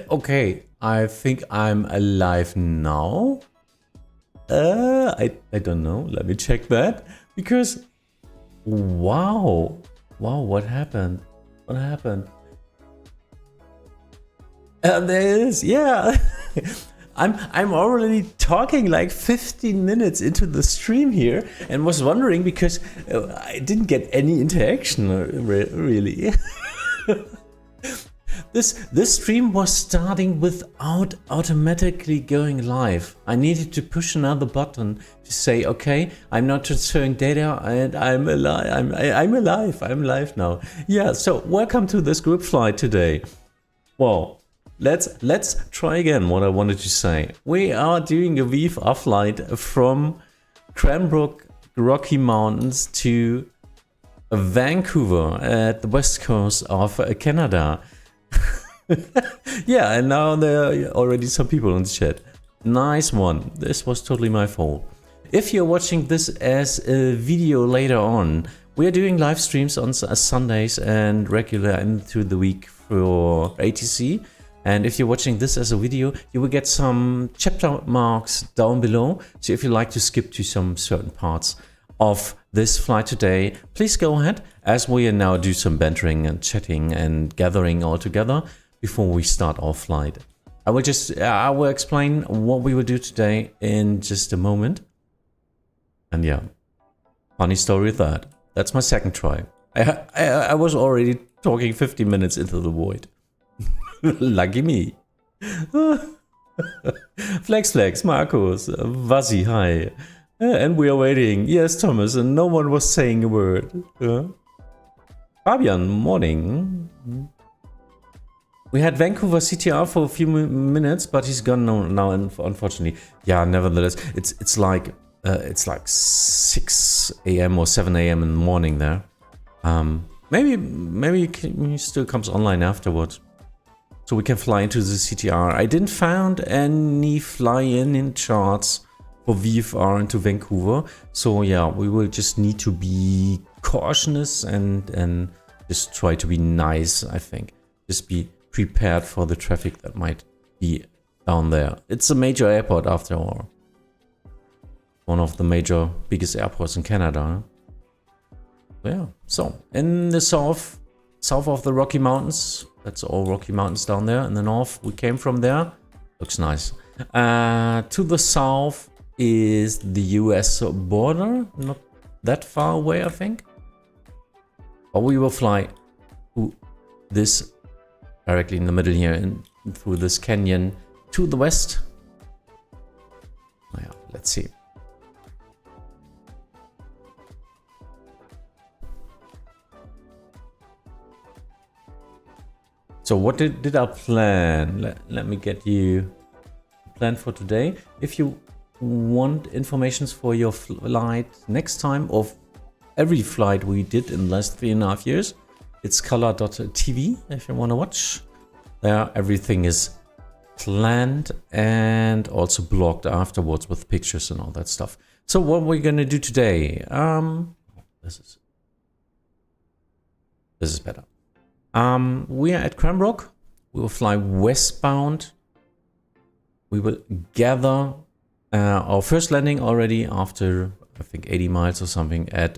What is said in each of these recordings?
Okay, I think I'm alive now. I don't know. Let me check that. Because, wow. Wow, what happened? What happened? There it is, yeah. I'm already talking like 15 minutes into the stream here and was wondering because I didn't get any interaction really. This stream was starting without automatically going live. I needed to push another button to say, okay, I'm not transferring data and I'm alive. I'm alive. I'm live now. Yeah, so welcome to this group flight today. Well, let's try again what I wanted to say. We are doing a VFR flight from Cranbrook, Rocky Mountains to Vancouver at the west coast of Canada. Yeah, and now there are already some people in the chat. Nice one. This was totally my fault. If you're watching this as a video later on, we are doing live streams on Sundays and regular into the week for ATC. And if you're watching this as a video, you will get some chapter marks down below. So if you like to skip to some certain parts of this flight today, please go ahead, as we now do some bantering and chatting and gathering all together before we start our flight. I will explain what we will do today in just a moment. And yeah, funny story with that. That's my second try. I was already talking 50 minutes into the void. Lucky me. Flex, Marcos, Vazzy, hi. And we are waiting. Yes, Thomas, and no one was saying a word. Fabian, morning. We had Vancouver CTR for a few minutes, but he's gone now, unfortunately. Yeah, nevertheless, it's like 6 a.m. or 7 a.m. in the morning there. Maybe he still comes online afterwards, so we can fly into the CTR. I didn't find any fly-in charts for VFR into Vancouver, so yeah, we will just need to be cautious and just try to be nice. I think just be prepared for the traffic that might be down there. It's a major airport after all. One of the biggest airports in Canada. Yeah, so in the south of the Rocky Mountains, that's all Rocky Mountains down there. In the north, we came from there. Looks nice. To the south is the US border, not that far away, I think. But we will fly to this directly in the middle here and through this canyon to the west. Oh yeah, let's see. So what did I plan? Let me get you plan for today. If you want informations for your flight next time of every flight we did in the last 3.5 years, it's color.tv if you want to watch. There everything is planned and also blogged afterwards with pictures and all that stuff. So what we're gonna do today, this is better. We are at Cranbrook. We will fly westbound. We will gather our first landing already after I think 80 miles or something at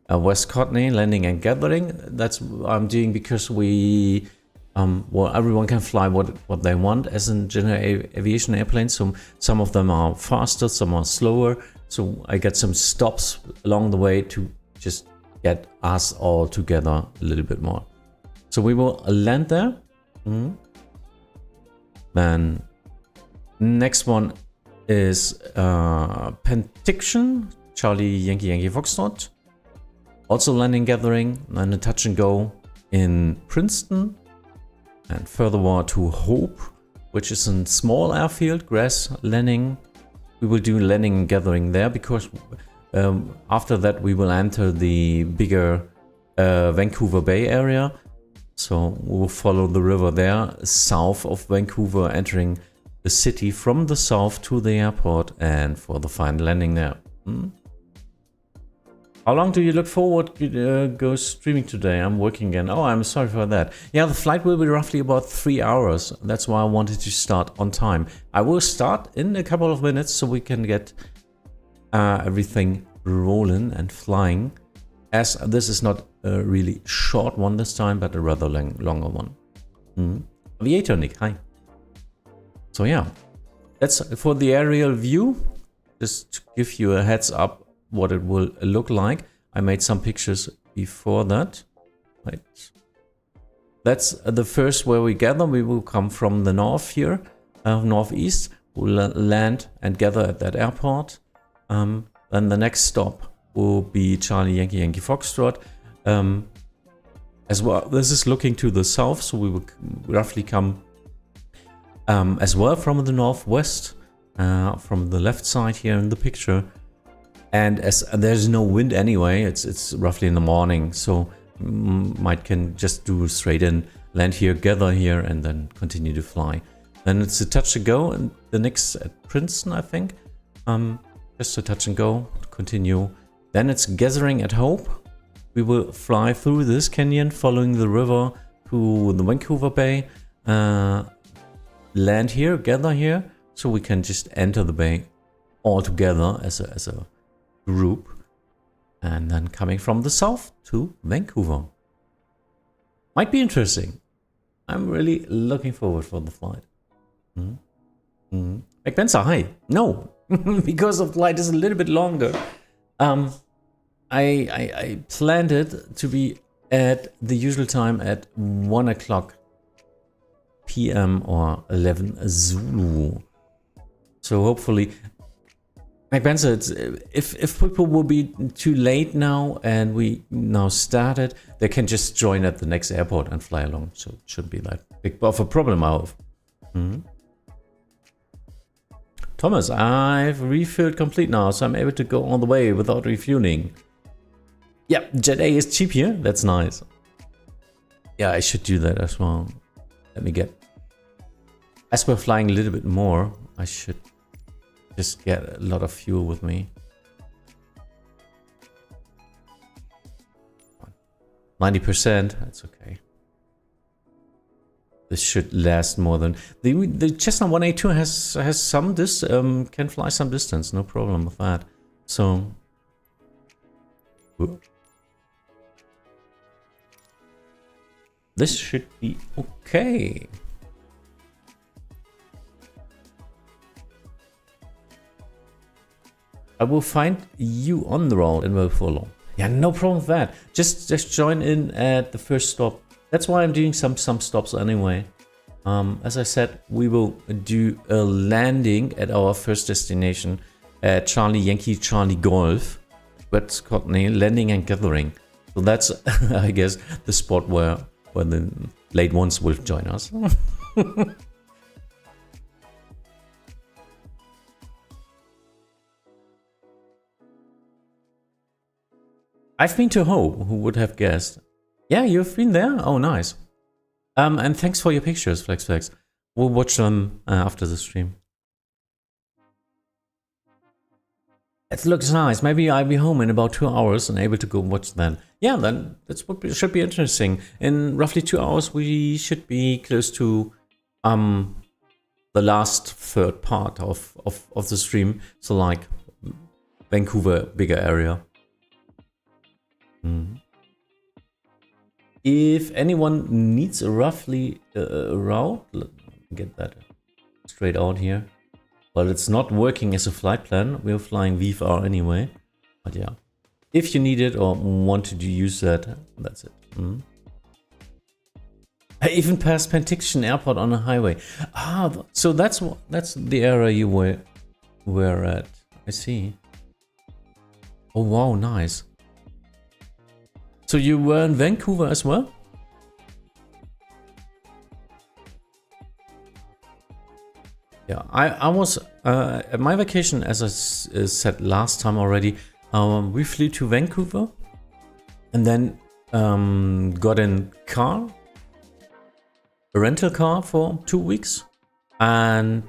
West Kootenay, landing and gathering. That's what I'm doing because we, well, everyone can fly what they want as in general aviation airplanes. So some of them are faster, some are slower. So I get some stops along the way to just get us all together a little bit more. So we will land there. Then next one is Penticton, Charlie Yankee Foxtrot. Also landing gathering and a touch and go in Princeton. And furthermore to Hope, which is a small airfield, grass landing. We will do landing and gathering there because after that we will enter the bigger Vancouver Bay area. So we'll follow the river there, south of Vancouver, entering the city from the south to the airport and for the final landing there. How long do you look forward to go streaming today? I'm working again. Oh, I'm sorry for that. Yeah, the flight will be roughly about 3 hours. That's why I wanted to start on time. I will start in a couple of minutes so we can get everything rolling and flying. As this is not a really short one this time, but a rather longer one. Aviator Nick, hi. So yeah, that's for the aerial view. Just to give you a heads up what it will look like. I made some pictures before that. Right. That's the first where we gather. We will come from the north here, northeast. We'll land and gather at that airport. Then the next stop will be Charlie Yankee Yankee Foxtrot. As well, this is looking to the south, so we will roughly come as well from the northwest, from the left side here in the picture. And as there's no wind anyway, it's roughly in the morning, so might can just do straight in, land here, gather here, and then continue to fly. Then it's a touch and go, and the next at Princeton, I think. Just a touch and go, continue. Then it's gathering at Hope. We will fly through this canyon, following the river to the Vancouver Bay. Land here, gather here, so we can just enter the bay all together as a group, and then coming from the south to Vancouver. Might be interesting. I'm really looking forward for the flight. McBenza, hi. No, because the flight is a little bit longer. I planned it to be at the usual time at 1 o'clock PM or 11 Zulu. So hopefully, McBenza, if people will be too late now and we now started, they can just join at the next airport and fly along. So it shouldn't be that big of a problem, I hope. Thomas, I've refilled complete now, so I'm able to go all the way without refueling. Yeah, Jet A is cheap here. That's nice. Yeah, I should do that as well. Let me get... As we're flying a little bit more, I should just get a lot of fuel with me. 90%, that's okay. This should last more than... The Cessna 182 has some can fly some distance, no problem with that. So... this should be okay. I will find you on the road and will follow. Yeah, no problem with that. Just join in at the first stop. That's why I'm doing some stops anyway. As I said, we will do a landing at our first destination at Charlie Yankee Charlie Golf, West Kootenay, landing and gathering. So that's, I guess, the spot where the late ones will join us. I've been to Hope, who would have guessed? Yeah, you've been there? Oh, nice. And thanks for your pictures, FlexFlex. We'll watch them after the stream. It looks nice. Maybe I'll be home in about 2 hours and able to go watch them. Yeah, then that's what should be interesting. In roughly 2 hours, we should be close to the last third part of the stream. So like Vancouver, bigger area. If anyone needs a roughly route, let me get that straight out here. But it's not working as a flight plan. We're flying VFR anyway. But yeah, if you need it or wanted to use that, that's it. I even passed Penticton Airport on a highway. Ah, so that's the area you were at. I see. Oh wow, nice. So you were in Vancouver as well? Yeah, I was at my vacation, as I said last time already. We flew to Vancouver and then got in a rental car for 2 weeks, and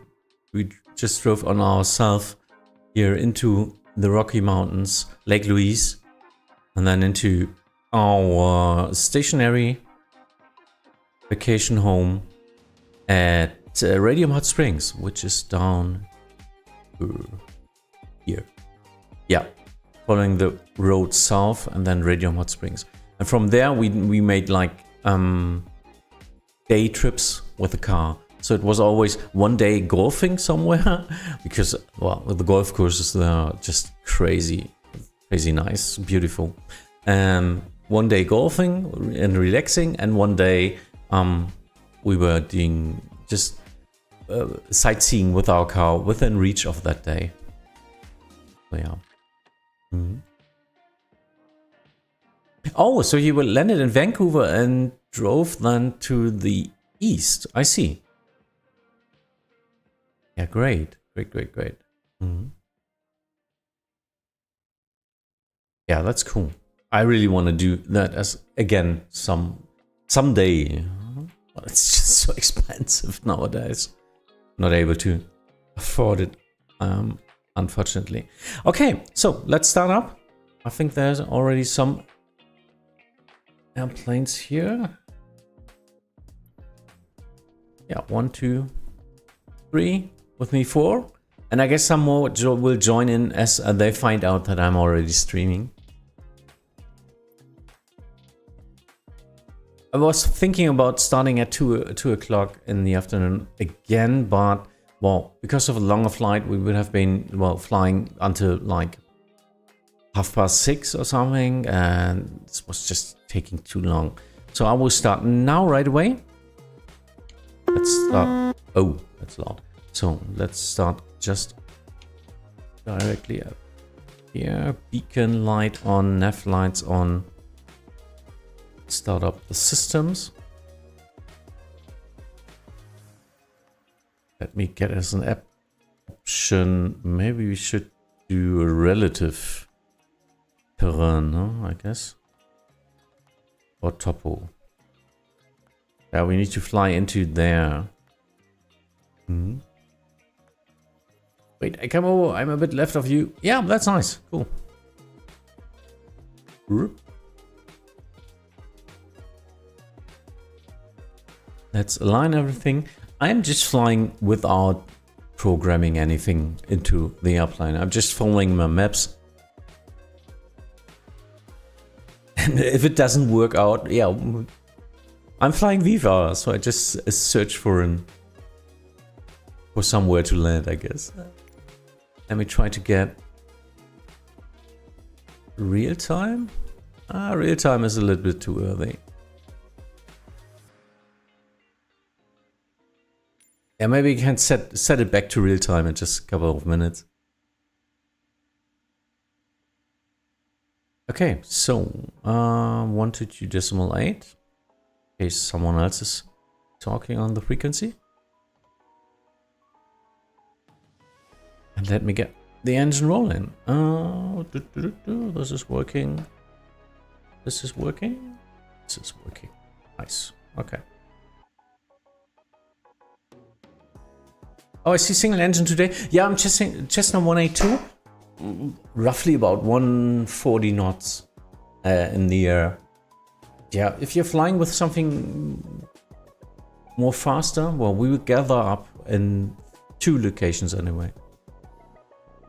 we just drove on ourselves here into the Rocky Mountains, Lake Louise, and then into our stationary vacation home at Radium Hot Springs, which is down here. Yeah, following the road south and then Radium Hot Springs. And from there we made like day trips with the car. So it was always one day golfing somewhere because, well, the golf courses are just crazy nice, beautiful. One day golfing and relaxing, and one day we were doing just sightseeing with our car within reach of that day. So, yeah. Oh, so you landed in Vancouver and drove then to the east. I see. Yeah, great. Yeah, that's cool. I really want to do that as again someday. It's just so expensive nowadays. Not able to afford it, unfortunately. Okay, so let's start up. I think there's already some airplanes here. Yeah, 1, 2, 3. With me 4. And I guess some more will join in as they find out that I'm already streaming. I was thinking about starting at 2 o'clock in the afternoon again, but well, because of a longer flight, we would have been flying until like 6:30 or something, and this was just taking too long. So I will start now right away. Let's start. Oh, that's loud. So let's start just directly up here. Beacon light on, nav lights on. Start up the systems. Let me get as an app option. Maybe we should do a relative terrain, no? I guess. Or topo. Yeah, we need to fly into there. Wait, I come over. I'm a bit left of you. Yeah, that's nice. Cool. Let's align everything. I'm just flying without programming anything into the airplane. I'm just following my maps. And if it doesn't work out, yeah, I'm flying VFR, so I just search for somewhere to land, I guess. Let me try to get real time. Real time is a little bit too early. Yeah, maybe you can set it back to real time in just a couple of minutes. Okay, so 122.8. In case someone else is talking on the frequency. And let me get the engine rolling. This is working. This is working. This is working. Nice. Okay. Oh, I see single engine today. Yeah, I'm testing Cessna 182. Roughly about 140 knots in the air. Yeah, if you're flying with something more faster, well, we will gather up in 2 locations anyway.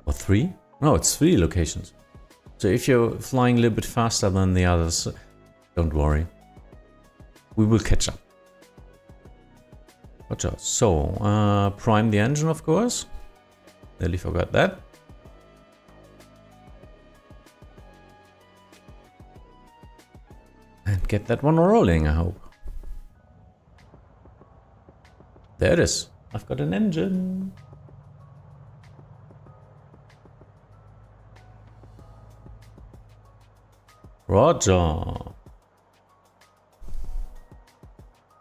Or 3? No, it's 3 locations. So if you're flying a little bit faster than the others, don't worry. We will catch up. Gotcha. So, prime the engine, of course. Nearly forgot that. And get that one rolling, I hope. There it is. I've got an engine. Roger.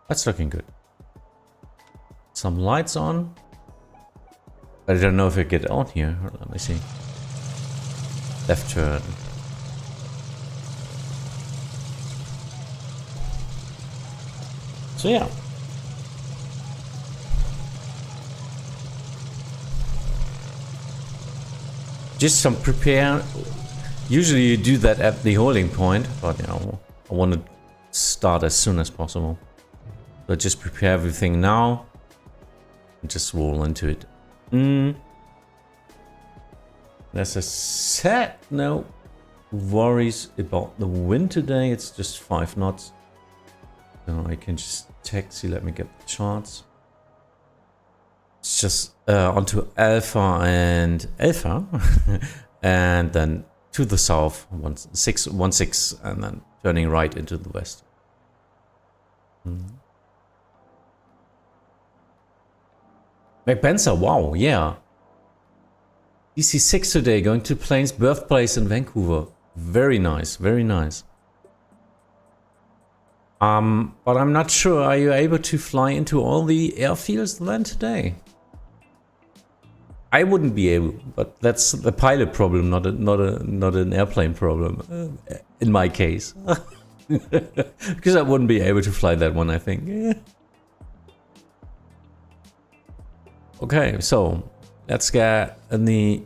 That's looking good. Some lights on. I don't know if I get on here. Let me see. Left turn. So yeah. Just some Usually you do that at the holding point, but you know, I want to start as soon as possible. So just prepare everything now and just roll into it. There's a set no worries about the wind today. It's just 5 knots. So I can just taxi. Let me get the charts. It's just onto Alpha and Alpha, and then to the south, 16, and then turning right into the west. McBenza, wow, yeah. DC6 today, going to Plane's birthplace in Vancouver. Very nice, very nice. But I'm not sure, are you able to fly into all the airfields then today? I wouldn't be able, but that's the pilot problem, not an airplane problem, in my case. Because I wouldn't be able to fly that one, I think. Okay, so let's get in the...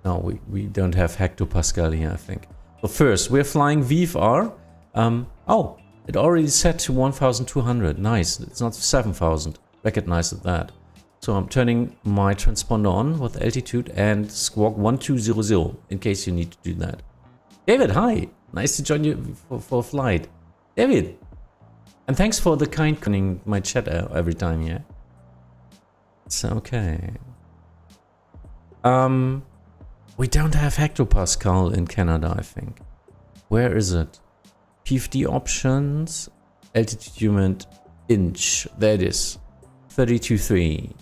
No, we don't have hectopascal here, I think. So first, we're flying VFR. Oh, it already set to 1,200. Nice, it's not 7,000. Recognized that. So I'm turning my transponder on with altitude and squawk 1200 in case you need to do that. David, hi. Nice to join you for a flight. David. And thanks for the kind connecting my chat every time, yeah? It's okay. We don't have hectopascal in Canada, I think. Where is it? PFD options, altitude unit, inch. There it is. 32.3.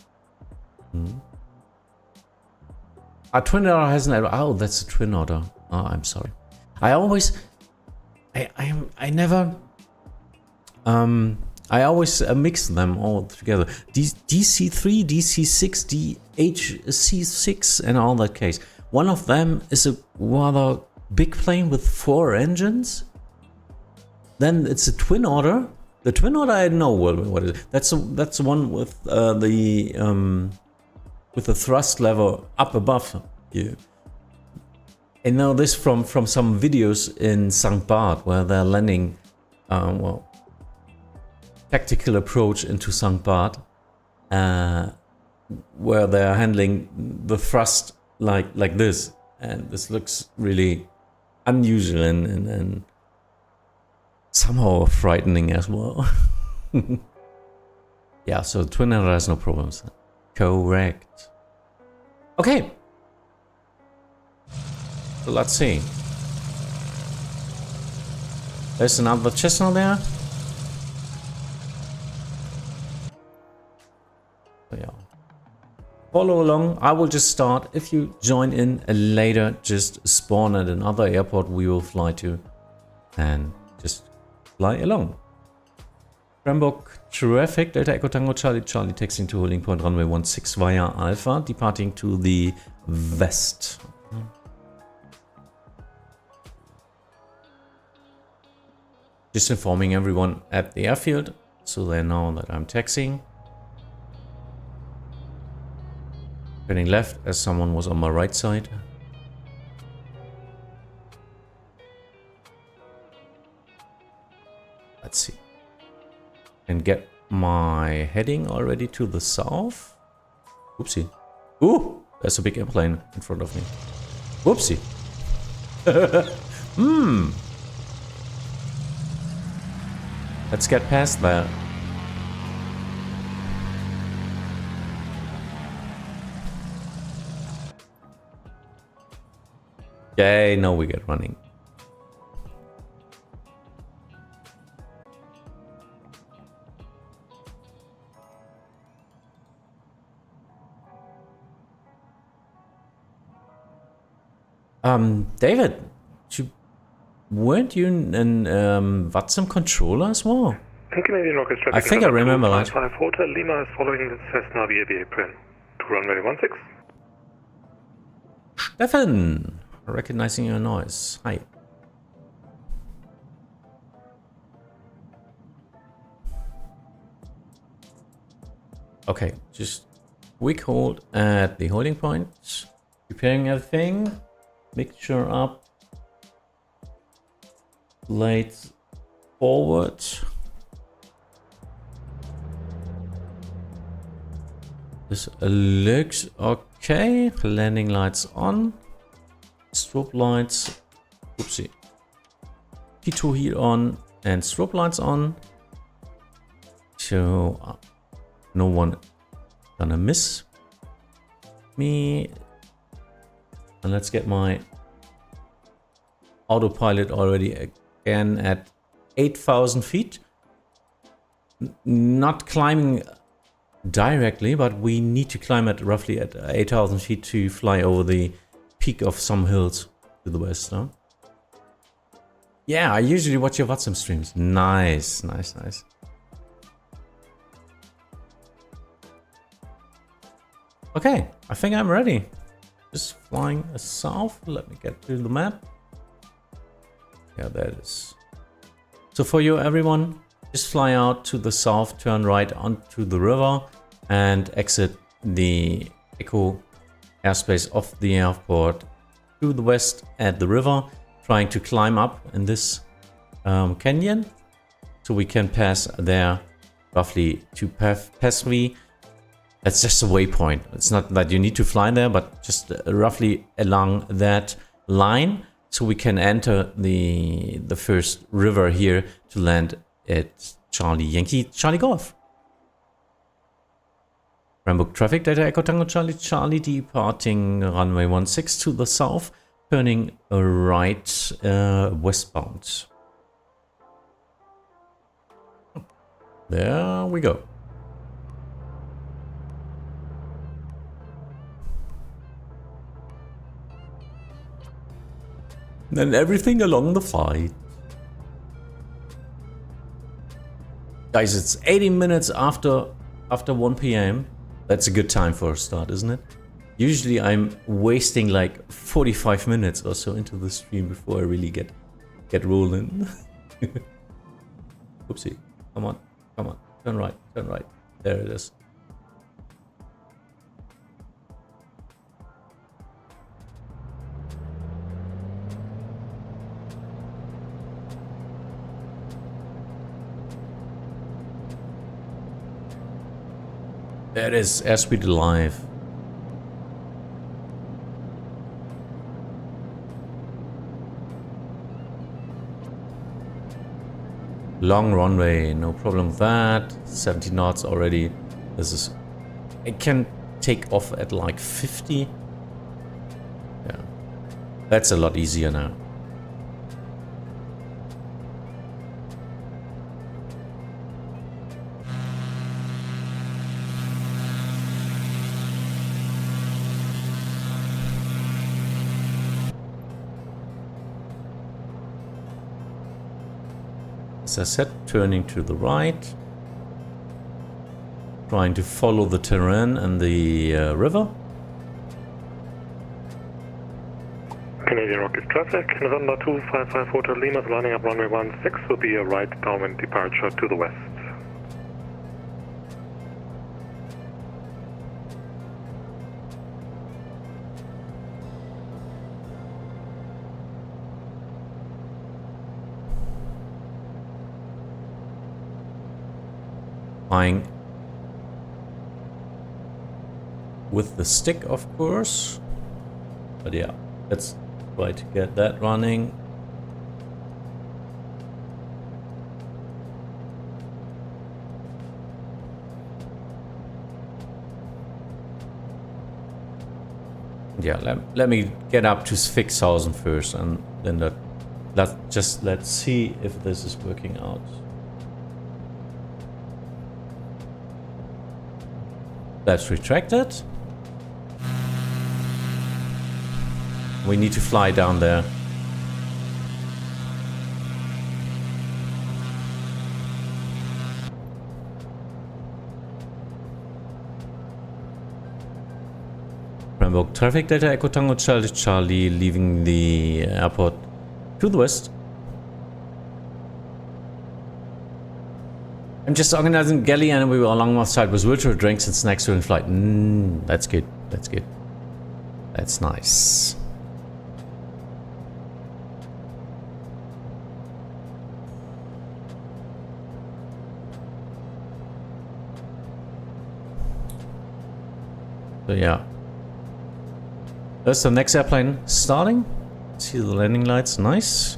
Our twin otter hasn't. Oh, that's a twin otter. Oh, I'm sorry. I always mix them all together. DC3, DC6, DHC6, and all that case. One of them is a rather big plane with 4 engines. Then it's a twin otter. The twin otter, I know what it is. That's the one with the thrust lever up above you. I know this from some videos in St. Barth where they're landing, well, tactical approach into St. Barth, where they're handling the thrust like this, and this looks really unusual and somehow frightening as well. Yeah, so twin otter has no problems. Correct. Okay. So let's see. There's another chestnut there. So yeah. Follow along. I will just start. If you join in later, just spawn at another airport we will fly to and just fly along. Cranbrook traffic, Delta Echo Tango Charlie Charlie taxiing to holding point runway 16 via Alpha, departing to the west. Just informing everyone at the airfield so they know that I'm taxiing. Turning left as someone was on my right side. Let's see. And get my heading already to the south. Oopsie. Ooh, there's a big airplane in front of me. Whoopsie. Let's get past that. Yay, now we get running. David, weren't you in Vatsim controller as well? I think I remember that. 5 Hotel Lima is following the Cessna VAB Prin to runway 16. Stefan, recognizing your noise. Hi. Okay, just quick hold at the holding point. Preparing everything. mixture up. Blades forward. This looks okay. Landing lights on. Strobe lights. Oopsie. P2 here on and strobe lights on. So no one gonna miss me. And let's get my autopilot already again at 8,000 feet. Not climbing directly, but we need to climb at roughly at 8,000 feet to fly over the peak of some hills to the west. Huh? Yeah, I usually watch your Vatsim streams. Nice, nice, nice. Okay, I think I'm ready. Just flying south. Let me get to the map. Yeah, there it is. So for you, everyone, just fly out to the south, turn right onto the river, and exit the eco airspace of the airport to the west at the river, trying to climb up in this canyon, so we can pass there roughly to Pesvi. That's just a waypoint. It's not that you need to fly there, but just roughly along that line, so we can enter the first river here to land at Charlie Yankee Charlie Golf. Cranbrook traffic data Echo Tango Charlie Charlie departing runway 16 to the south, turning right westbound. There we go. And everything along the flight. Guys, it's 18 minutes after 1 p.m. That's a good time for a start, isn't it? Usually I'm wasting like 45 minutes or so into the stream before I really get rolling. Oopsie. Come on. Come on. Turn right. Turn right. There it is. There it is, airspeed alive. Long runway, no problem with that. 70 knots already. This is... It can take off at like 50. Yeah. That's a lot easier now. As I said, turning to the right, trying to follow the terrain and the river. Canadian Rocket traffic, November 255 Hotel Lima, lining up runway 16 will be a right downwind departure to the west. Flying with the stick, of course, but yeah, let's try to get that running. Yeah, let me get up to 6,000 first, and then let's see if this is working out. Let's retract it. We need to fly down there. Cranbrook traffic data Echo Tango Charlie Charlie, leaving the airport to the west. I'm just organizing galley, and we were along my side with virtual drinks and snacks during flight. That's good. That's good. That's nice. So yeah. There's the next airplane starting. See the landing lights, nice.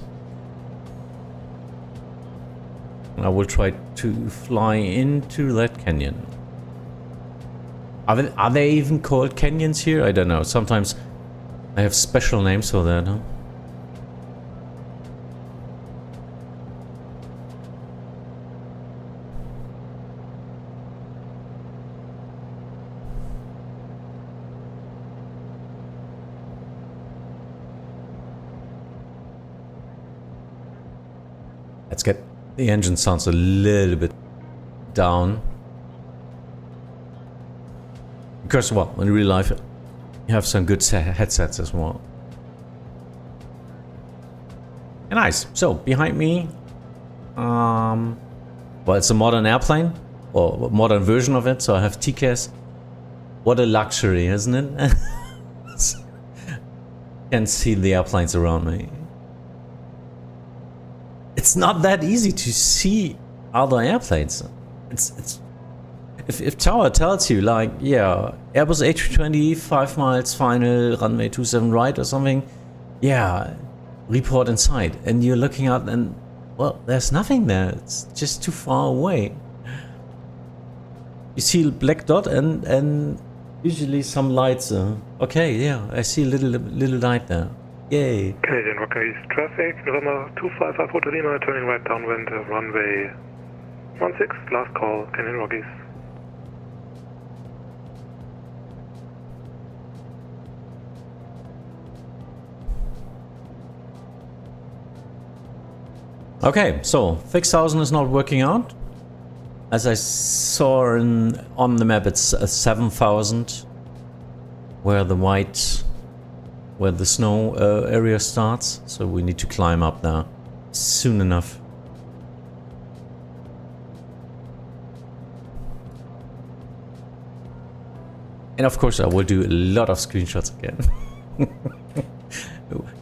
I will try to fly into that canyon. Are they even called canyons here? I don't know. Sometimes I have special names for that, huh? Let's get the engine sounds a little bit down. Because, well, in real life, you have some good headsets as well. And nice. So, behind me, well, it's a modern airplane, or a modern version of it, so I have TCAS. What a luxury, isn't it? Can see the airplanes around me. It's not that easy to see other airplanes. It's if Tower tells you like, yeah, Airbus A320 5 miles final runway 27 right or something, yeah, report inside, and you're looking out and well, there's nothing there. It's just too far away. You see a black dot and usually some lights. Okay, yeah, I see a little light there. Yay. Canadian Rocker East traffic, November 255 Hotel Lima, turning right downwind, runway 16, last call, Canadian Rockies. Okay, so 6000 is not working out. As I saw on the map, it's 7000 where the snow area starts, so we need to climb up there soon enough. And of course I will do a lot of screenshots again.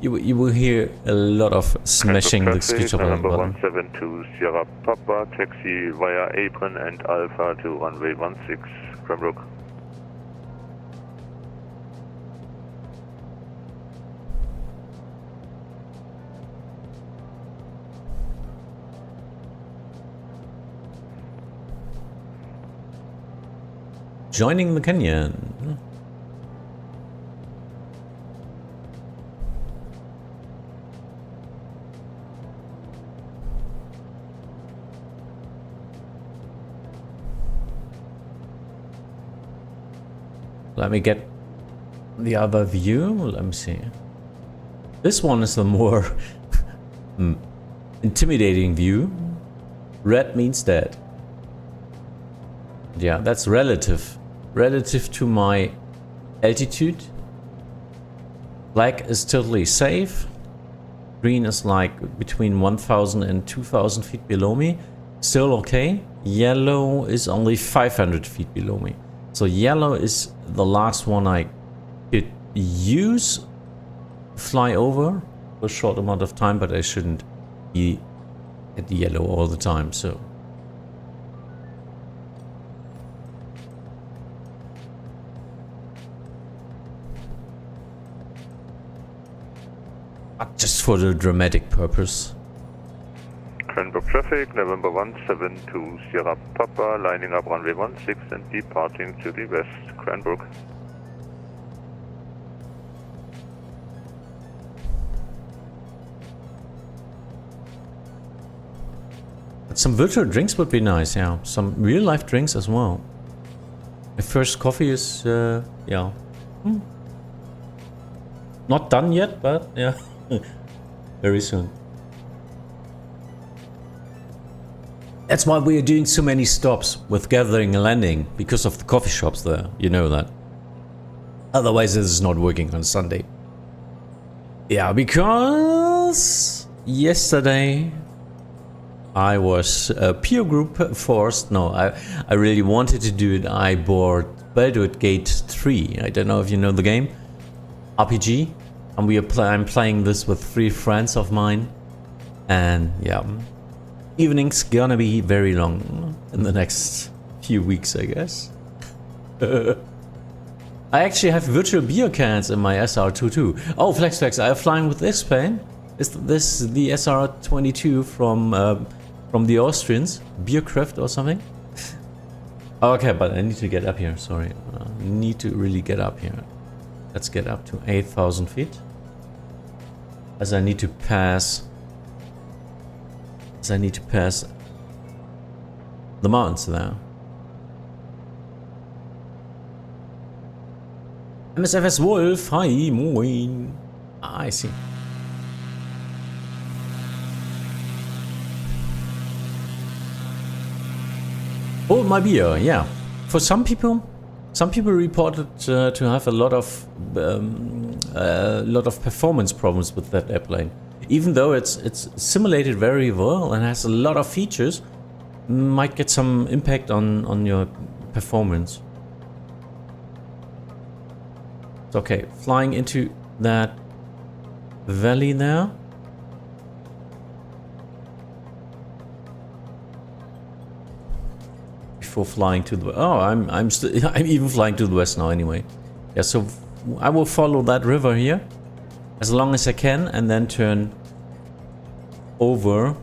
you will hear a lot of smashing the screenshot button. Number 172 Sierra Papa, taxi via Apron and Alpha to runway 16, Cranbrook. Joining the canyon. Let me get the other view. Let me see. This one is the more intimidating view. Red means dead. Yeah, that's relative. Relative to my altitude. Black is totally safe. Green is like between 1000 and 2000 feet below me. Still okay. Yellow is only 500 feet below me. So yellow is the last one I could use, fly over for a short amount of time, but I shouldn't be at the yellow all the time, so. But just for the dramatic purpose. Cranbrook traffic, November 172 Sierra Papa, lining up runway 16 and departing to the west, Cranbrook. But some virtual drinks would be nice, yeah. Some real life drinks as well. My first coffee is, yeah. Not done yet, but yeah. Very soon. That's why we are doing so many stops with gathering and landing, because of the coffee shops there, you know that. Otherwise this is not working on Sunday. Yeah, because yesterday I was peer group forced. No, I really wanted to do it. I bought Baldur's Gate 3. I don't know if you know the game. RPG. And I'm playing this with 3 friends of mine. And yeah. Evening's gonna be very long in the next few weeks, I guess. I actually have virtual beer cans in my SR22. Oh, Flex, are you flying with this plane? Is this the SR22 from the Austrians? Beercraft or something? Okay, but I need to get up here, sorry. I need to really get up here. Let's get up to 8,000 feet. As I need to pass the mountains there. MSFS Wolf, hi, moin. I see. Hold my beer, yeah. For some people reported to have a lot of performance problems with that airplane. Even though it's simulated very well and has a lot of features, might get some impact on your performance. Okay, flying into that valley there. Before flying to the I'm even flying to the west now anyway. Yeah, so I will follow that river here as long as I can and then turn over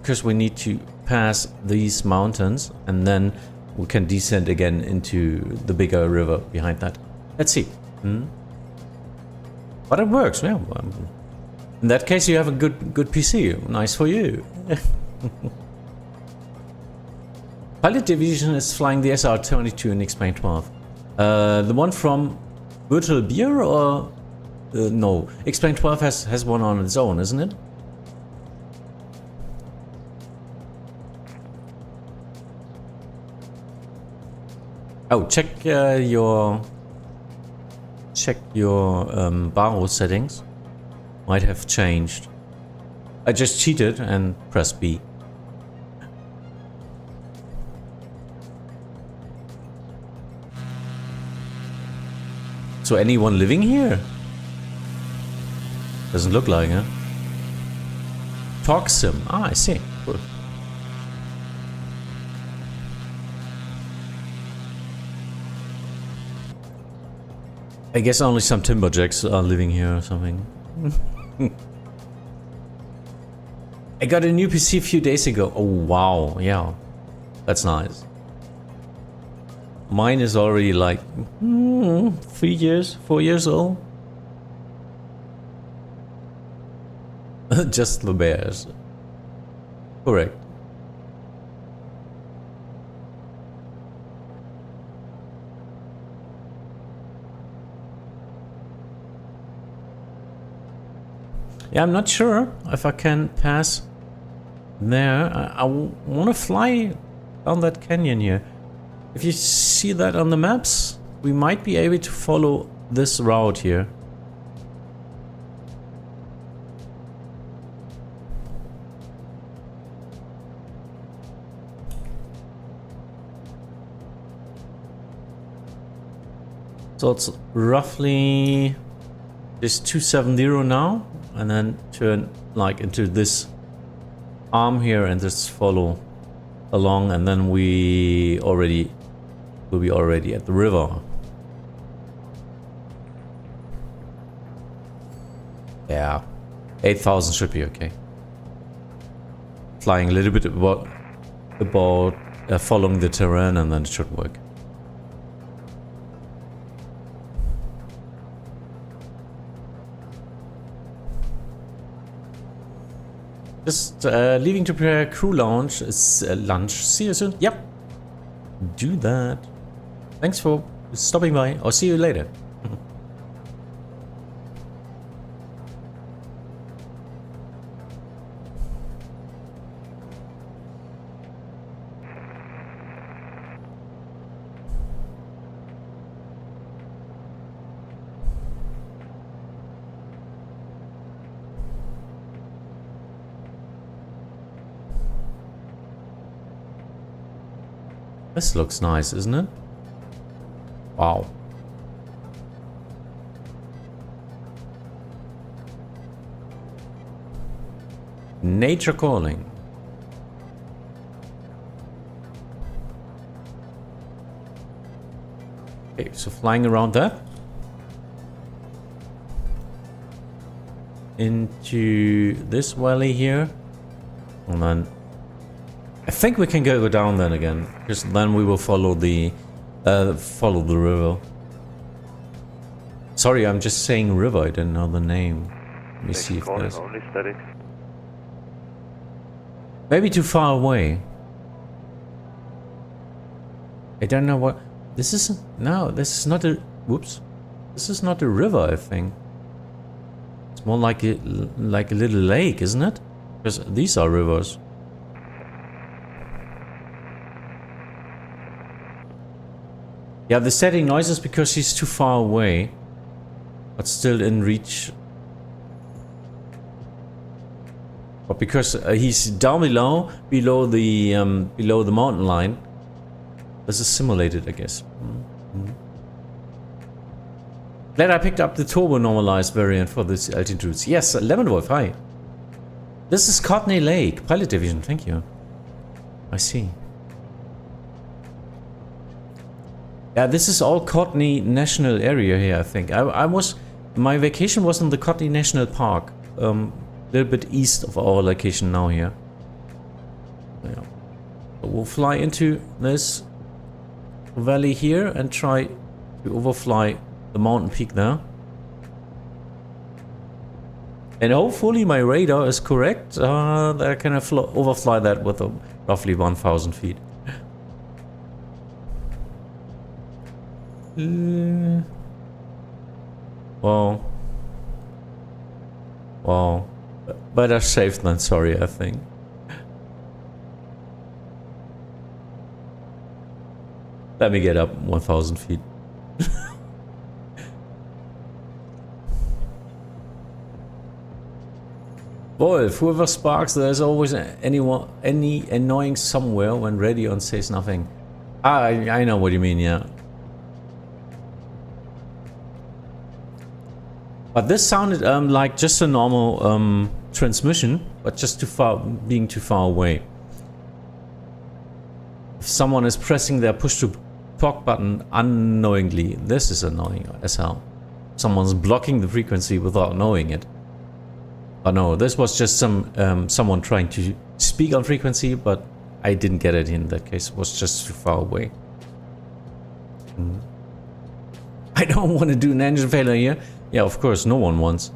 because we need to pass these mountains and then we can descend again into the bigger river behind that. Let's see. But it works, yeah. In that case, you have a good PC. Nice for you. Pilot Division is flying the SR-22 in X-Plane 12. The one from Virtual Beer or no? X-Plane 12 has one on its own, isn't it? Oh, check your baro settings. Might have changed. I just cheated and pressed B. So anyone living here? Doesn't look like, huh? Toxim. Ah, I see. Cool. I guess only some timberjacks are living here or something. I got a new PC a few days ago. Oh wow, yeah. That's nice. Mine is already like 4 years old. Just the bears. Correct. Yeah, I'm not sure if I can pass there. I want to fly down that canyon here. If you see that on the maps, we might be able to follow this route here. So it's roughly this 270 now, and then turn like into this arm here and just follow along, and then we will be already at the river. Yeah, 8,000 should be okay. Flying a little bit about following the terrain, and then it should work. Just leaving to prepare crew lunch. See you soon. Yep. Do that. Thanks for stopping by. I'll see you later. This looks nice, isn't it? Wow. Nature calling. Okay, so flying around that. Into this valley here. And then I think we can go down then again. Because then we will follow the river. Sorry, I'm just saying river, I didn't know the name. Let me see if there's... only static. Maybe too far away. I don't know what... This is... No, this is not a... Whoops. This is not a river, I think. It's more like a little lake, isn't it? Because these are rivers. Yeah, the static noise is because he's too far away. But still in reach. But because he's down below the mountain line. This is simulated, I guess. Glad I picked up the turbo normalized variant for this altitudes. Yes, Lemon Wolf, hi. This is Kootenay Lake, Pilot Division, thank you. I see. Yeah, this is all Kootenay National Area here, I think. My vacation was in the Kootenay National Park. A little bit east of our location now here. Yeah. So we'll fly into this valley here and try to overfly the mountain peak there. And hopefully my radar is correct. That I can overfly that with roughly 1,000 feet. Well, better safe than sorry, I think. Let me get up 1,000 feet. Wolf, whoever sparks, there's always any annoying somewhere when radio says nothing. I know what you mean, yeah. But this sounded like just a normal transmission, but just being too far away. If someone is pressing their push to talk button unknowingly, this is annoying as hell. Someone's blocking the frequency without knowing it. But no, this was just someone trying to speak on frequency, but I didn't get it in that case. It was just too far away. I don't want to do an engine failure here. Yeah, of course, no one wants.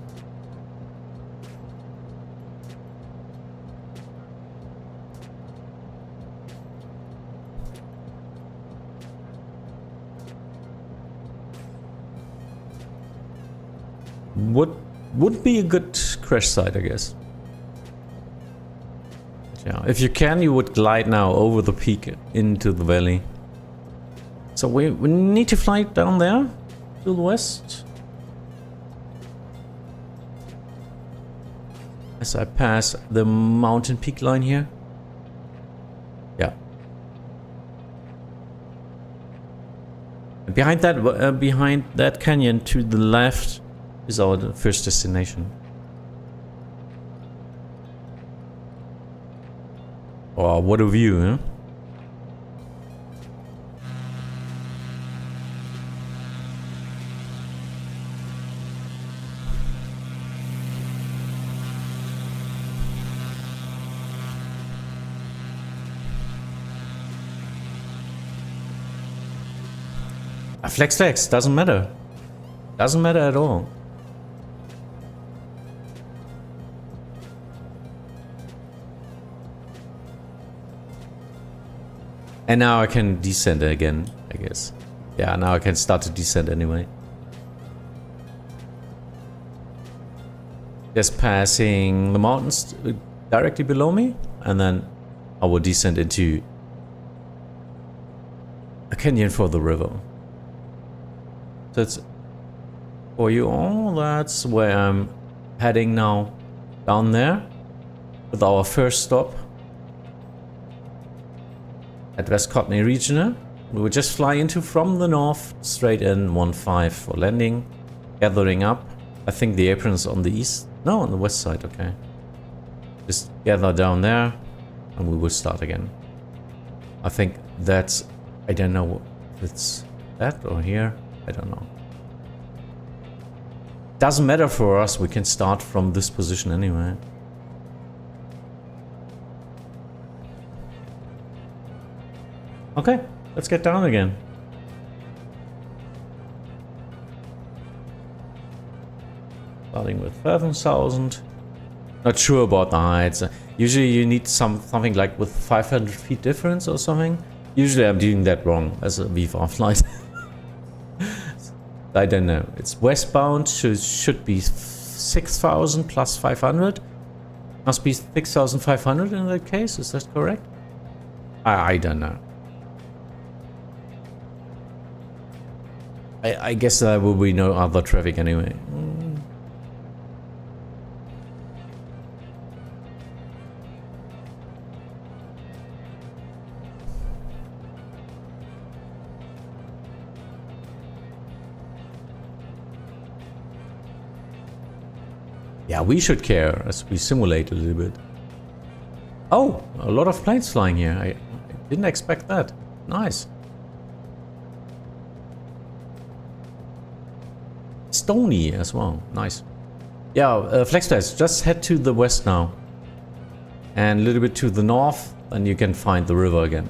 Would be a good crash site, I guess. But yeah, if you can, you would glide now over the peak into the valley. So we need to fly down there to the west. As I pass the mountain peak line here. Yeah. Behind that canyon to the left is our first destination. Oh, what a view, huh? Flex, doesn't matter. Doesn't matter at all. And now I can descend again, I guess. Yeah, now I can start to descend anyway. Just passing the mountains directly below me, and then I will descend into a canyon for the river. That's for you all. That's where I'm heading now, down there, with our first stop at West Kootenay Regional. We will just fly into from the north, straight in 1-5 for landing, gathering up. I think the apron's on the east, no, on the west side. Okay, just gather down there, and we will start again. I think that's, I don't know if it's That or here? I don't know. Doesn't matter for us, we can start from this position anyway. Okay, let's get down again. Starting with 7,000. Not sure about the heights. Usually you need something like with 500 feet difference or something. Usually I'm doing that wrong as a VFR flight. I don't know. It's westbound, so it should be 6,000 plus 500. Must be 6,500 in that case, is that correct? I don't know. I guess there will be no other traffic anyway. Yeah, we should care as we simulate a little bit. Oh, a lot of planes flying here. I didn't expect that. Nice. Stony as well. Nice. Yeah, FlexPlace, just head to the west now. And a little bit to the north, and you can find the river again.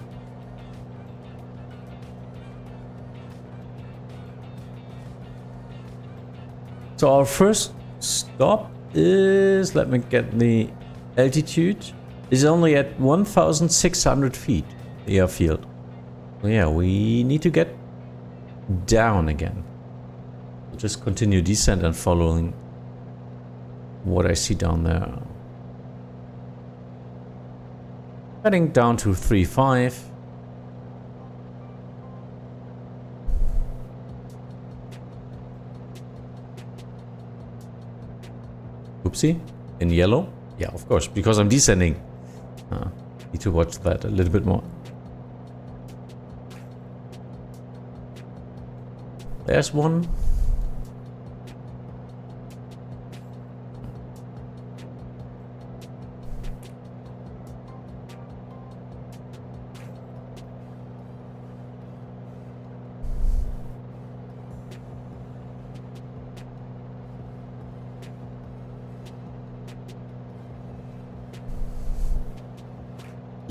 So our first stop is, let me get the altitude, is only at 1,600 feet, the airfield. So yeah, we need to get down again. Just continue descent and following what I see down there. Heading down to 3.5. Oopsie, in yellow? Yeah, of course, because I'm descending. Need to watch that a little bit more. There's one.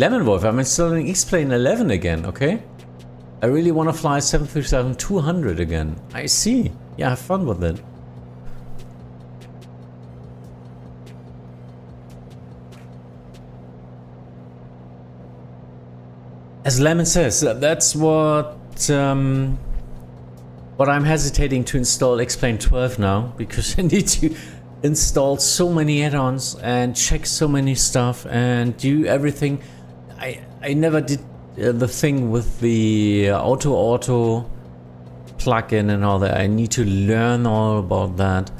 Lemon Wolf, I'm installing X-Plane 11 again, okay? I really want to fly 737-200 again. I see. Yeah, have fun with it. As Lemon says, that's what I'm hesitating to install X-Plane 12 now, because I need to install so many add-ons and check so many stuff and do everything. I never did the thing with the auto plugin and all that. I need to learn all about that.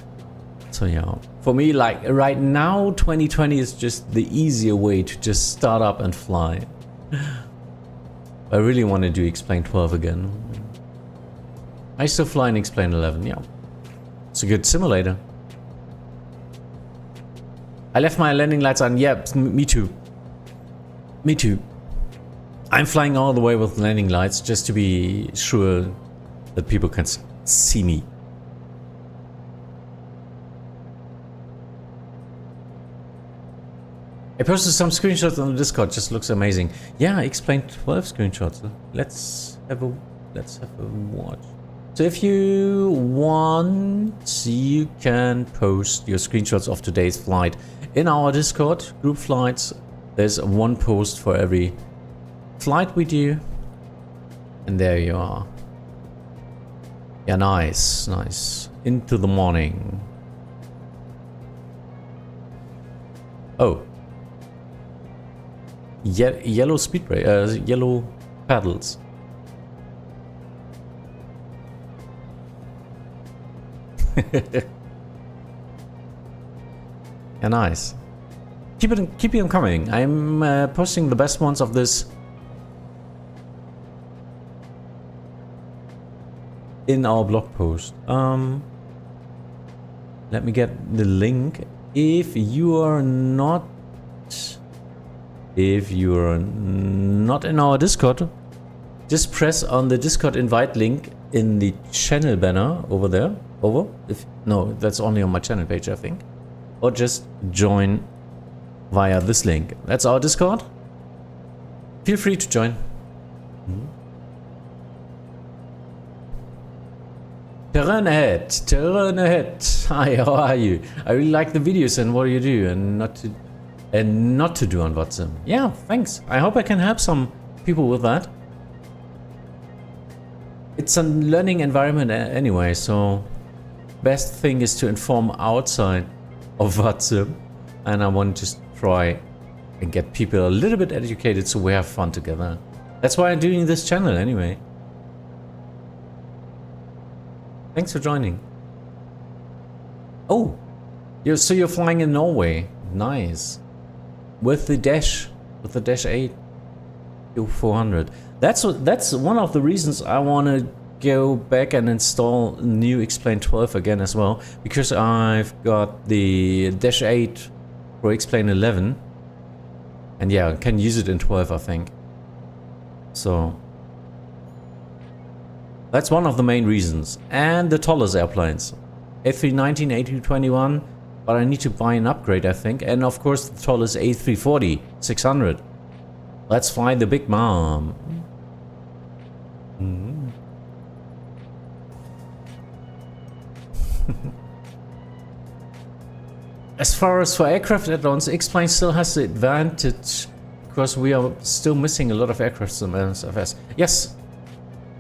So yeah, for me, like right now 2020 is just the easier way to just start up and fly. I really want to do X-Plane 12 again. I still fly in X-Plane 11, yeah. It's a good simulator. I left my landing lights on. Yeah, me too. Me too. I'm flying all the way with landing lights just to be sure that people can see me. I posted some screenshots on the Discord. Just looks amazing. Yeah, X-Plane 12 screenshots. Let's have a watch. So if you want, you can post your screenshots of today's flight in our Discord group flights. There's one post for every flight we do, and there you are. Yeah, nice, nice. Into the morning. Oh, yellow speed brake, yellow paddles. Yeah, nice. Keep them coming. I'm posting the best ones of this in our blog post. Let me get the link. If you are not in our Discord, just press on the Discord invite link in the channel banner over there. If no, that's only on my channel page, I think. Or just join via this link. That's our Discord. Feel free to join. Turn ahead, turn ahead. Hi, how are you? I really like the videos and what you do, and not to do on Vatsim. Yeah, thanks. I hope I can help some people with that. It's a learning environment anyway, so best thing is to inform outside of Vatsim, and I want to just try and get people a little bit educated so we have fun together. That's why I'm doing this channel anyway. Thanks for joining. Oh, so you're flying in Norway. Nice. With the Dash 8 400. That's one of the reasons I want to go back and install new X-Plane 12 again as well, because I've got the Dash 8 for X-Plane 11, and yeah, I can use it in 12, I think. So that's one of the main reasons. And the tallest airplanes, A319, A221, but I need to buy an upgrade, I think. And of course the tallest A340 600. Let's fly the Big Mom. As far as for aircraft add-ons, X-Plane still has the advantage because we are still missing a lot of aircraft in MSFS. Yes,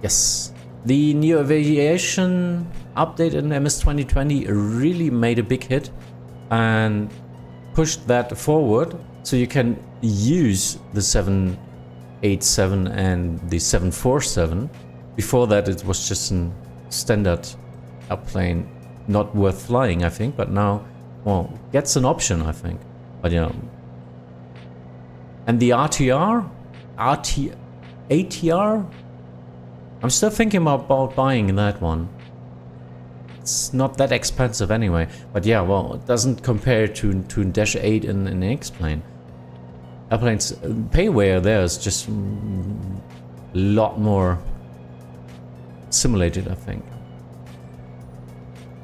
yes. The new aviation update in MS 2020 really made a big hit and pushed that forward, so you can use the 787 and the 747. Before that it was just a standard airplane, not worth flying, I think, but now, well, gets an option, I think. But yeah. And the ATR, I'm still thinking about buying that one. It's not that expensive anyway, but yeah, well, it doesn't compare to Dash 8 in an X-Plane. Airplanes, payware there is just a lot more simulated, I think.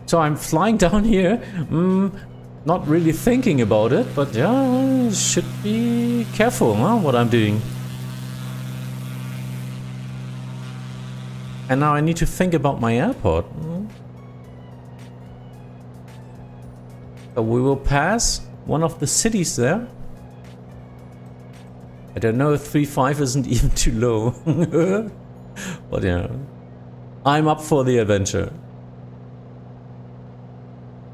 So I'm flying down here, not really thinking about it, but yeah, should be careful, huh, what I'm doing. And now I need to think about my airport. So we will pass one of the cities there. I don't know if 3.5 isn't even too low. But yeah, I'm up for the adventure.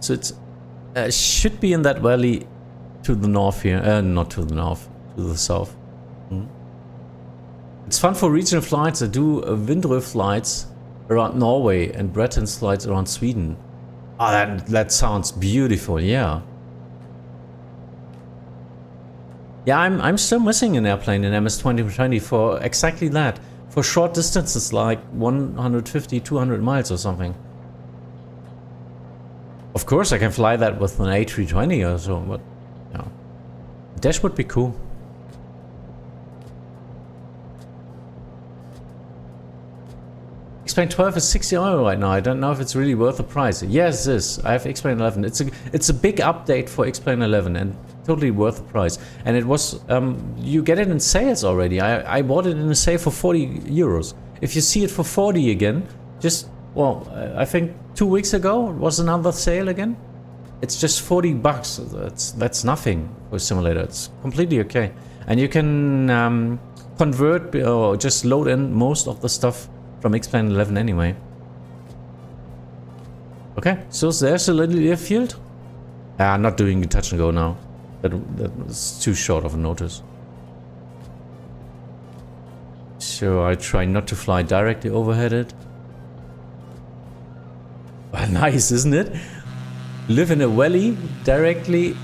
So it's should be in that valley to the north here. Not to the north, to the south. It's fun for regional flights. I do Windrø flights around Norway and Bretons flights around Sweden. Oh, that sounds beautiful, yeah. Yeah, I'm still missing an airplane in MS 2020 for exactly that. For short distances like 150, 200 miles or something. Of course I can fly that with an A320 or so, but yeah. Dash would be cool. X-Plane 12 is €60 right now. I don't know if it's really worth the price. Yes, it is. I have X-Plane 11. It's a big update for X-Plane 11 and totally worth the price. And it was you get it in sales already. I bought it in a sale for €40. If you see it for 40 again, just, well, I think 2 weeks ago was another sale again. It's just $40. That's nothing for a simulator. It's completely okay. And you can convert or just load in most of the stuff from X-Plane 11 anyway. Okay, so there's a little airfield. I'm not doing the touch and go now. That was too short of a notice. So I try not to fly directly overhead it. Well, nice, isn't it? Live in a valley directly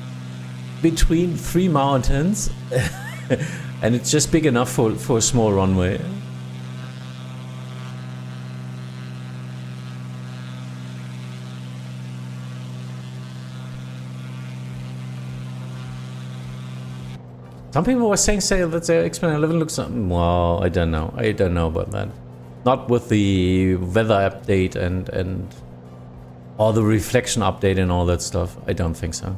between 3 mountains. And it's just big enough for a small runway. Some people were saying that their X-Plane 11 looks... Well, I don't know. I don't know about that. Not with the weather update and all the reflection update and all that stuff. I don't think so.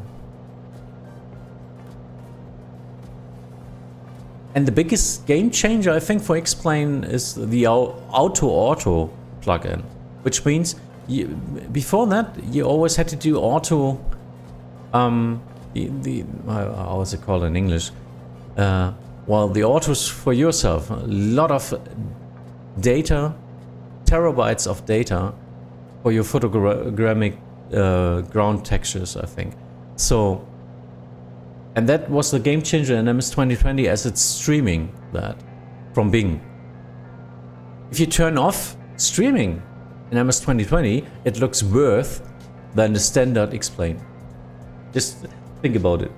And the biggest game changer, I think, for X-Plane is the auto plugin, which means before that you always had to do auto. How was it called in English? Well, the autos for yourself. A lot of data, terabytes of data for your photogrammic ground textures, I think. So. And that was the game changer in MS 2020 as it's streaming that from Bing. If you turn off streaming in MS 2020, it looks worse than the standard X-Plane. Just think about it.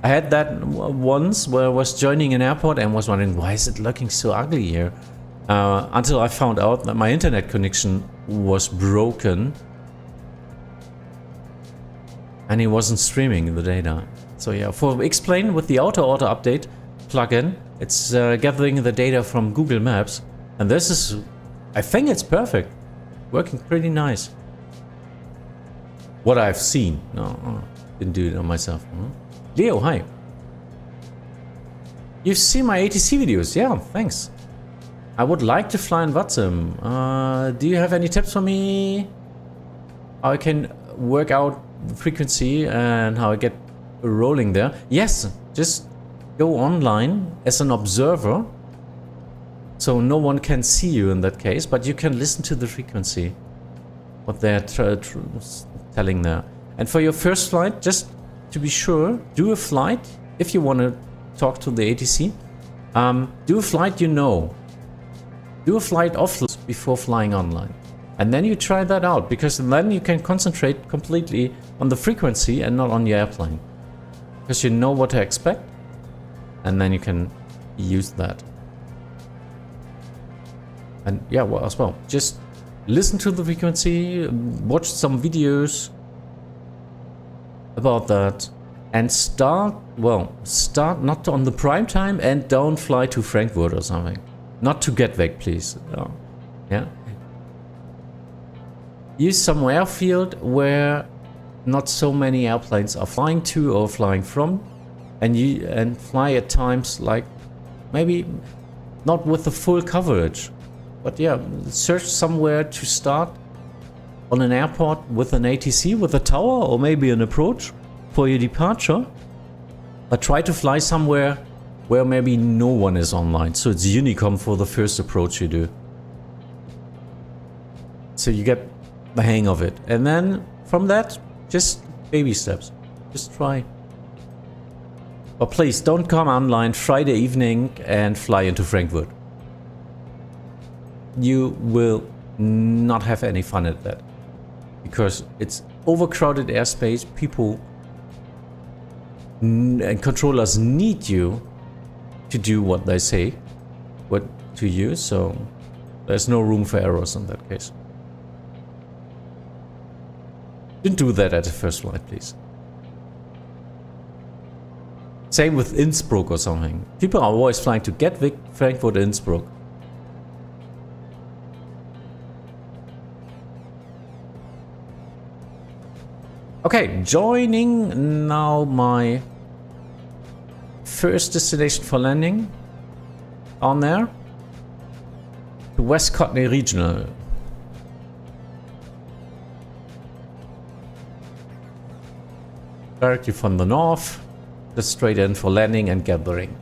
I had that once where I was joining an airport and was wondering, why is it looking so ugly here? Until I found out that my internet connection was broken and it wasn't streaming the data. So yeah, for X-Plane with the auto update plugin, it's gathering the data from Google Maps, and this is, I think it's perfect, working pretty nice. What I've seen, no, didn't do it on myself. Leo, hi. You've seen my ATC videos, yeah, thanks. I would like to fly in Vatsim. Do you have any tips for me? How I can work out the frequency and how I get rolling there? Yes, just go online as an observer, so no one can see you in that case, but you can listen to the frequency, what they're telling there. And for your first flight, just to be sure, do a flight if you want to talk to the ATC. Do a flight you know. Do a flight offline before flying online. And then you try that out, because then you can concentrate completely on the frequency and not on your airplane. Because you know what to expect, and then you can use that. And yeah, well, as well, just listen to the frequency, watch some videos about that, and start not on the prime time, and don't fly to Frankfurt or something. Not to Gatwick, please. Yeah. Use some airfield where not so many airplanes are flying to or flying from, and fly at times like maybe not with the full coverage, but yeah, search somewhere to start on an airport with an ATC, with a tower, or maybe an approach for your departure, but try to fly somewhere where maybe no one is online, so it's Unicom for the first approach you do, so you get the hang of it, and then from that, just baby steps. Just try. But please don't come online Friday evening and fly into Frankfurt. You will not have any fun at that, because it's overcrowded airspace. People and controllers need you to do what they say, what to you, so there's no room for errors in that case. Don't do that at the first flight, please. Same with Innsbruck or something. People are always flying to Gatwick, Frankfurt, Innsbruck. Okay, joining now my first destination for landing on there. The West Kootenay Regional. Directly from the north, just straight in for landing and gathering.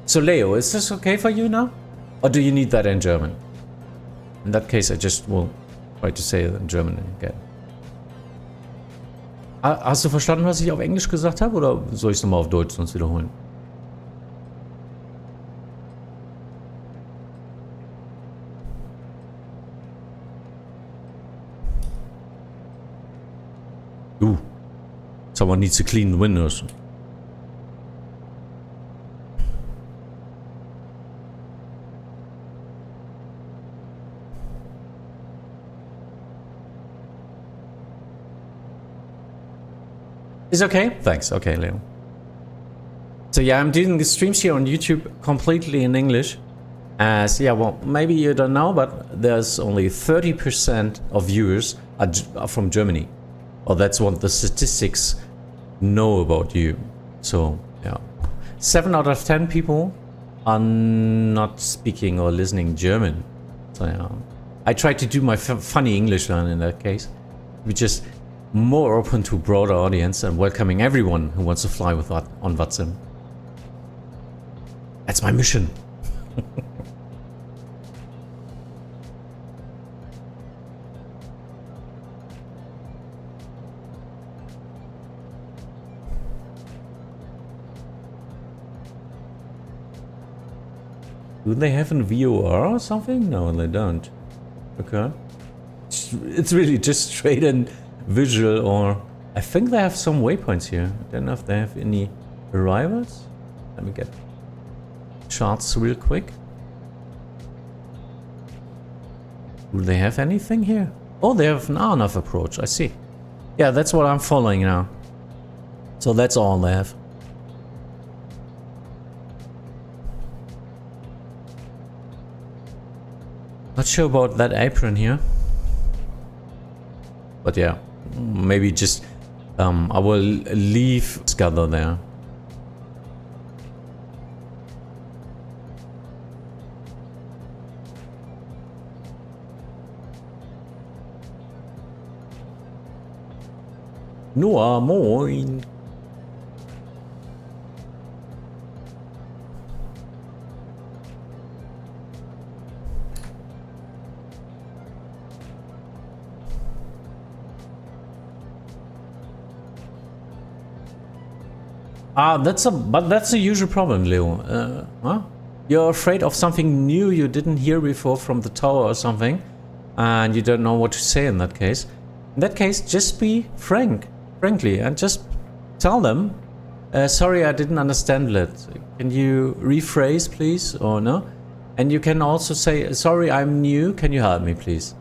So Leo, is this okay for you now? Or do you need that in German? In that case, I just will try to say it in German again. Hast du verstanden, was ich auf Englisch gesagt habe? Oder soll ich es nochmal auf Deutsch sonst wiederholen? Someone needs to clean the windows. Is okay? Thanks. Okay, Leo. So yeah, I'm doing the streams here on YouTube completely in English. As, yeah, well, maybe you don't know, but there's only 30% of viewers are from Germany. Or that's what the statistics know about you. So, yeah. 7 out of 10 people are not speaking or listening German. So, yeah. I tried to do my funny English line in that case. We're just more open to a broader audience and welcoming everyone who wants to fly with that on Vatsim. That's my mission. Do they have a VOR or something? No, they don't. Okay. It's really just straight and visual, or I think they have some waypoints here. I don't know if they have any arrivals. Let me get charts real quick. Do they have anything here? Oh, they have an RNAV approach. I see. Yeah, that's what I'm following now. So that's all they have. Not sure about that apron here. But yeah, maybe just I will leave Scudder there. Noah, moin. That's a usual problem, Leo. Huh? You're afraid of something new you didn't hear before from the tower or something, and you don't know what to say in that case. In that case, just be frankly, and just tell them, sorry, I didn't understand that. Can you rephrase, please, or no? And you can also say, sorry, I'm new, can you help me, please?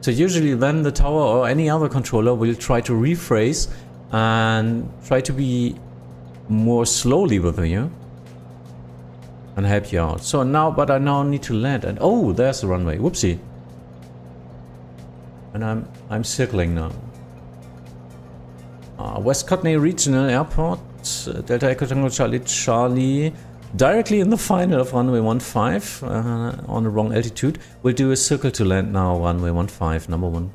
So usually then the tower or any other controller will try to rephrase and try to be more slowly with you and help you out. So now, but I now need to land, and oh, there's the runway. Whoopsie. And I'm circling now. West Kootenay Regional Airport, Delta Echo Tango Charlie Charlie, directly in the final of runway 15 on the wrong altitude. We'll do a circle to land now, runway 15, number 1.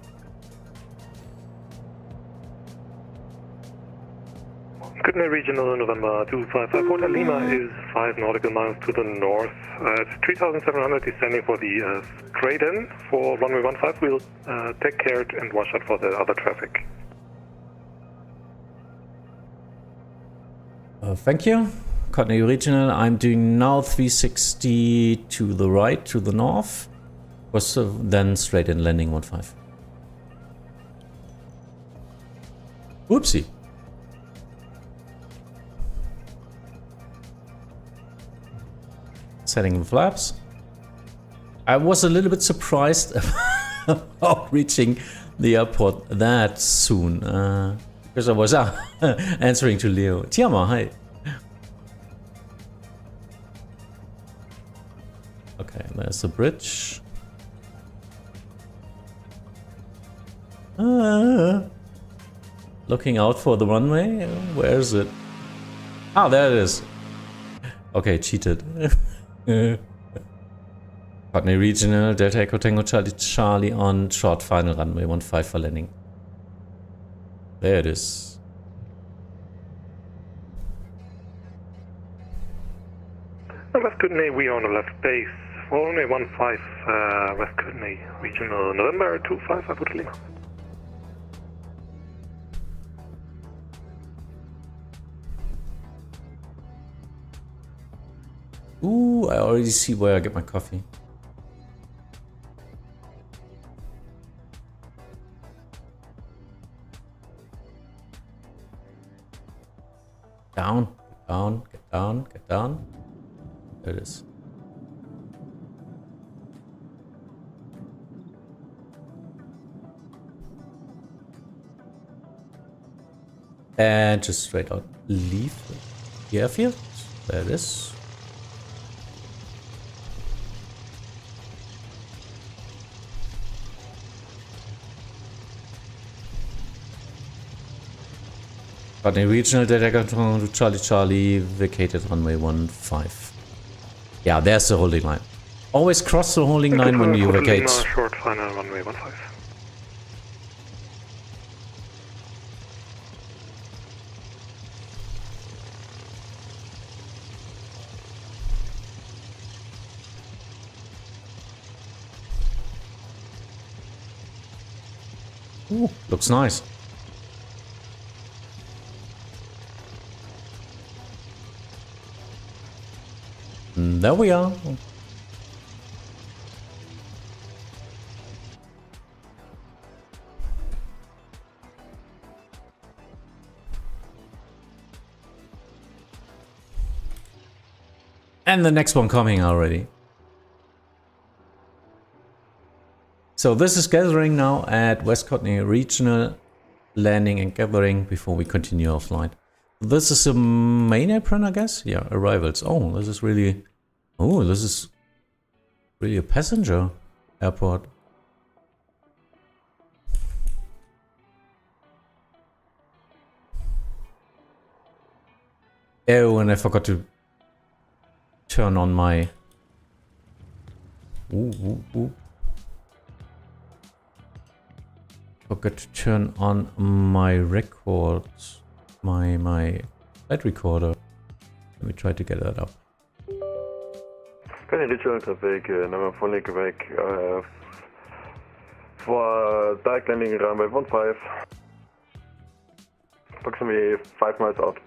Kootenay Regional November 255 Hotel Lima is 5 nautical miles to the north. It's 3,700 descending for the straight in. For runway 15, we'll take care and watch out for the other traffic. Thank you. Kootenay Regional, I'm doing now 360 to the right, to the north. Was then straight in landing 15. Whoopsie. Setting the flaps. I was a little bit surprised about reaching the airport that soon. Because I was answering to Leo. Tiama, hi. Okay, there's the bridge. Looking out for the runway. Where is it? Ah, there it is. Okay, cheated. Kootenay Regional, Delta Echo Tango Charlie Charlie on short final runway 15 for landing. There it is. West Kootenay, we are on the left base. For runway 15, West Kootenay Regional November 255 Hotel Lima. Ooh, I already see where I get my coffee. Down, down, get down, get down. There it is. And just straight out leave the airfield. There it is. Kootenay Regional Data Control to Charlie Charlie, vacated runway 15. Yeah, there's the holding line. Always cross the holding line when you vacate. Lima, short final runway 15. Ooh, looks nice. And there we are. And the next one coming already. So this is gathering now at West Kootenay Regional, landing and gathering before we continue our flight. This is a main apron, I guess? Yeah, arrivals. Oh, this is really... Oh, this is really a passenger airport. Oh, and I forgot to turn on my... Ooh. Forgot to turn on my records, my flight recorder. Let me try to get that up. Kootenay Regional traffic, number 4 Quebec, for direct landing runway 15, approximately 5 miles out.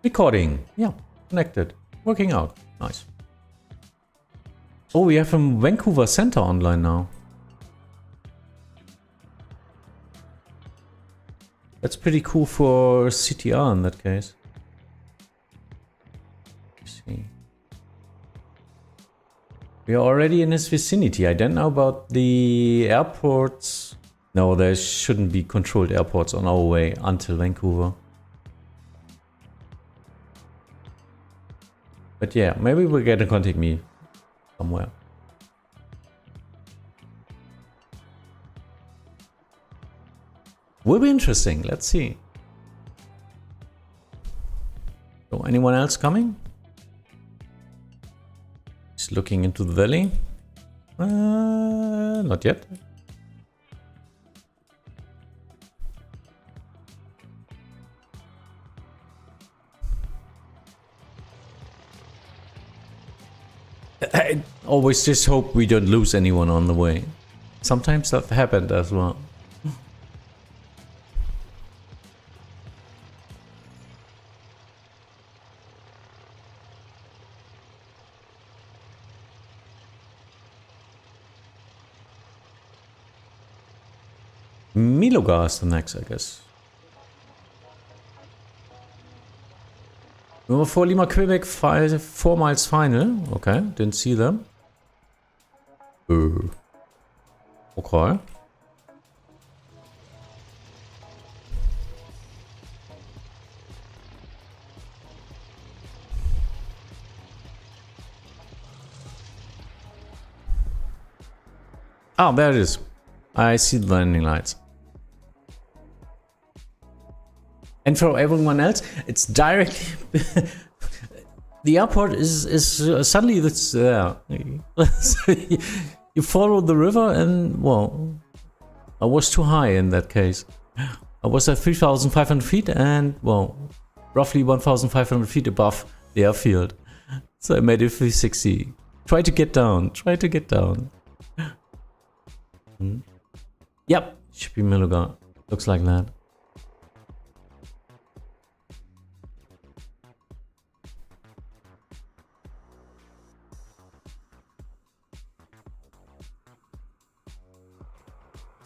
Recording, yeah, connected, working out, nice. Oh, we have a Vancouver Center online now. That's pretty cool for CTR in that case. Let's see. We are already in his vicinity. I don't know about the airports. No, there shouldn't be controlled airports on our way until Vancouver. But yeah, maybe we'll get to contact me somewhere. Will be interesting. Let's see. So, anyone else coming? He's looking into the valley. Not yet. I always just hope we don't lose anyone on the way. Sometimes that happened as well. Milogar is the next, I guess. Number 4 Lima Quebec, 4 miles final. Okay, didn't see them. Okay. Oh, there it is. I see the landing lights. And for everyone else, it's directly... the airport is suddenly it's there. So you follow the river and, well, I was too high in that case. I was at 3,500 feet and, well, roughly 1,500 feet above the airfield. So I made it 360. Try to get down. Try to get down. Yep, should be Milogar. Looks like that.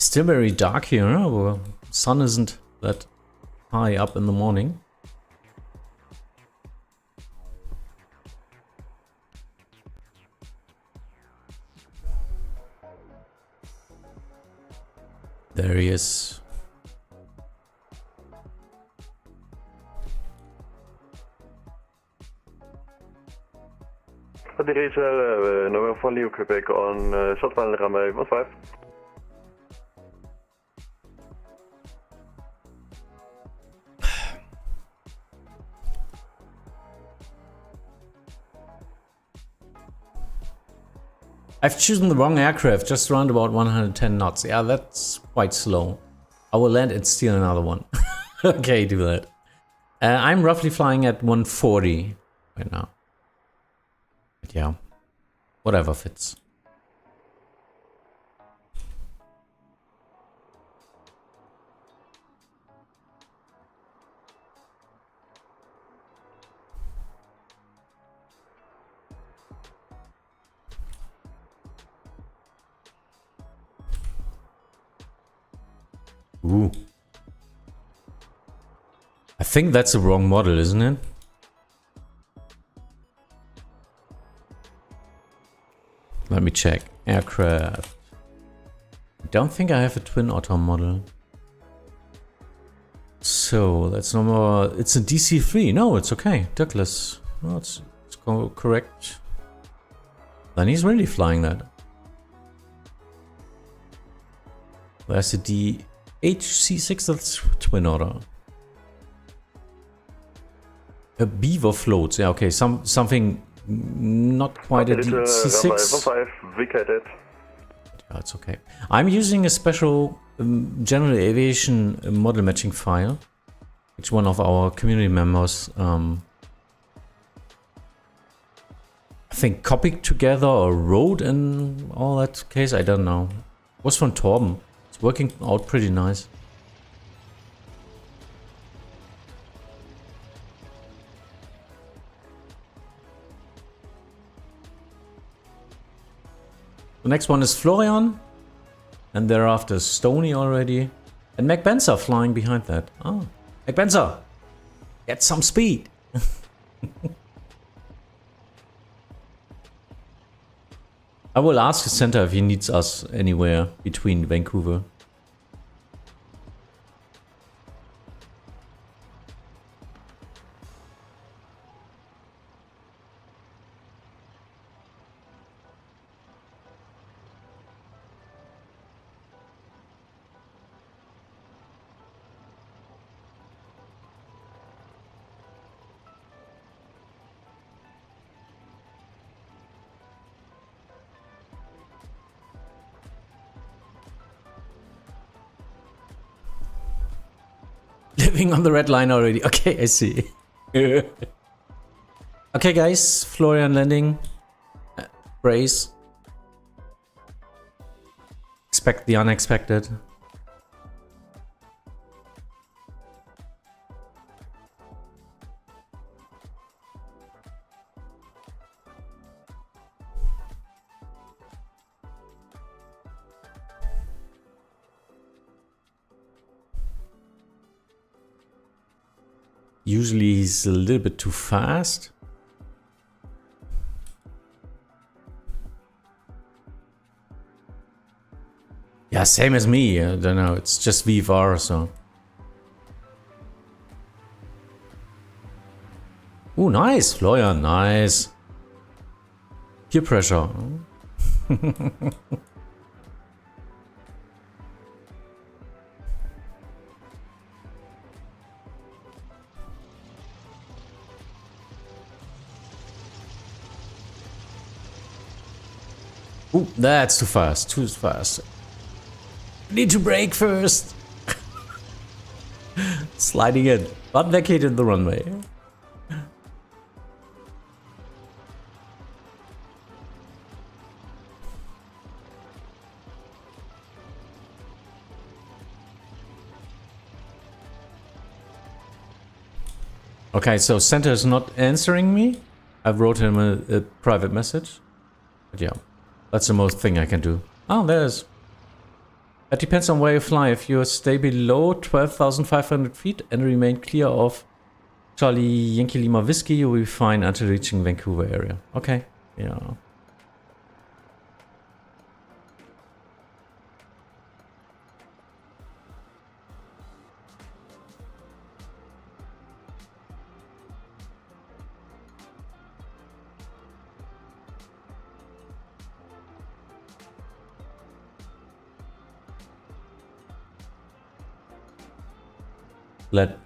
Still very dark here, huh? The sun isn't that high up in the morning. There he is. The regional number 4 Leo Quebec on short final runway 15. I've chosen the wrong aircraft, just around about 110 knots. Yeah, that's quite slow. I will land and steal another one. Okay, do that. I'm roughly flying at 140 right now. But yeah, whatever fits. Ooh. I think that's the wrong model, isn't it? Let me check. Aircraft. I don't think I have a twin otter model. So that's no more. It's a DC-3. No, it's okay. Douglas. No, it's correct. Then he's really flying that. There's a DHC6. That's twin otter. A beaver floats. Yeah, okay. Something not quite a DC6. Yeah, it's okay. I'm using a special general aviation model matching file, which one of our community members I think copied together or wrote in all that case. I don't know. It was from Torben. It's working out pretty nice. The next one is Florian, and thereafter Stony already, and McBenzer flying behind that. Oh, McBenzer, get some speed. I will ask the center if he needs us anywhere between Vancouver. Living on the red line already. Okay, I see. Okay, guys. Florian landing. Brace. Expect the unexpected. Usually he's a little bit too fast. Yeah, same as me. I don't know. It's just VFR, so. Ooh, nice, Florian. Nice. Peer pressure. Ooh, that's too fast. Too fast. Need to brake first. Sliding in. But vacated the runway. Okay, so center is not answering me. I wrote him a private message. But yeah, that's the most thing I can do. Oh, there's... That depends on where you fly. If you stay below 12,500 feet and remain clear of Charlie Yankee Lima Whiskey, you will be fine until reaching Vancouver area. Okay, yeah.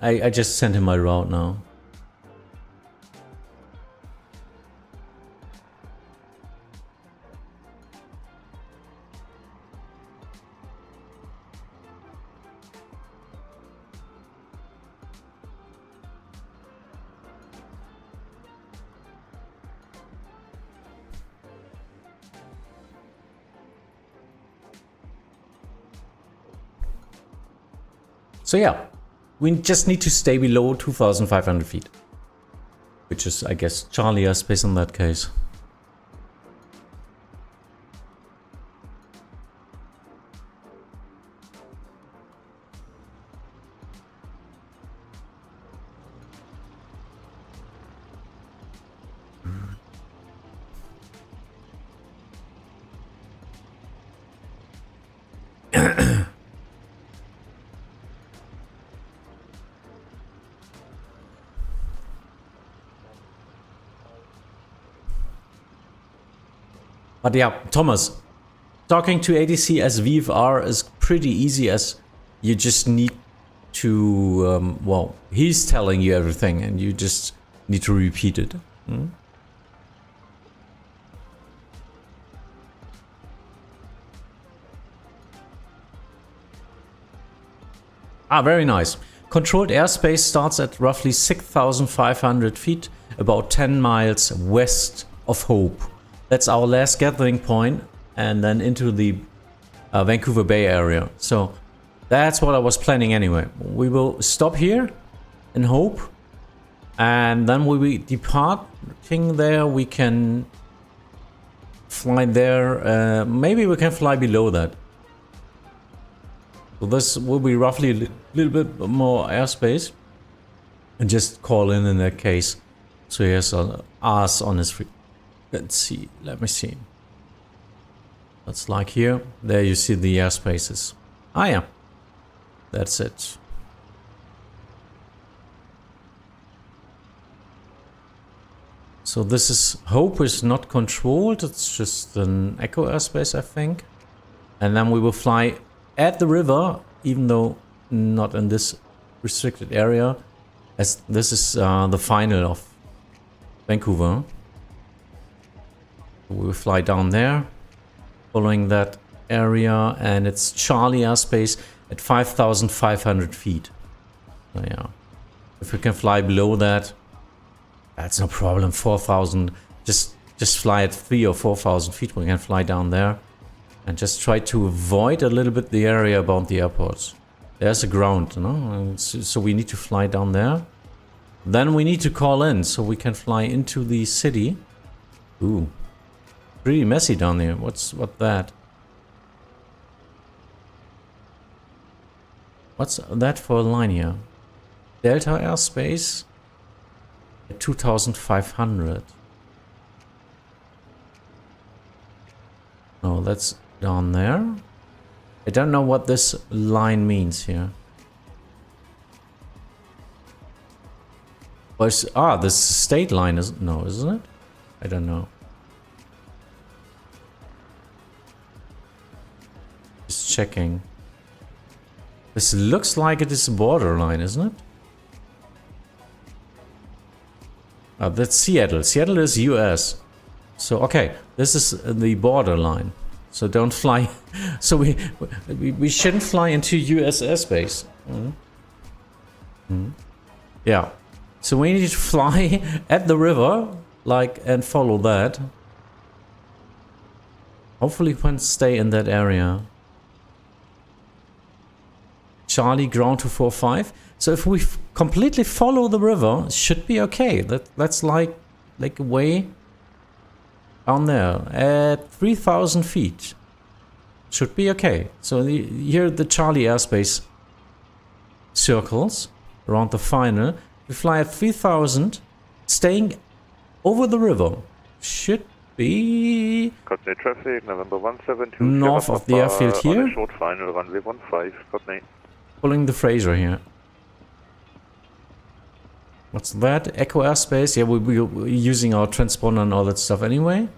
I just sent him my route now. So yeah, we just need to stay below 2,500 feet. Which is, I guess, Charlie airspace in that case. But yeah, Thomas, talking to ADC as VFR is pretty easy, as you just need to, well, he's telling you everything and you just need to repeat it. Hmm? Ah, very nice. Controlled airspace starts at roughly 6,500 feet, about 10 miles west of Hope. That's our last gathering point, and then into the Vancouver Bay area. So that's what I was planning anyway. We will stop here in Hope, and then we will departing there. We can fly there. Maybe we can fly below that. So this will be roughly a little bit more airspace, and just call in that case. So he has us on his free. Let's see, let me see. That's like here. There you see the airspaces. Ah yeah, that's it. So this is, Hope is not controlled, it's just an echo airspace, I think. And then we will fly at the river, even though not in this restricted area, as this is the final of Vancouver. We will fly down there, following that area, and it's Charlie airspace at 5,500 feet. So yeah, if we can fly below that, that's no problem. 4,000, just fly at 3,000 or 4,000 feet. We can fly down there, and just try to avoid a little bit the area about the airports. There's a ground, you know, so we need to fly down there. Then we need to call in, so we can fly into the city. Ooh. Pretty messy down there. What's that? What's that for a line here? Delta airspace at 2,500. No, that's down there. I don't know what this line means here. This state line is isn't it? I don't know. Checking. This looks like it is a borderline, isn't it? That's Seattle. Seattle is US. So okay, this is the borderline. So don't fly. So we shouldn't fly into US airspace. Yeah. So we need to fly at the river, and follow that. Hopefully we can stay in that area. Charlie ground to 4-5. So if we completely follow the river, it should be okay. That's like way down there at 3,000 feet. Should be okay. So here the Charlie airspace circles around the final. We fly at 3,000, staying over the river. Should be Kootenay traffic, November 172. north of the airfield here. Short final, runway 15, Kootenay. Pulling the Fraser here. What's that? Echo airspace? Yeah, we're using our transponder and all that stuff anyway.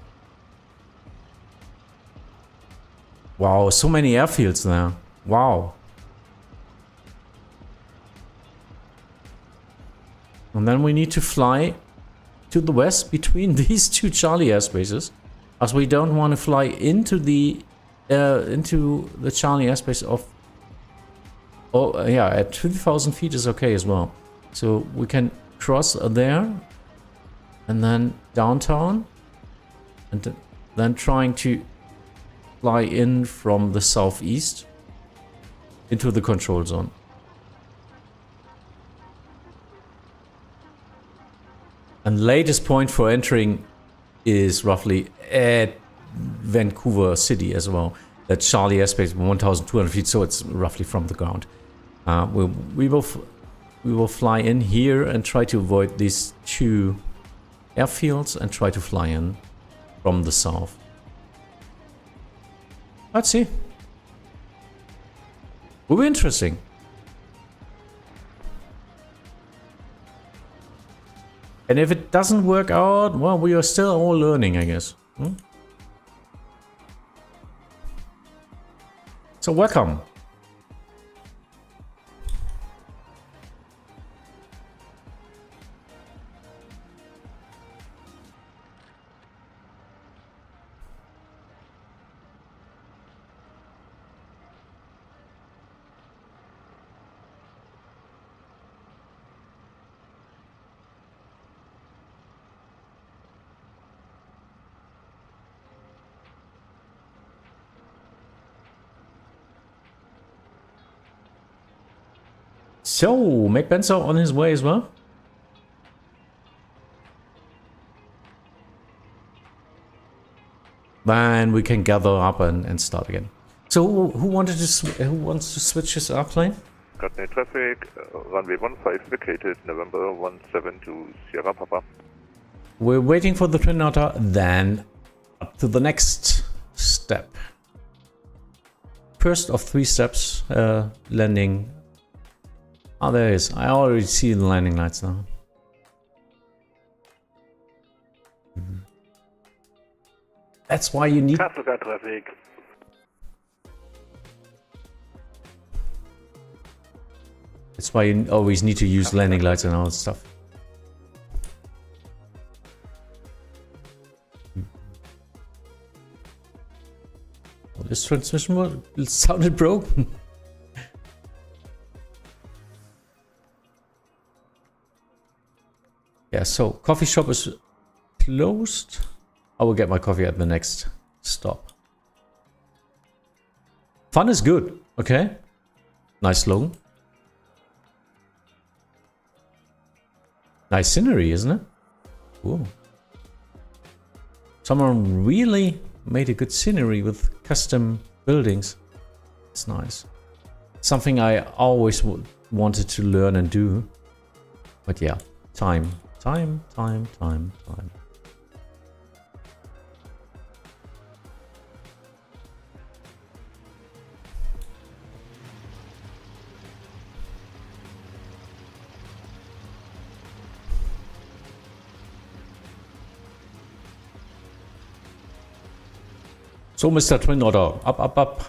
Wow, so many airfields there. Wow. And then we need to fly to the west between these two Charlie airspaces, as we don't want to fly into the Charlie airspace of. Oh yeah, at 2,000 feet is okay as well. So we can cross there, and then downtown, and then trying to fly in from the southeast into the control zone. And latest point for entering is roughly at Vancouver City as well. That Charlie aspect 1,200 feet, so it's roughly from the ground. We will fly in here and try to avoid these two airfields and try to fly in from the south. Let's see. Will be interesting. And if it doesn't work out, well, we are still all learning, I guess. So welcome. So, Mac Benzo on his way as well. Then we can gather up and start again. So, who wants to switch his airplane? Kootenay traffic, runway 15 vacated, November 172 Sierra Papa. We're waiting for the Twin Otter, then up to the next step. First of 3 steps, landing. Oh, there it is. I already see the landing lights now. That's why you need... traffic. That's why you always need to use landing lights and all that stuff. Well, this transmission sounded broken. Yeah, so coffee shop is closed. I will get my coffee at the next stop. Fun is good, okay? Nice slogan. Nice scenery, isn't it? Cool. Someone really made a good scenery with custom buildings. It's nice. Something I always wanted to learn and do. But yeah, time. So, Mr. Twin Otter, up.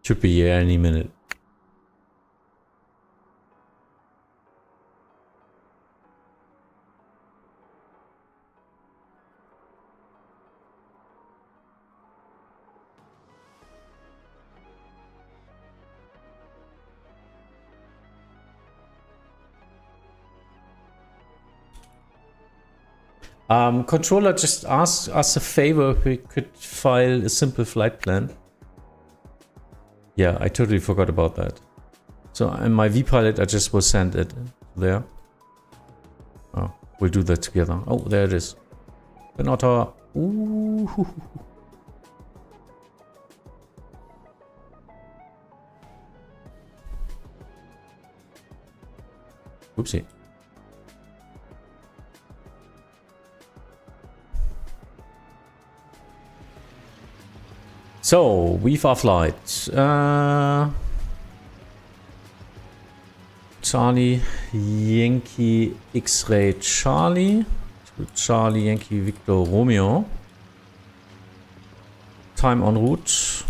Should be here any minute. Controller just asked us a favor if we could file a simple flight plan. Yeah, I totally forgot about that. So in my vPilot, I just will send it there. Oh, we'll do that together. Oh, there it is. Twin Otter. Ooh. Oopsie. So, VFR flight. Charlie Yankee X-Ray Charlie to Charlie Yankee Victor Romeo. Time en route,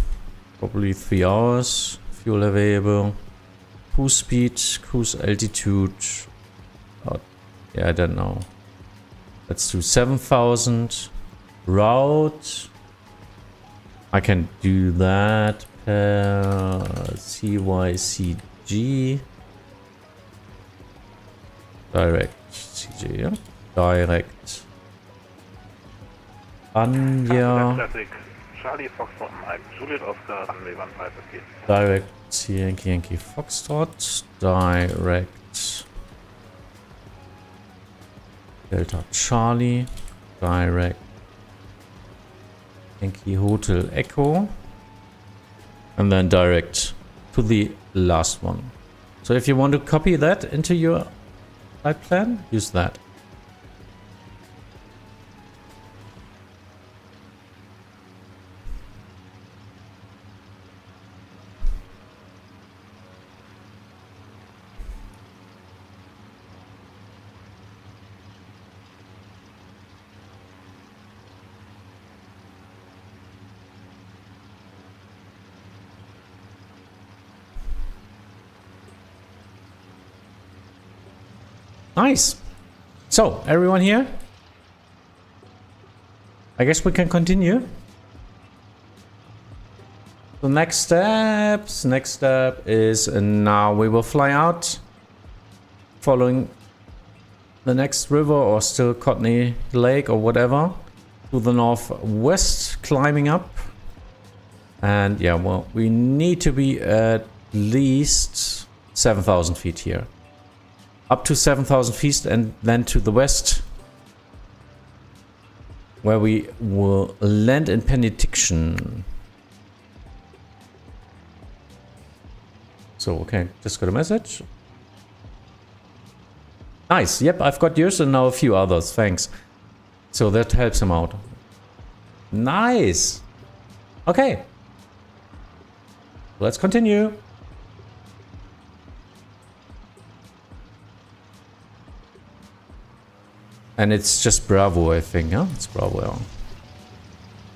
probably 3 hours. Fuel available. Cruise speed, cruise altitude. Yeah, I don't know. Let's do 7,000. Route. I can do that per CYCG. Direct CG, yeah? Direct. Anja. Charlie Foxtrot Mike, Juliet Oscar, runway 15 okay. Direct Yankee Foxtrot. Direct Delta Charlie. Direct Yankee Hotel Echo. And then direct to the last one. So if you want to copy that into your flight plan, use that. Nice. So, everyone here? I guess we can continue. The next step is now we will fly out following the next river or still Kootenay Lake or whatever to the northwest, climbing up. And yeah, well, we need to be at least 7,000 feet here. Up to 7,000 feet and then to the west, where we will land in Penticton. So, okay, just got a message. Nice, yep, I've got yours and now a few others, thanks. So that helps him out. Nice. Okay. Let's continue. And it's just Bravo, I think, huh? It's Bravo, yeah.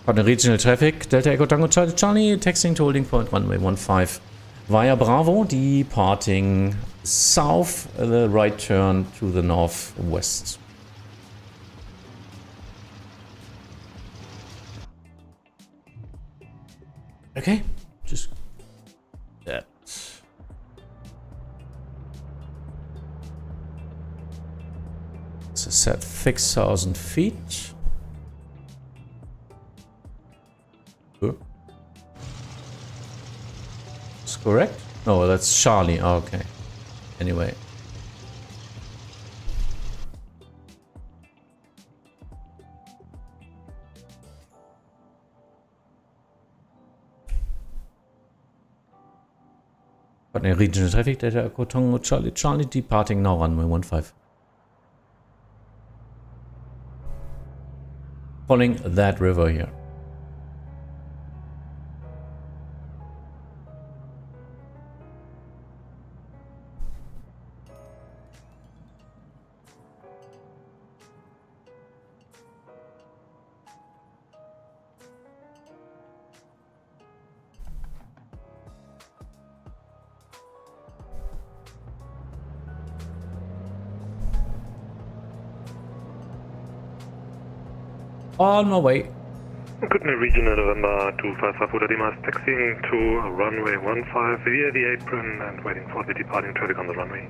On the regional traffic, Delta Echo Tango Charlie Charlie, taxiing to holding point runway 15 via Bravo, departing south, the right turn to the northwest. Okay, just that. So set 6,000 feet. Good. That's correct? No, that's Charlie. Oh, okay. Anyway. Kootenay regional traffic data Echo Tango Charlie Charlie departing now runway 15. Following that river here. On my way. Kootenay Regional November 2554 Lima is taxiing to runway 15 via the apron and waiting for the departing traffic on the runway.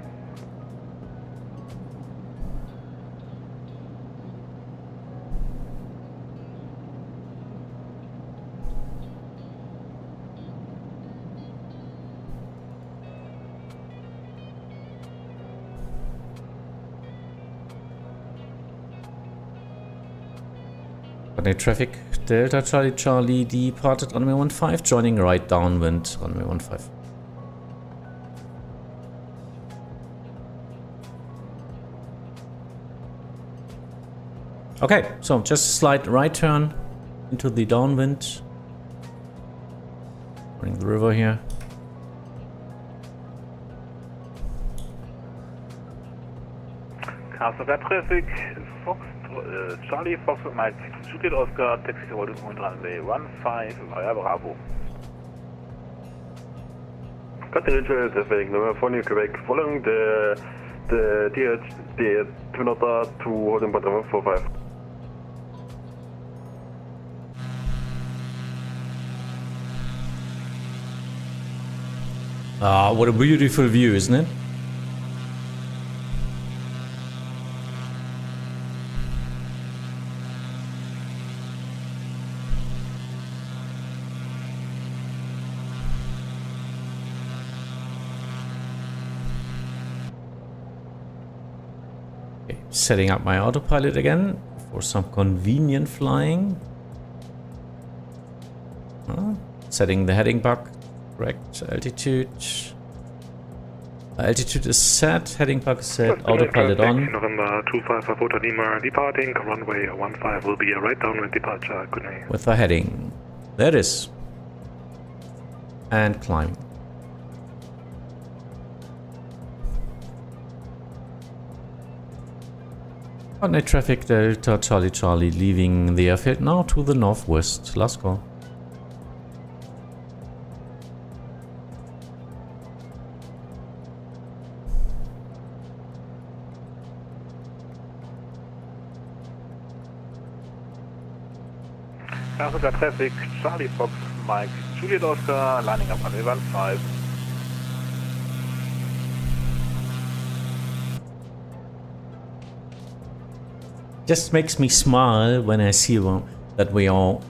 Kootenay traffic Delta Charlie Charlie departed runway 15, joining right downwind runway 15. Okay, so just a slight right turn into the downwind. Bring the river here. Castle traffic, Fox, Charlie Fox Mike, Juliet Oscar, taxi to holding point runway 15 via Bravo. Kootenay regional traffic, number 4 Quebec, following the twin otter to holding point runway 45. Ah, what a beautiful view, isn't it? Setting up my autopilot again for some convenient flying. Setting the heading bug. Correct altitude. Altitude is set, heading bug is set, autopilot on. November 2554 Lima departing, runway 15 will be a right downwind departure, good night. With the heading. There it is. And climbing. Coordinate traffic Delta Charlie Charlie leaving the airfield now to the northwest. Last call. Passenger traffic, Charlie Fox, Mike, Juliet Oscar, lining up runway 15. Just makes me smile when I see that we all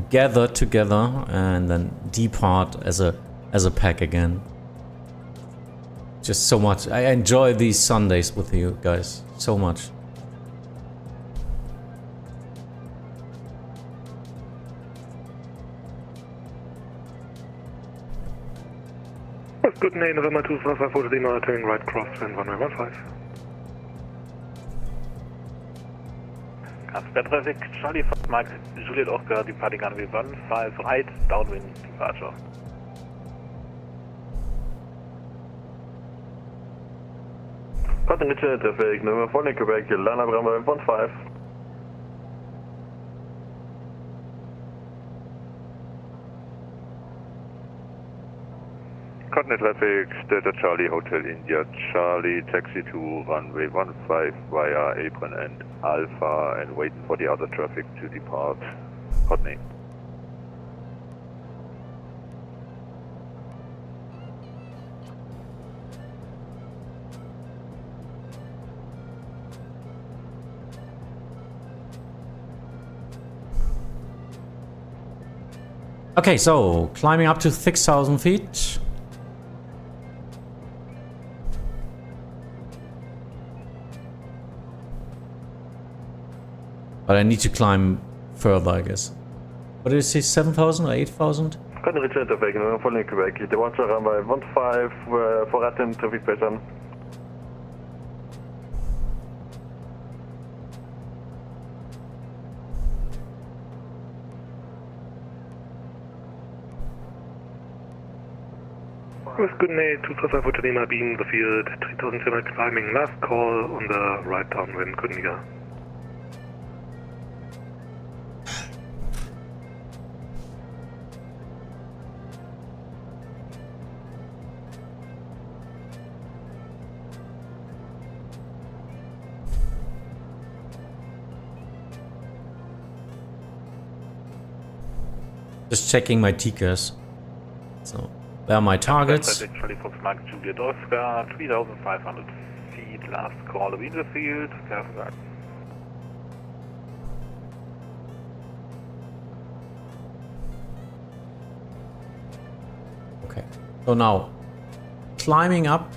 gather together and then depart as a pack again. Just so much. I enjoy these Sundays with you guys so much. Good night, November 2554 Lima, turning right crosswind runway 15. Passenger traffic, Charlie Fox, Mike, Juliet Oscar, departing runway 15, right downwind departure. Continental traffic, November 4 Quebec, line up runway 15. Continental traffic, Delta Charlie Hotel India Charlie, taxi to runway 15 via apron and Alpha and waiting for the other traffic to depart. Coordinate. Okay, so climbing up to 6,000 feet. But I need to climb further, I guess. What did it say, 7,000 or 8,000? Continental traffic, November 4 Quebec, departure runway 15 for Latin traffic pattern. With good night, 2554 Lima, beam the field, 3700 climbing, last call on the right downwind, good night. Just checking my TCAS. So, where are my targets? Charlie Fox, Mike, Juliet Oscar, 3,500 feet, last call of the field, careful. Okay. So now, climbing up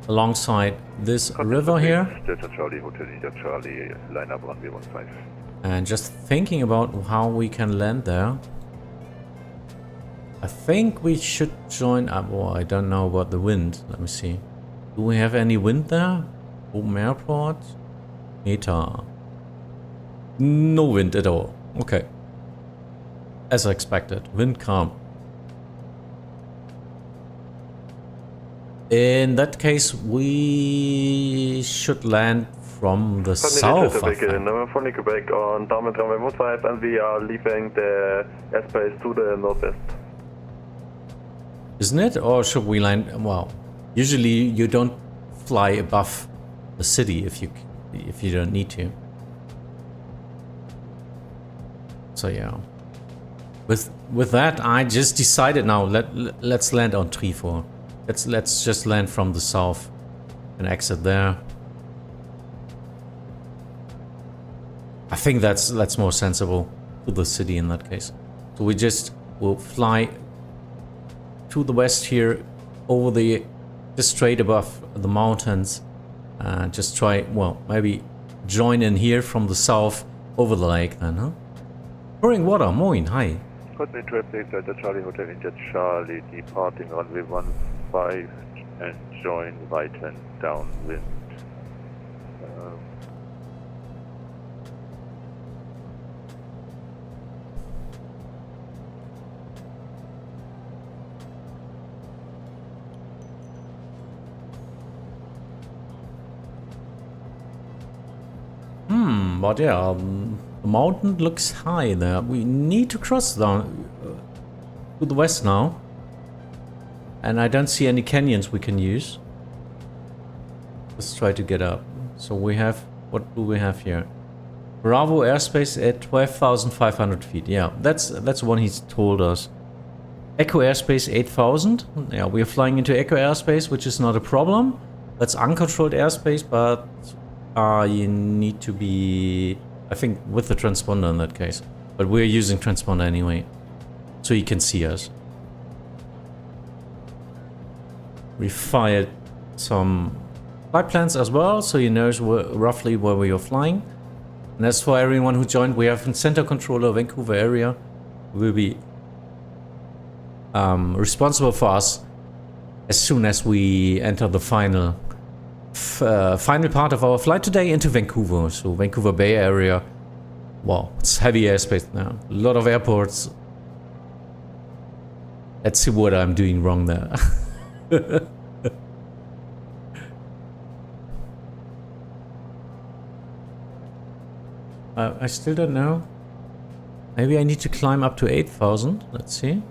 alongside this river here. Delta Charlie Hotel India Charlie, line up runway 15. And just thinking about how we can land there. I think we should join up. Well, I don't know about the wind. Let me see. Do we have any wind there? Home airport? Meta. No wind at all. Okay. As expected. Wind calm. In that case, we should land from the south. November 4 Quebec on downwind runway 15 and we are leaving the airspace to the northwest. Isn't it? Or should we land? Well, usually you don't fly above the city if you don't need to. So yeah. With that, I just decided now let's land on Trifort. Let's just land from the south and exit there. I think that's more sensible to the city in that case. So we just will fly to the west here over just straight above the mountains Just try, well, maybe join in here from the south over the lake then, huh? Pouring water, moin, hi. Kootenay traffic, Delta Charlie Hotel India Charlie, departing runway 15 and join right hand downwind. But yeah, the mountain looks high there. We need to cross down to the west now. And I don't see any canyons we can use. Let's try to get up. So we have, what do we have here? Bravo airspace at 12,500 feet. Yeah, that's one he's told us. Echo airspace 8,000. Yeah, we are flying into Echo airspace, which is not a problem. That's uncontrolled airspace, but you need to be, I think, with the transponder in that case. But we're using transponder anyway, so he can see us. We fired some flight plans as well, so he knows roughly where we are flying. And as for everyone who joined, we have a center controller Vancouver area. Will be responsible for us as soon as we enter the final part of our flight today into Vancouver. So Vancouver Bay Area. Wow, it's heavy airspace now. A lot of airports. Let's see what I'm doing wrong there. I still don't know. Maybe I need to climb up to 8,000. Let's see.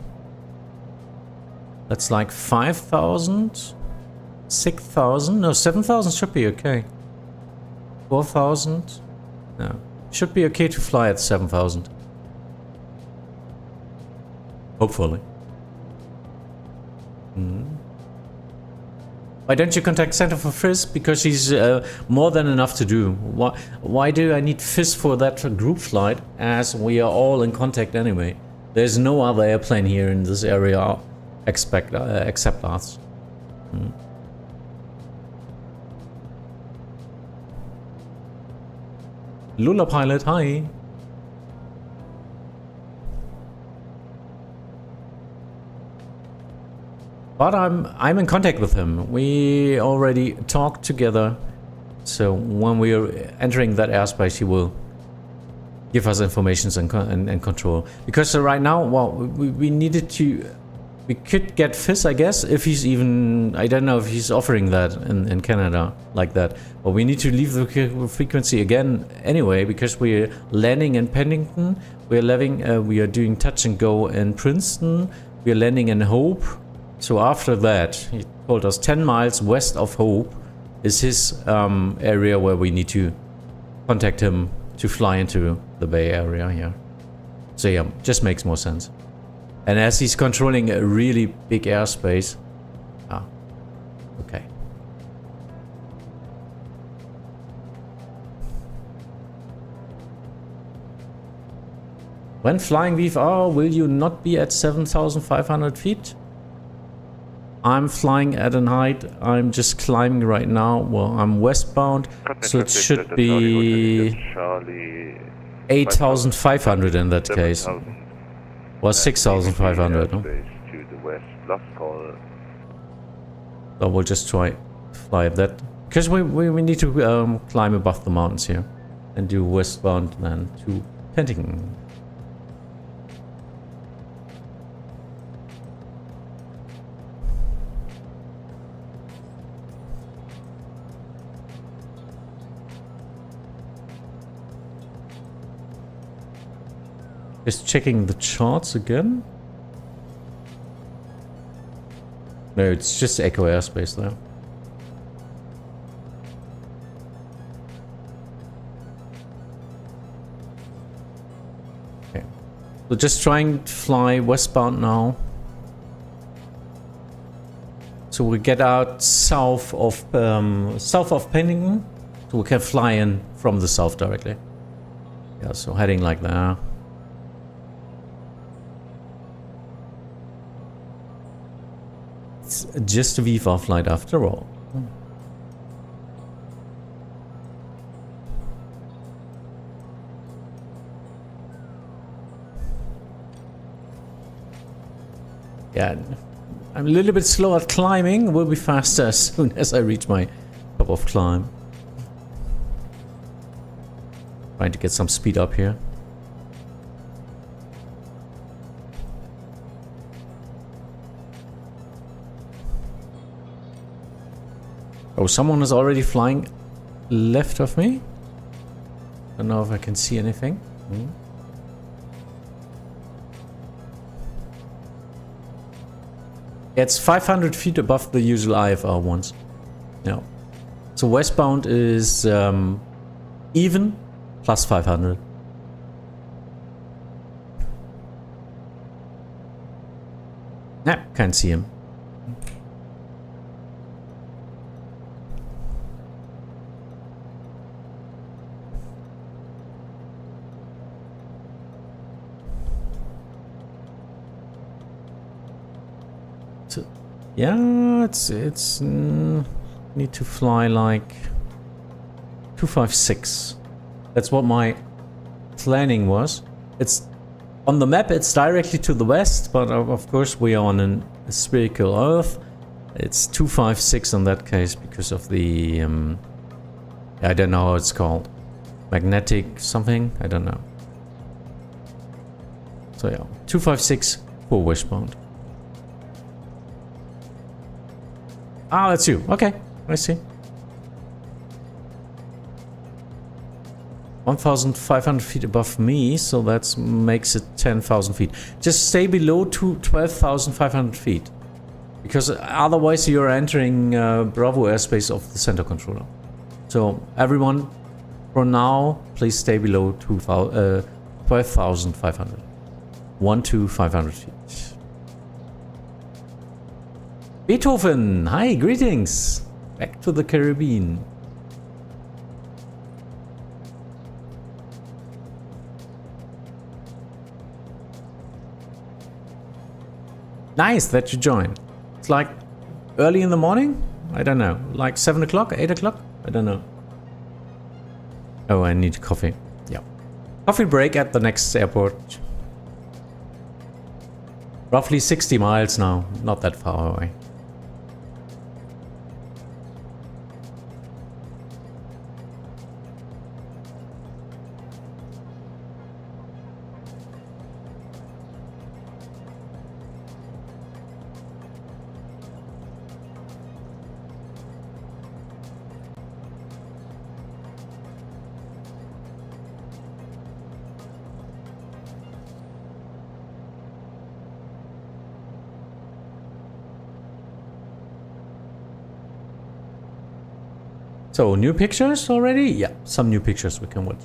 That's like 5,000. 6,000? No, 7,000 should be okay. 4,000? No. Should be okay to fly at 7,000. Hopefully. Why don't you contact Center for Fizz? Because he's more than enough to do. Why do I need Fizz for that group flight, as we are all in contact anyway? There's no other airplane here in this area except us. Lula pilot, hi. But I'm in contact with him. We already talked together. So when we are entering that airspace, he will give us information and control. Because right now, well, we needed to. We could get Fizz, I guess, if he's even... I don't know if he's offering that in Canada like that. But we need to leave the frequency again anyway, because we're landing in Penticton. We are doing touch and go in Princeton. We are landing in Hope. So after that, he told us 10 miles west of Hope is his area where we need to contact him to fly into the Bay Area here. So yeah, just makes more sense. And as he's controlling a really big airspace... okay. When flying VFR, will you not be at 7,500 feet? I'm flying at an height, I'm just climbing right now. Well, I'm westbound, so it should be 8,500 in that case. Or 6,500, no? So we'll just try to fly at that. Because we need to climb above the mountains here. And do westbound then to Penticton. Just checking the charts again. No, it's just Echo airspace there. Okay. So just trying to fly westbound now. So we get out south of Penticton, so we can fly in from the south directly. Yeah, so heading like that. It's just a VFR flight after all. Yeah, I'm a little bit slow at climbing. Will be faster as soon as I reach my top of climb. Trying to get some speed up here. Oh, someone is already flying left of me. Don't know if I can see anything. It's 500 feet above the usual IFR ones. Yeah. So westbound is even plus 500. Nah, can't see him. Yeah, it's need to fly like 256. That's what my planning was. It's on the map. It's directly to the west, but of course we are on a spherical Earth. It's 256 in that case because of the I don't know how it's called, magnetic something. I don't know. So yeah, 256 for westbound. Ah, that's you. Okay, I see. 1,500 feet above me, so that makes it 10,000 feet. Just stay below 12,500 feet, because otherwise you're entering Bravo airspace of the center controller. So everyone, for now, please stay below 12,500. 1,500 feet. Beethoven, hi, greetings. Back to the Caribbean. Nice that you joined. It's like early in the morning? I don't know. Like 7 o'clock, 8 o'clock? I don't know. Oh, I need coffee. Yeah. Coffee break at the next airport. Roughly 60 miles now. Not that far away. So, new pictures already? Yeah, some new pictures we can watch.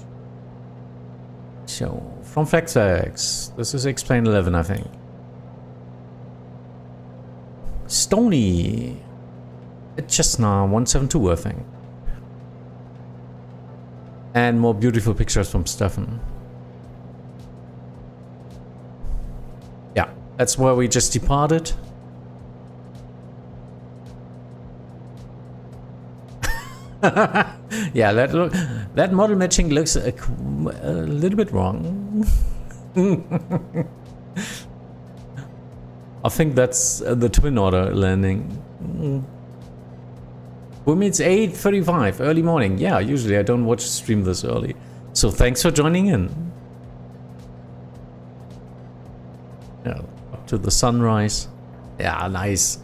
So, from FlexX, this is Explain 11, I think. Stony, Chestnut 172, I think. And more beautiful pictures from Stefan. Yeah, that's where we just departed. Yeah, that model matching looks a little bit wrong. I think that's the twin order landing. Boom, it's 8:35 early morning. Yeah, usually I don't watch stream this early. So thanks for joining in. Yeah, up to the sunrise. Yeah, nice.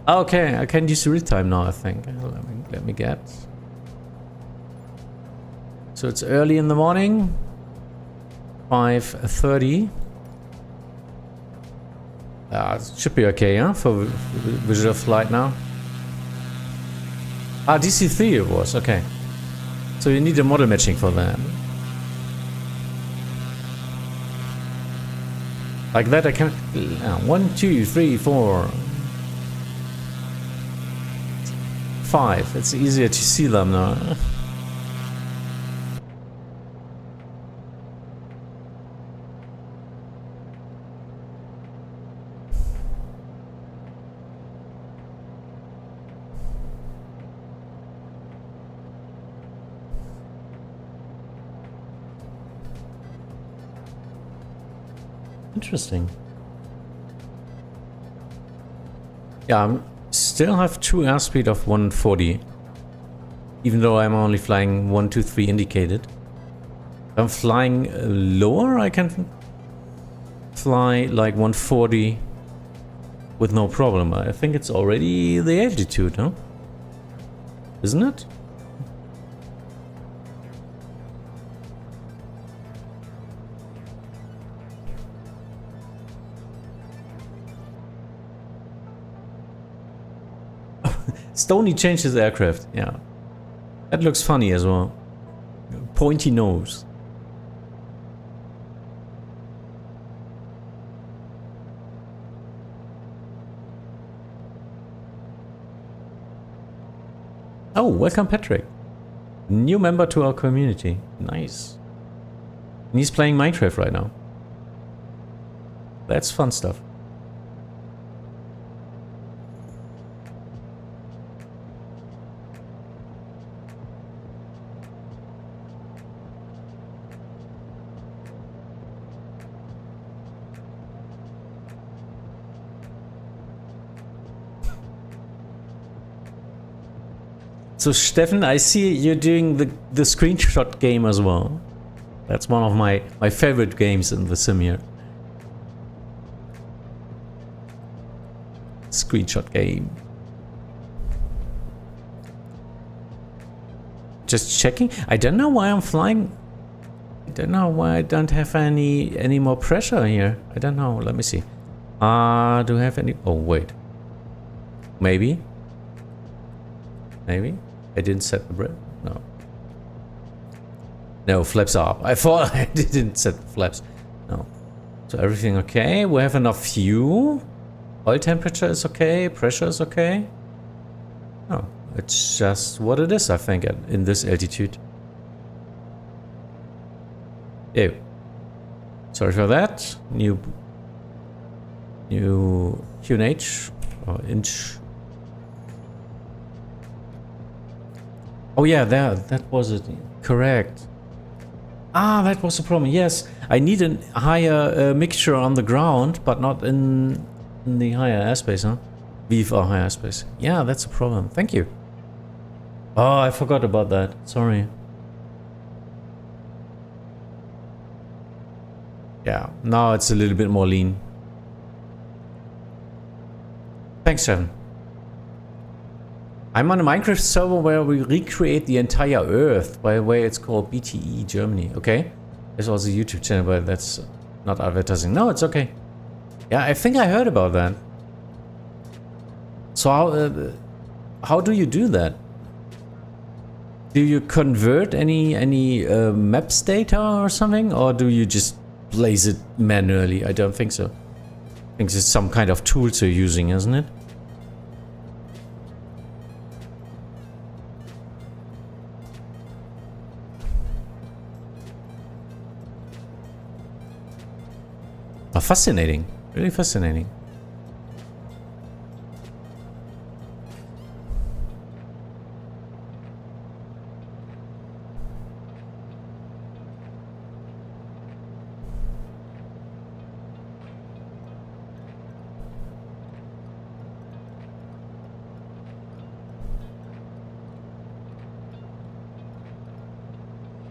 Okay, I can use real time now, I think. Let me get. So it's early in the morning. 5:30. It should be okay, huh? For visual flight now. Ah, DC3 it was, okay. So you need a model matching for that. Like that I can... 1, 2, 3, 4... 5. It's easier to see them now. Interesting. Yeah, I still have true airspeed of 140. Even though I'm only flying 123 indicated. If I'm flying lower, I can fly like 140 with no problem. I think it's already the altitude, huh? Isn't it? Stoney changed his aircraft, yeah. That looks funny as well. Pointy nose. Oh, welcome Patrick. New member to our community. Nice. And he's playing Minecraft right now. That's fun stuff. So Steffen, I see you're doing the screenshot game as well. That's one of my favorite games in the sim here. Screenshot game. Just checking. I don't know why I'm flying. I don't know why I don't have any more pressure here. I don't know. Let me see. Do I have any? Oh wait. Maybe. Maybe. I didn't set the brake. No. No, flaps are up. I thought I didn't set the flaps. No. So everything okay. We have enough fuel. Oil temperature is okay. Pressure is okay. Oh, it's just what it is, I think, in this altitude. Ew. Sorry for that. New QNH or inch. Oh yeah, that was it. Correct. Ah, that was the problem. Yes, I need a higher mixture on the ground, but not in the higher airspace, huh? VFR higher airspace. Yeah, that's a problem. Thank you. Oh, I forgot about that. Sorry. Yeah, now it's a little bit more lean. Thanks, Seven. I'm on a Minecraft server where we recreate the entire Earth. By the way, it's called BTE Germany. Okay, there's also a YouTube channel, but that's not advertising. No, it's okay. Yeah, I think I heard about that. So how do you do that? Do you convert any maps data or something, or do you just place it manually? I don't think so. I think it's some kind of tools you're using, isn't it? Oh, fascinating. Really fascinating.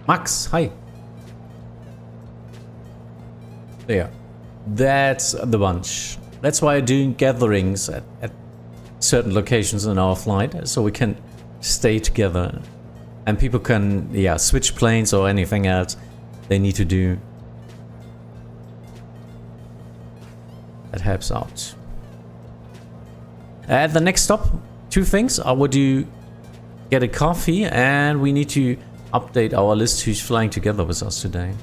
Max, hi. There. That's the bunch. That's why I'm doing gatherings at certain locations in our flight, so we can stay together. And people can, yeah, switch planes or anything else they need to do. That helps out. At the next stop, two things. I would do get a coffee, and we need to update our list who's flying together with us today.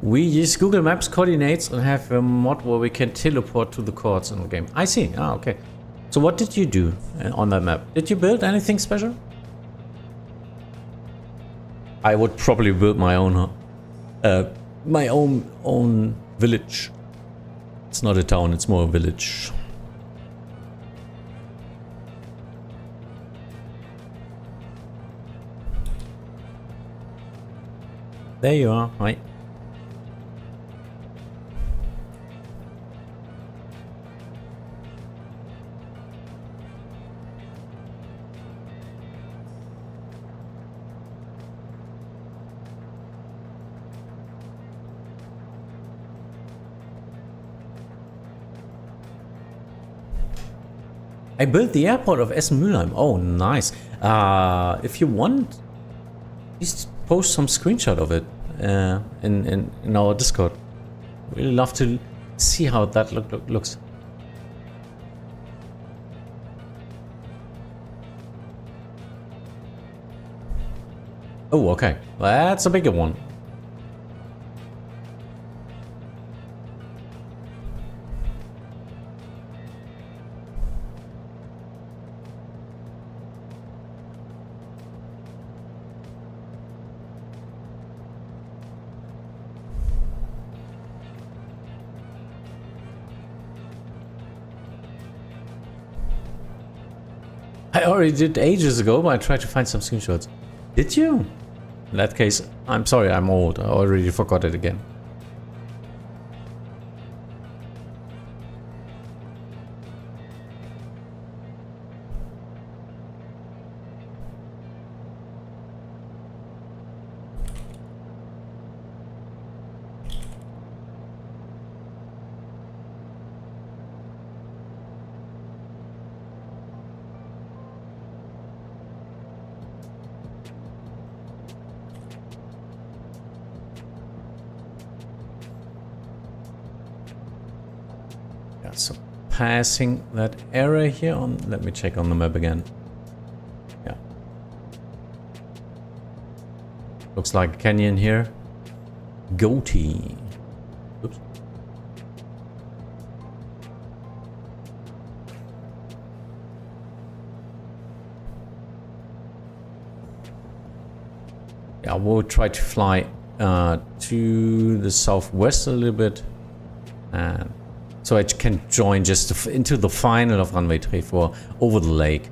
We use Google Maps coordinates and have a mod where we can teleport to the coords in the game. I see. Ah, okay. So what did you do on that map? Did you build anything special? I would probably build my own village. It's not a town, it's more a village. There you are. Hi. I built the airport of Essen-Mülheim. Oh, nice. If you want, please post some screenshot of it in our Discord. Really love to see how that looks. Oh, okay. That's a bigger one. I already did ages ago, but I tried to find some screenshots. Did you? In that case, I'm sorry, I'm old. I already forgot it again. So passing that area here on, let me check on the map again. Yeah. Looks like a canyon here. Goatee. Oops. Yeah, we'll try to fly to the southwest a little bit, and so I can join just into the final of runway 34 over the lake.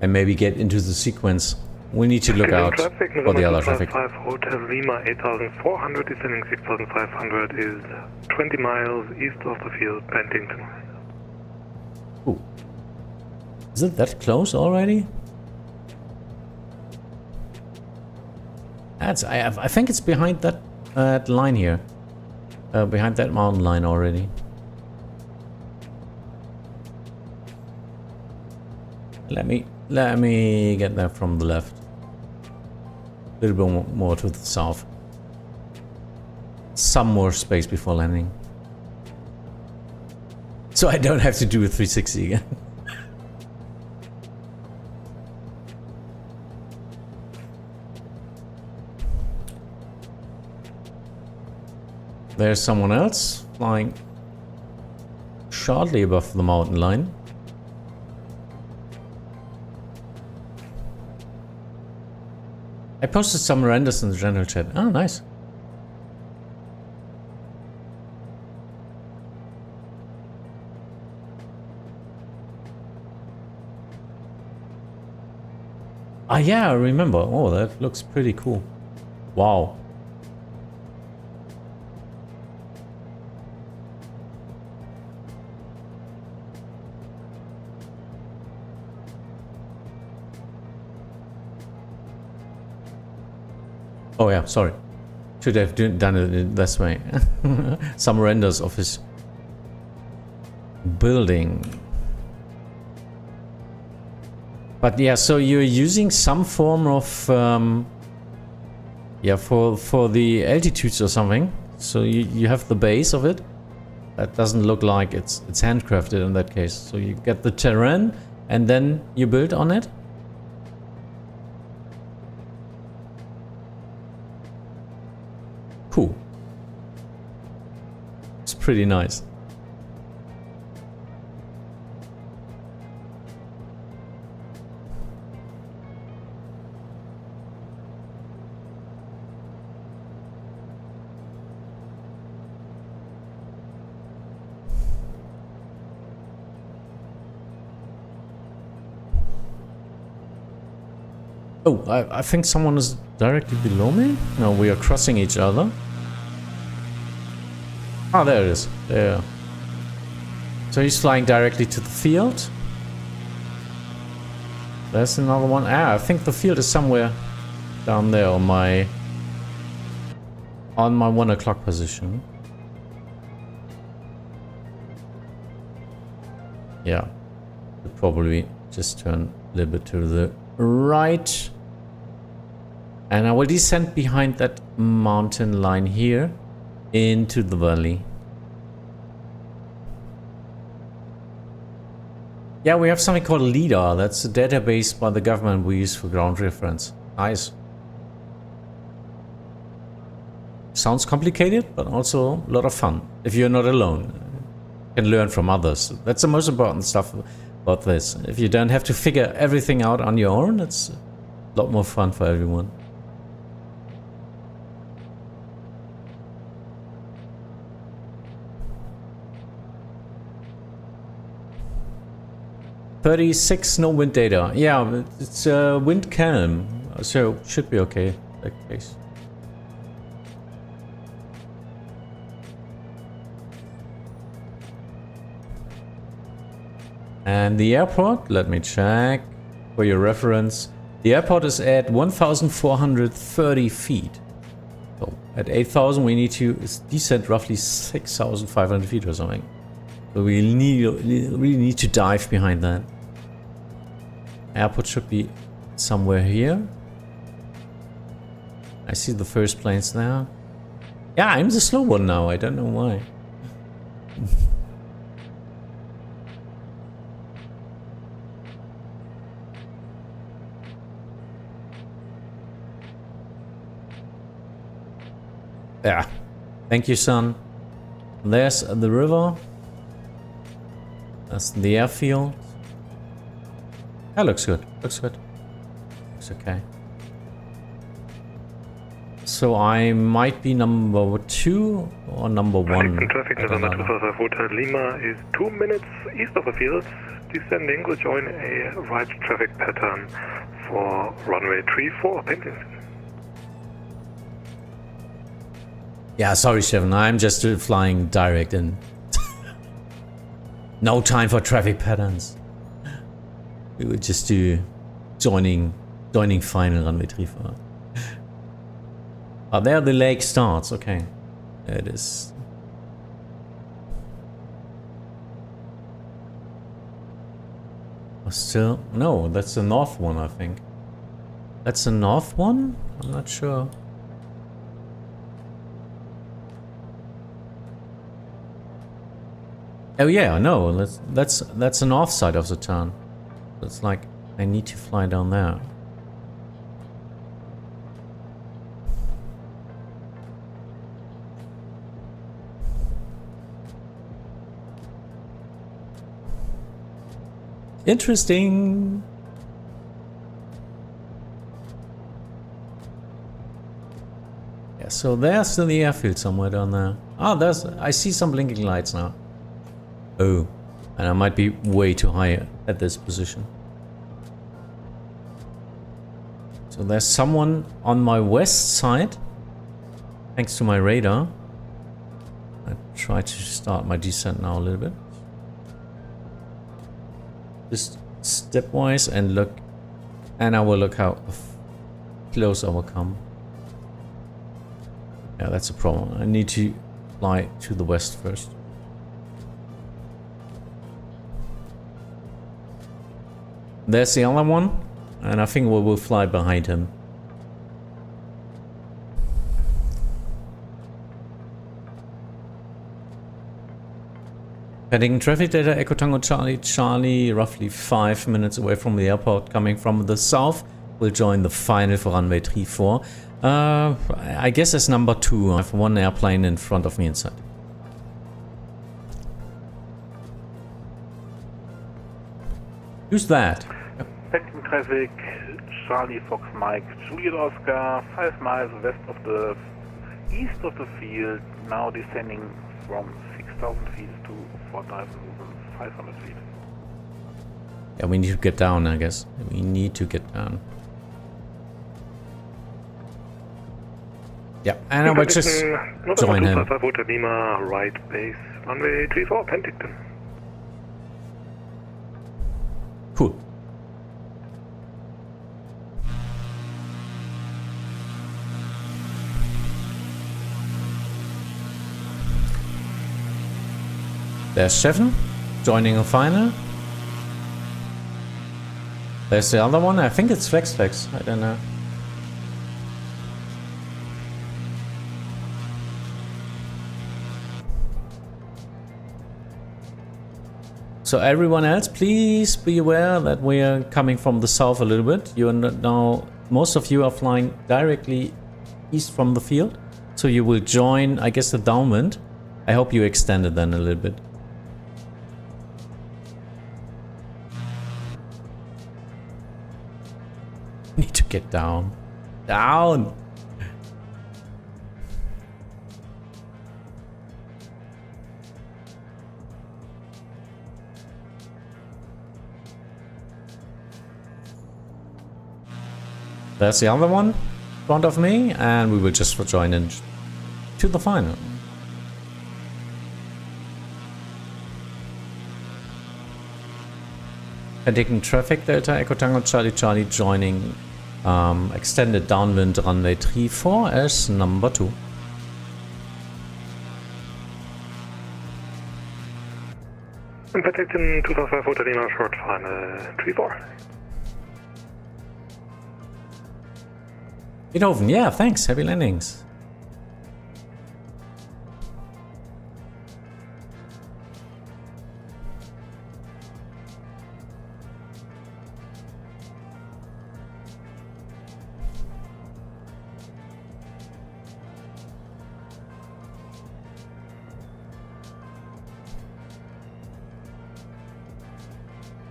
And maybe get into the sequence. We need to look out for the other traffic. Hotel Lima 8400 descending 6500 is 20 miles east of the field, Penticton. Ooh. Is it that close already? That's, I think it's behind that line here. Behind that mountain line already. Let me get there from the left. A little bit more to the south. Some more space before landing. So I don't have to do a 360 again. There's someone else flying shortly above the mountain line. I posted some renders in the general chat. Oh, nice. Ah, yeah, I remember. Oh, that looks pretty cool. Wow. Oh yeah, sorry. Should have done it this way. Some renders of his building. But yeah, so you're using some form of yeah, for the altitudes or something. So you have the base of it. That doesn't look like it's handcrafted in that case. So you get the terrain and then you build on it. cool. It's pretty nice. Oh, I think someone is directly below me? No, we are crossing each other. Ah, there it is. There. So he's flying directly to the field. There's another one. Ah, I think the field is somewhere down there on my 1 o'clock position. Yeah. Could probably just turn a little bit to the right. And I will descend behind that mountain line here into the valley. Yeah, we have something called LIDAR. That's a database by the government we use for ground reference. Nice. Sounds complicated, but also a lot of fun. If you're not alone, you can learn from others. That's the most important stuff about this. If you don't have to figure everything out on your own, it's a lot more fun for everyone. .36 no wind data. Yeah, it's wind calm, so should be okay in that case. And the airport, let me check for your reference. The airport is at 1,430 feet. So at 8,000 we need to descend roughly 6,500 feet or something. So we really need to dive behind that. Airport should be somewhere here. I see the first planes now. Yeah, I'm the slow one now. I don't know why. Yeah. Thank you, son. There's the river. That's the airfield. That looks good. Looks good. Looks okay. So I might be number 2 or number 1. Traffic November 255 Hotel Lima is 2 minutes east of the field. Descending will join a right traffic pattern for runway 34 Penticton. Yeah, sorry, Stefan. I'm just flying direct in. No time for traffic patterns. We would just do joining final runway 34. Oh, there the lake starts. Okay, there it is. Still, no, that's the north one, I think. That's the north one? I'm not sure. Oh yeah, no, that's the north side of the town. It's like I need to fly down there. Interesting. Yeah, so there's the airfield somewhere down there. Oh, I see some blinking lights now. Oh, and I might be way too high at this position. So there's someone on my west side, thanks to my radar. I try to start my descent now a little bit. Just stepwise and look, and I will look how close I will come. Yeah, that's a problem. I need to fly to the west first. There's the other one, and I think we will fly behind him. Heading traffic data, Echo Tango Charlie, Charlie, roughly 5 minutes away from the airport, coming from the south will join the final for runway 34. I guess as number 2. I have one airplane in front of me inside. Who's that? Penticton traffic, Charlie Fox Mike, Juliet Oscar, 5 miles west of the east of the field, now descending from 6,000 feet to 4,500 feet. Yeah, we need to get down, I guess. We need to get down. Yeah, and I will just join him. Lima, right base, runway 34, Penticton. Cool. There's Stefan joining a final. There's the other one. I think it's Flex. I don't know. So everyone else, please be aware that we are coming from the south a little bit. You are now, most of you are flying directly east from the field. So you will join, I guess, the downwind. I hope you extend it then a little bit. Need to get down. Down! There's the other one in front of me, and we will just join in to the final. Penticton traffic, Delta Echo Tango Charlie Charlie joining extended downwind runway 34 as number 2. Penticton 2005 Lima, short final 34. Beethoven, yeah, thanks. Happy landings.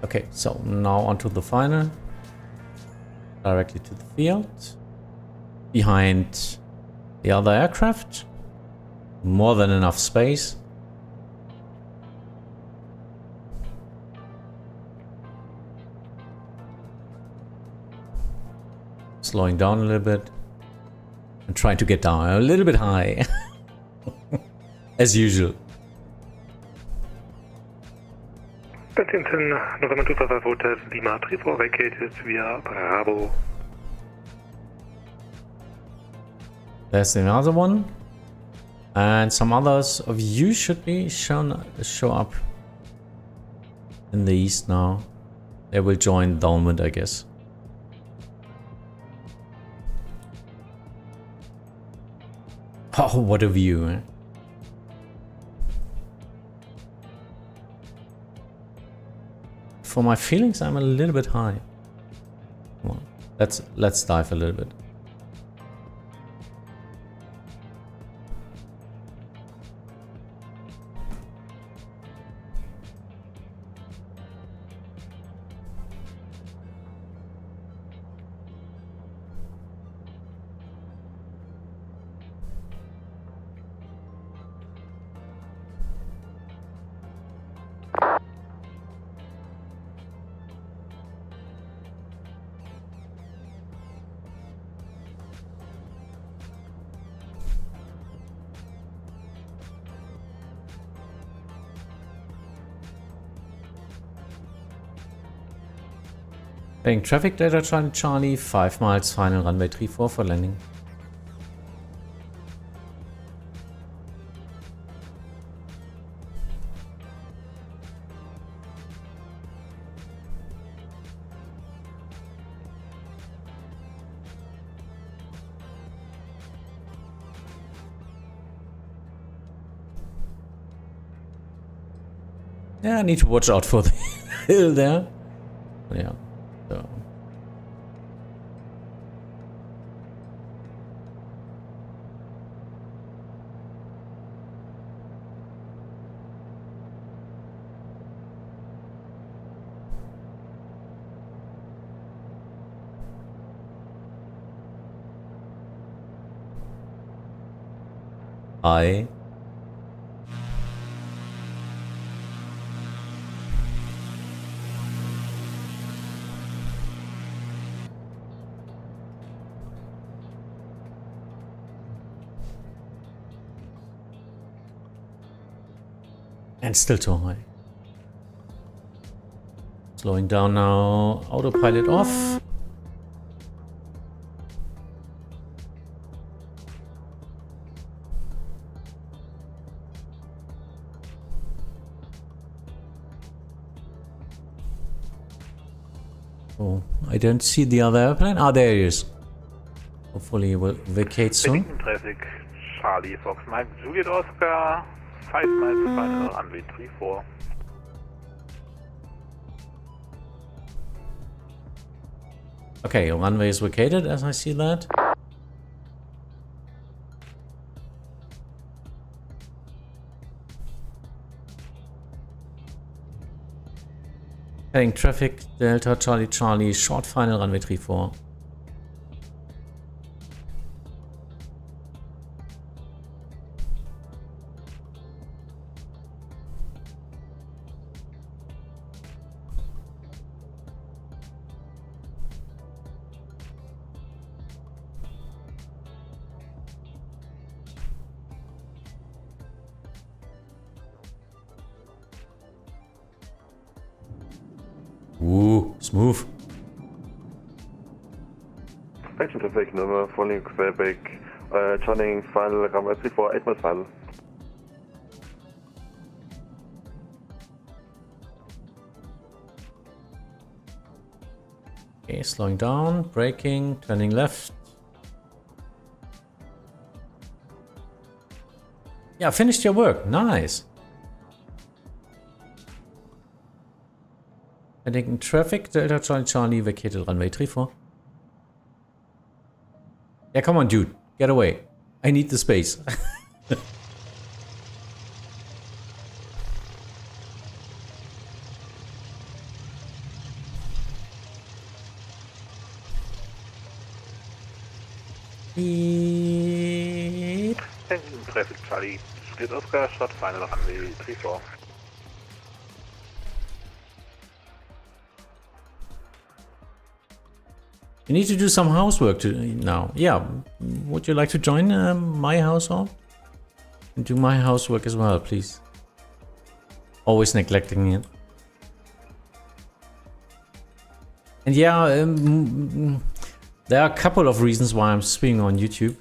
Okay, so now onto the final. Directly to the field. Behind the other aircraft. More than enough space. Slowing down a little bit. And trying to get down a little bit high. As usual. Penticton, November 2005 Hotel Lima 34 vacated via Bravo. There's another one. And some others of you should be show up in the east now. They will join downwind, I guess. Oh, what a view, eh? For my feelings, I'm a little bit high. Come on, let's dive a little bit. Heading traffic data Charlie, 5 miles, final runway 34 for landing. Yeah, I need to watch out for the hill there. Yeah. So Hi. And still too high. Slowing down now. Autopilot off. Oh, I don't see the other airplane. Ah, there he is. Hopefully he will vacate soon. Penticton traffic, Charlie Fox Mike Juliet Oscar, 5 miles final runway 34. Okay, runway is vacated as I see that. Heading traffic, Delta Charlie Charlie, short final runway 34. Ooh, smooth. Penticton traffic, number following Quebec, turning final runway 34, 8 miles final. Okay, slowing down, braking, turning left. Yeah, finished your work. Nice. Heading traffic, Delta Charlie Charlie, vacated runway 34. Yeah, come on, dude. Get away. I need the space. Beep. Penticton traffic, Charlie Juliet Oscar, short final runway 34. You need to do some housework now. Yeah, would you like to join my household? And do my housework as well, please. Always neglecting it. And yeah, there are a couple of reasons why I'm streaming on YouTube.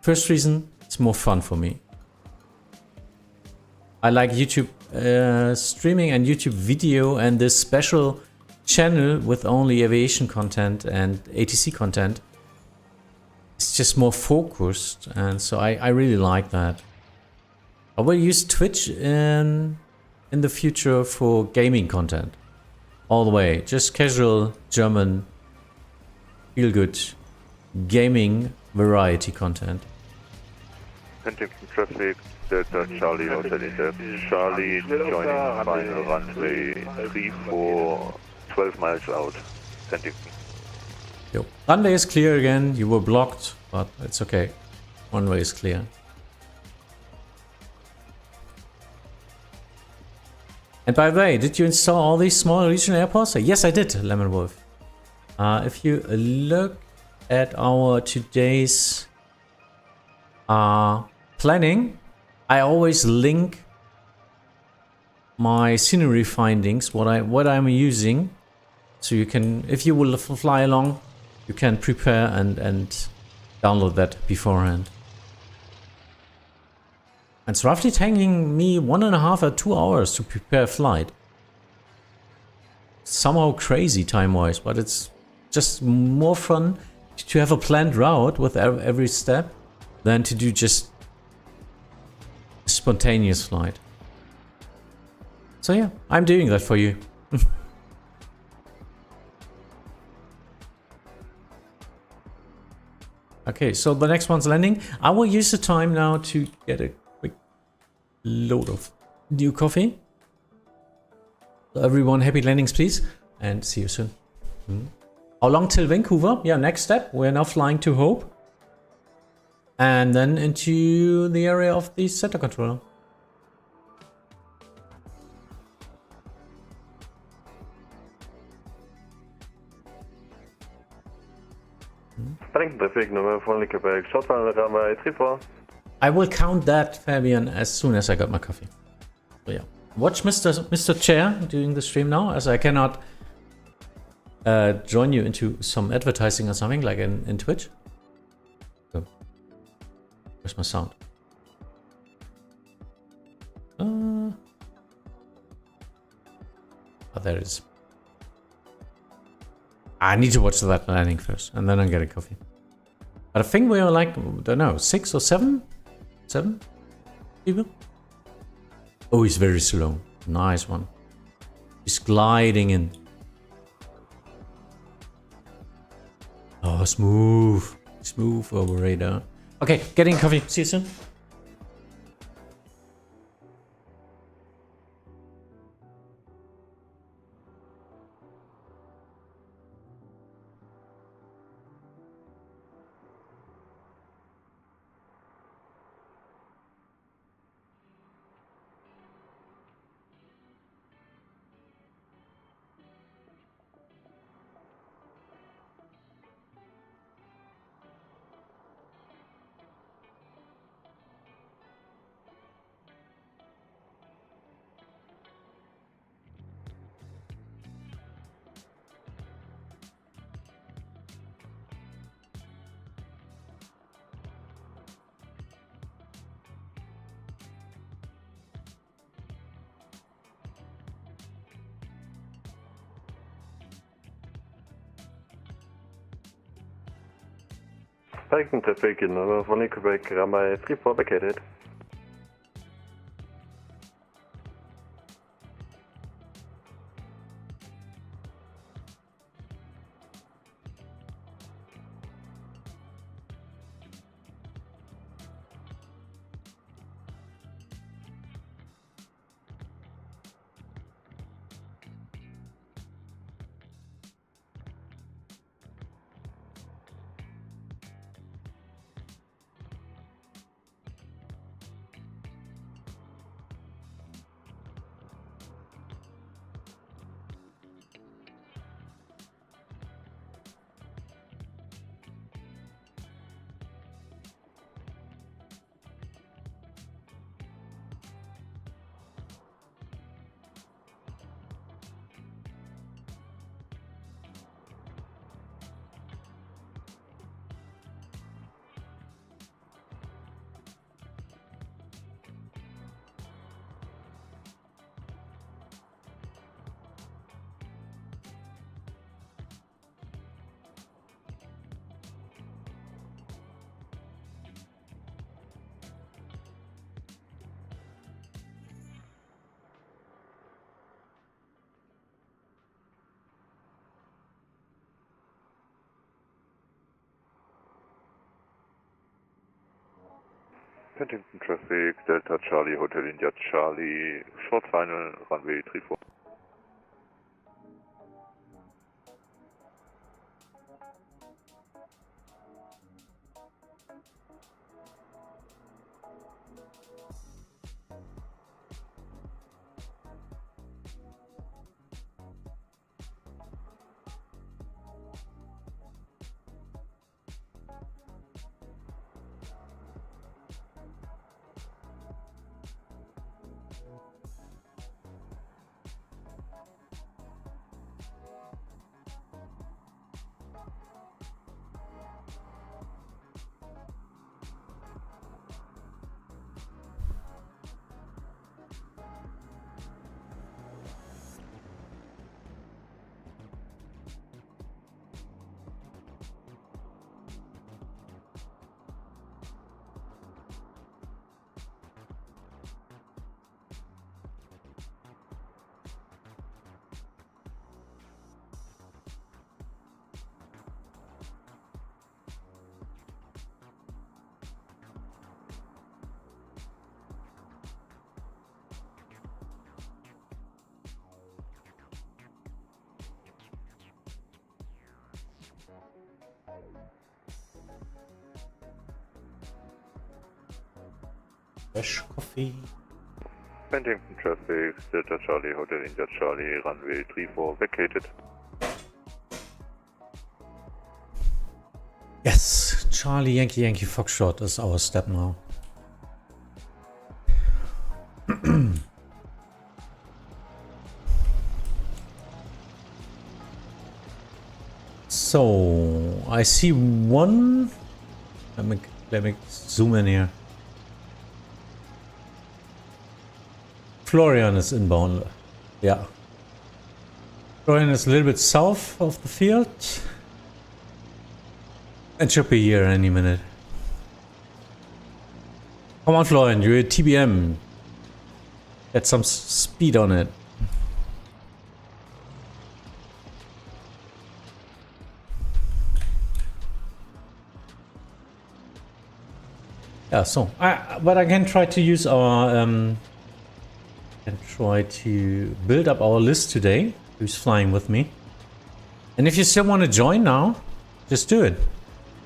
First reason, it's more fun for me. I like YouTube streaming and YouTube video and this special channel with only aviation content and ATC content. It's just more focused, and so I really like that. I will use Twitch in the future for gaming content. All the way, just casual German feel good gaming variety content. Penticton traffic, Delta Charlie Hotel India, Charlie joining final runway 34, 12 miles out, Penticton. Yo. Runway is clear again, you were blocked, but it's okay. Runway is clear. And by the way, did you install all these small regional airports? Yes, I did, Lemon Wolf. If you look at our today's planning, I always link my scenery findings, what I'm using, so you can, if you will fly along, you can prepare and download that beforehand. It's roughly taking me 1.5 or 2 hours to prepare a flight. Somehow crazy time-wise, but it's just more fun to have a planned route with every step than to do just a spontaneous flight. So yeah, I'm doing that for you. Okay, so the next one's landing. I will use the time now to get a quick load of new coffee. So everyone, happy landings, please, and see you soon. How long till Vancouver? Yeah, next step. We're now flying to Hope. And then into the area of the center controller. Penticton traffic, number 1 Quebec, short final runway 34. I will count that, Fabian, as soon as I got my coffee. So yeah. Watch Mr. Chair doing the stream now, as I cannot join you into some advertising or something, like in Twitch. So, where's my sound? Oh, there it is. I need to watch that landing first, and then I'll get a coffee. But I think we are like, I don't know, 6 or 7? 7 people? Oh, he's very slow. Nice one. He's gliding in. Oh, smooth. Smooth over radar. Okay, getting coffee. See you soon. Penticton traffic, number 1 Quebec, runway 34 vacated. Penticton traffic, Delta Charlie Hotel India Charlie, short final, runway 34. Fresh coffee. Penticton traffic, Delta Charlie Hotel India Charlie, runway 34 vacated. Yes, Charlie Yankee Yankee Foxtrot is our step now. So I see one. Let me zoom in here. Florian is inbound. Yeah. Florian is a little bit south of the field. And should be here any minute. Come on, Florian, you're a TBM. Get some speed on it. Yeah, so but I can try to use our and try to build up our list today. Who's flying with me? And if you still want to join now, just do it.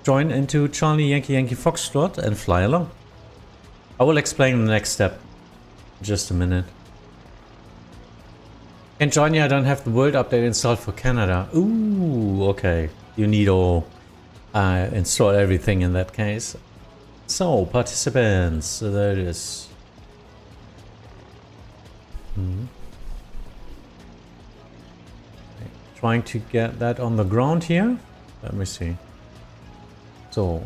Join into Charlie Yankee Yankee Foxtrot and fly along. I will explain the next step in just a minute. Can't join you, I don't have the world update installed for Canada. Ooh, okay. You need to install everything in that case. So, participants, so there it is. Trying to get that on the ground here. Let me see. So,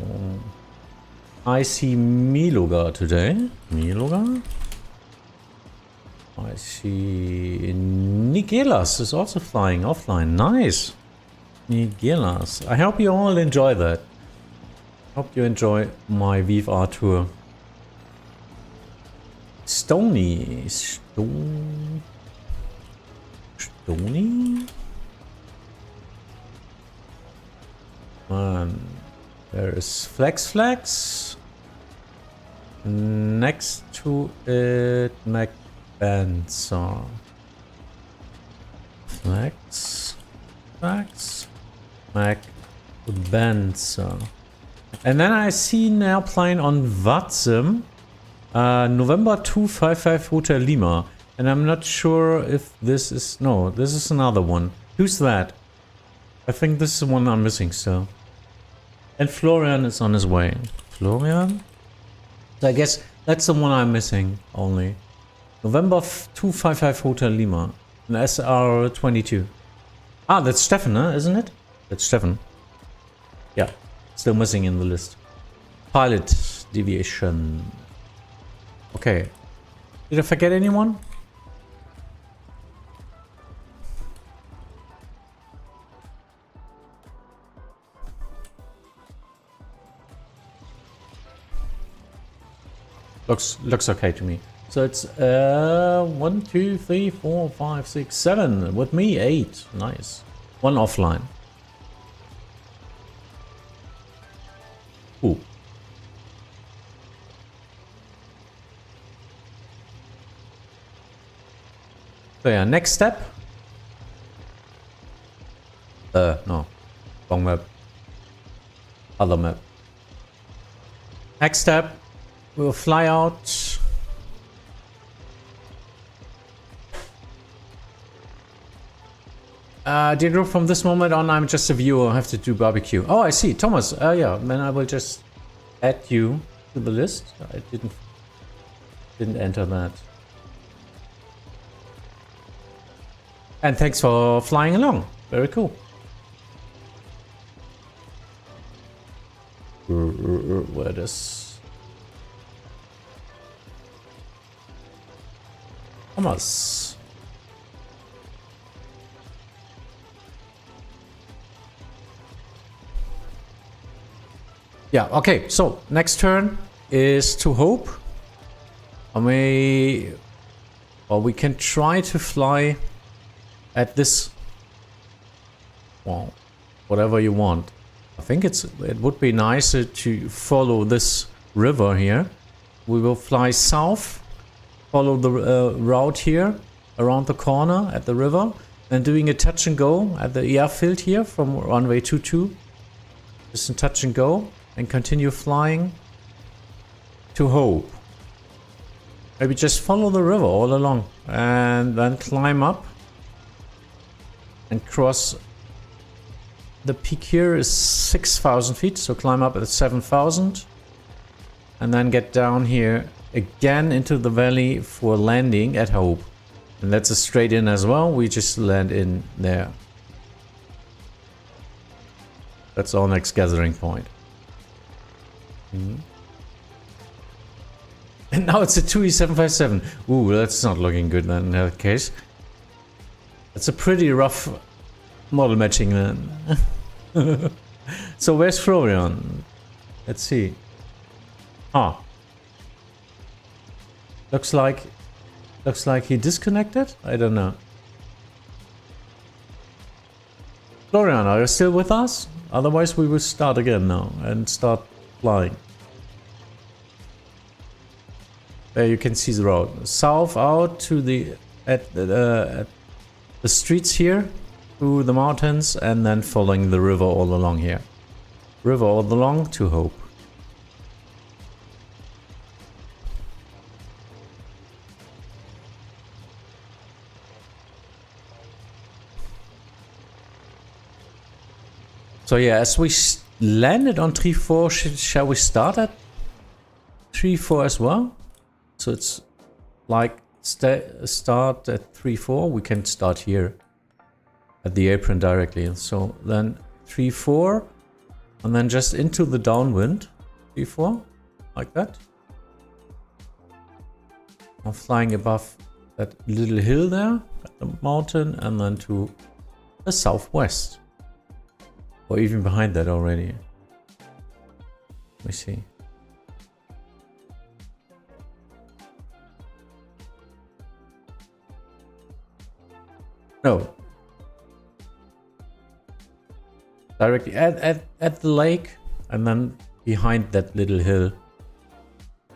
I see Miloga today. Miloga. I see Nigelas is also flying offline. Nice. Nigelas. I hope you all enjoy that. Hope you enjoy my VFR tour. Stony. Stony? There is Flex. Next to it, McBenson. Flex, McBenson. And then I see an airplane on Vatsim, November 255 Hotel Lima. And I'm not sure if this is... No, this is another one. Who's that? I think this is the one I'm missing still. And Florian is on his way. Florian? So I guess that's the one I'm missing only. November 255 Hotel Lima. An SR-22. Ah, that's Stefan, huh? Isn't it? That's Stefan. Yeah. Still missing in the list. Pilot deviation. Okay. Did I forget anyone? Looks okay to me. So it's 1, 2, 3, 4, 5, 6, 7. With me, 8. Nice. One offline. Ooh. So yeah, next step. No. Wrong map. Other map. Next step. We'll fly out. Dear group, from this moment on, I'm just a viewer. I have to do barbecue. Oh, I see. Thomas. Yeah. Then I will just add you to the list. I didn't enter that. And thanks for flying along. Very cool. Where does... Thomas. Yeah, okay, so next turn is to Hope. We can try to fly at this, well, whatever you want. I think it would be nicer to follow this river here. We will fly south. Follow the route here around the corner at the river and doing a touch and go at the airfield here from runway 22. Just a touch and go and continue flying to Hope. Maybe just follow the river all along and then climb up and cross. The peak here is 6,000 feet, so climb up at 7,000 and then get down here again into the valley for landing at Hope. And that's a straight in as well. We just land in there. That's our next gathering point. And now it's a 2E757. Ooh, that's not looking good then in that case. That's a pretty rough model matching then. So where's Florian? Let's see. Ah. Looks like he disconnected? I don't know. Florian, are you still with us? Otherwise we will start again now and start flying. There you can see the road. South out to the at the streets here, through the mountains, and then following the river all along here. River all along to Hope. So yeah, as we landed on 3-4, shall we start at 3-4 as well? So it's like start at 3-4. We can start here at the apron directly. So then 3-4, and then just into the downwind. 3-4, like that. I'm flying above that little hill there at the mountain, and then to the southwest. Or even behind that already. Let me see. No. Directly at the lake, and then behind that little hill,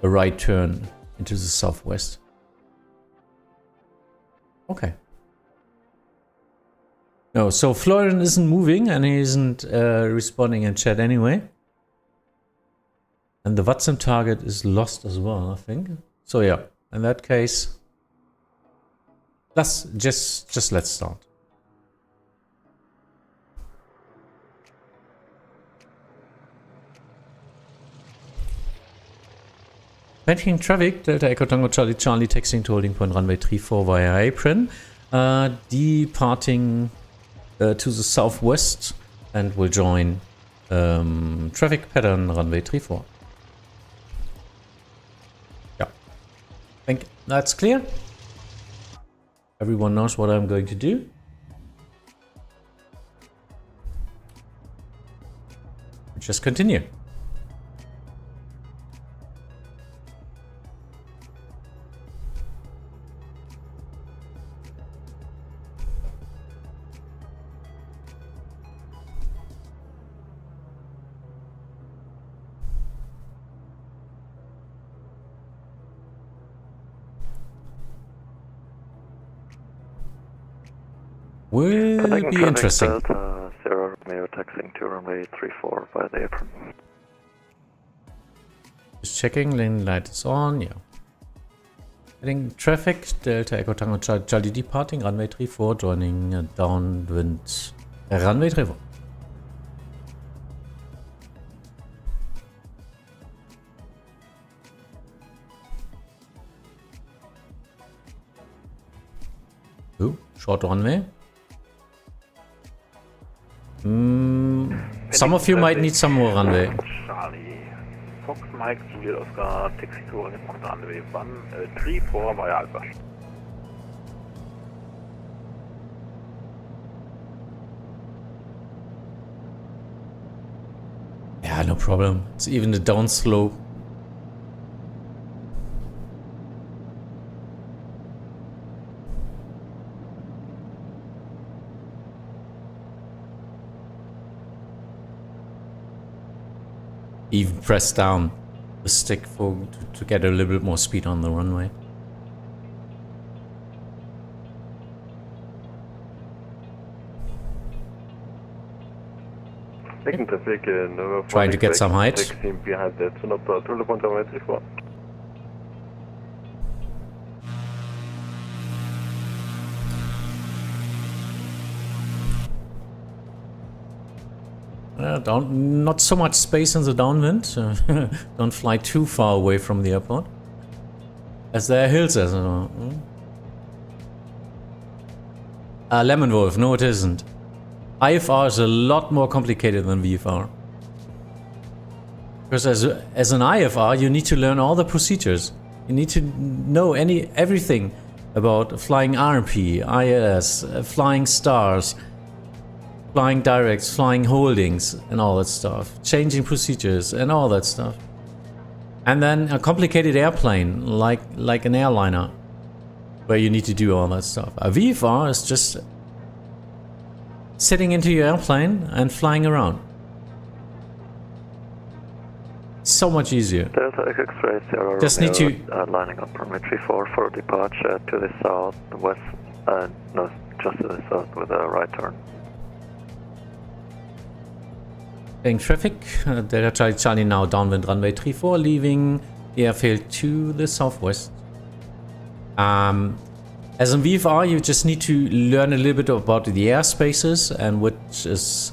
a right turn into the southwest. Okay. No, so Florian isn't moving and he isn't responding in chat anyway. And the Vatsim target is lost as well, I think. So yeah, in that case, let's start. Managing traffic, Delta Echo Tango Charlie Charlie, taxiing to holding point runway 34 via apron. Departing to the southwest and will join traffic pattern runway 34. Yeah, I think that's clear. Everyone knows what I'm going to do. Just continue. Will be interesting. Delta, Sierra Romeo taxiing to runway 34 via the apron. Just checking, lane light is on, yeah. Heading traffic, Delta Echo Tango Charlie departing, runway 34, joining downwind runway 34. Ooh, short runway. Some of you might need some more runway. Charlie, Fox Mike, Juliet Oscar, taxi to runway 34 via Alpha. Yeah, no problem. It's even the down slope. Even press down the stick to get a little bit more speed on the runway. Trying to get some height. Behind that, so not runway 34. Not so much space in the downwind. Don't fly too far away from the airport. As there are hills as well. Lemon Wolf, no it isn't. IFR is a lot more complicated than VFR. Because as an IFR, you need to learn all the procedures. You need to know everything about flying RMP, ILS, flying stars, flying directs, flying holdings, and all that stuff. Changing procedures and all that stuff. And then a complicated airplane, like an airliner, where you need to do all that stuff. A VFR is just sitting into your airplane and flying around. So much easier. Delta X-ray Sierra Just need to lining up runway 34 for departure to the south, west, no, just to the south with a right turn. Getting traffic, Delta Charlie now downwind runway 34, leaving the airfield to the southwest. As in VFR, you just need to learn a little bit about the airspaces and which is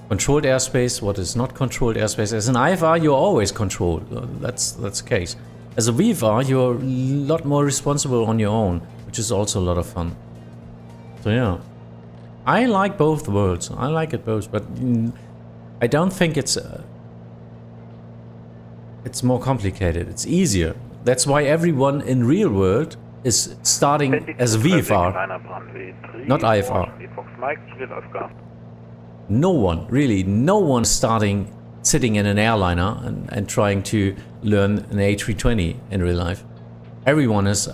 controlled airspace, what is not controlled airspace. As an IFR, you're always controlled. That's the case. As a VFR, you're a lot more responsible on your own, which is also a lot of fun. So yeah, I like both worlds. I like it both, but I don't think it's more complicated. It's easier. That's why everyone in real world is starting as a VFR, not IFR. No one, really, no one starting sitting in an airliner and trying to learn an A320 in real life. Everyone is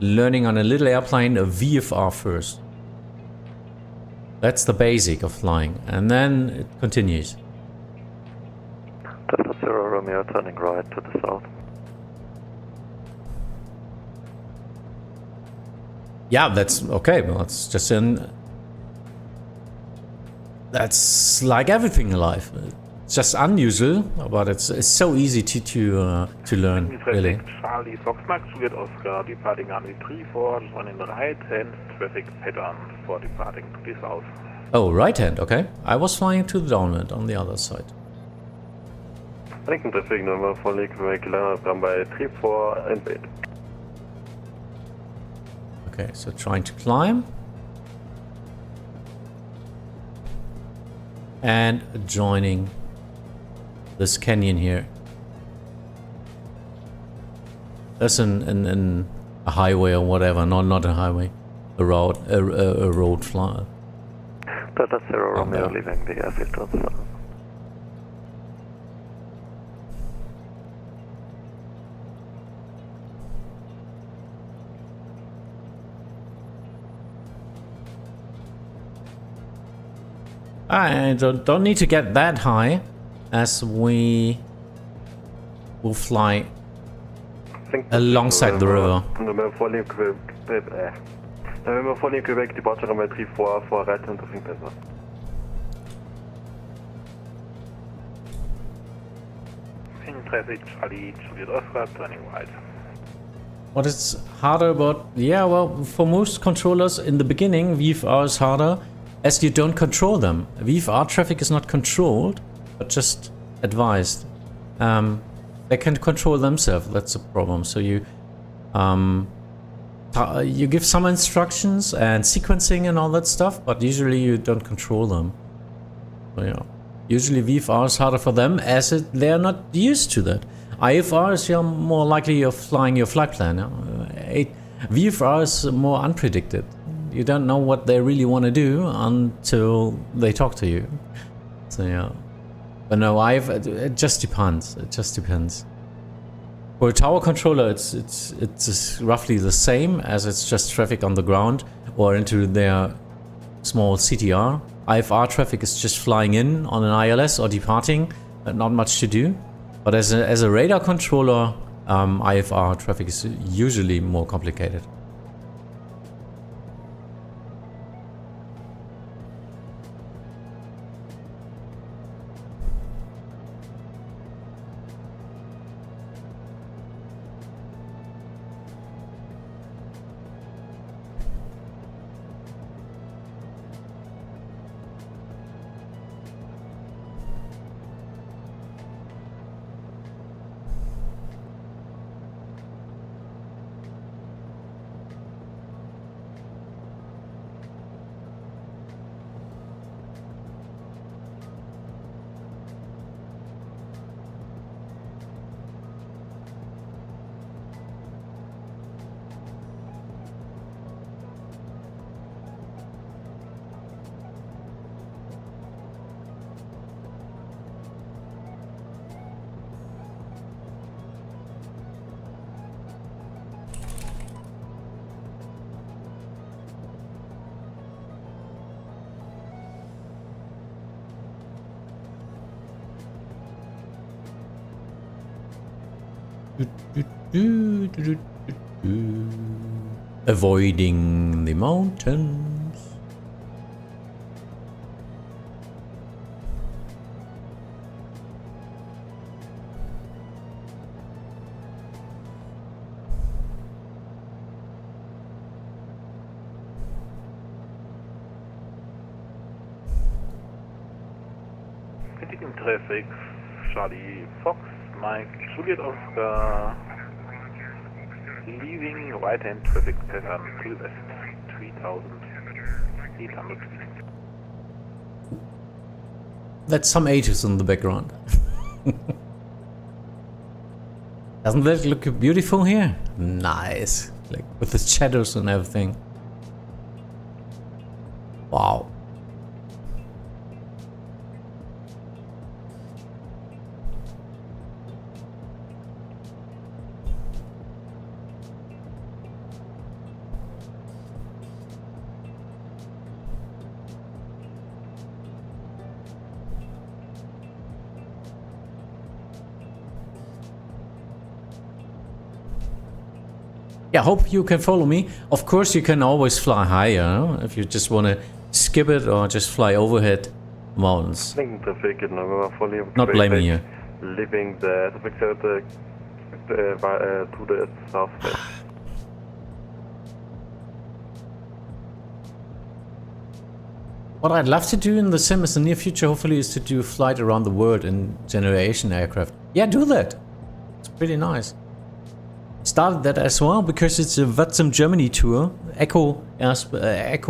learning on a little airplane a VFR first. That's the basic of flying, and then it continues. Delta Zero Romeo turning right to the south. Yeah, that's okay. Well, it's just that's like everything in life. It's just unusual, but it's so easy to learn, really. Charlie Fox Max Juliet Oscar departing on the 34 on the right hand traffic pattern for departing to the south. Oh, right hand, okay. I was flying to the downwind on the other side. Lincoln traffic number for Quebec runway 34 and bait. Okay, so trying to climb. And joining this canyon here. That's a highway or whatever. No, not a highway. A road flyer. Delta Zero Romeo leaving the airfield to the south. I don't need to get that high, as we will fly alongside the river. November 4 Quebec departure runway 34 for right hand traffic pattern. In traffic Charlie Juliet Oscar turning right. What is harder about... Yeah, well, for most controllers in the beginning, VFR is harder, as you don't control them. VFR traffic is not controlled, but just advised. They can control themselves, that's the problem. So you give some instructions and sequencing and all that stuff, but usually you don't control them. So yeah, usually VFR is harder for them, as they're not used to that. IFR is more likely you're flying your flight plan. VFR is more unpredicted. You don't know what they really want to do until they talk to you. So yeah, but no, it just depends. It just depends. For a tower controller, it's roughly the same, as it's just traffic on the ground or into their small CTR. IFR traffic is just flying in on an ILS or departing, not much to do. But as a radar controller, IFR traffic is usually more complicated. Avoiding the mountains. Penticton traffic, Charlie Fox, Mike, Juliet Oscar, leaving right-hand traffic pattern to the west, 3,800 feet. That's some ages in the background. Doesn't that look beautiful here? Nice. Like with the shadows and everything. Wow. Yeah, hope you can follow me. Of course, you can always fly higher, no? If you just want to skip it or just fly overhead mountains. Traffic in November fully Not blaming you. Leaving the traffic center to the southwest. What I'd love to do in the sim in the near future, hopefully, is to do a flight around the world in generation aircraft. Yeah, do that. It's pretty nice. Started that as well because it's a Vatsim Germany tour, Echo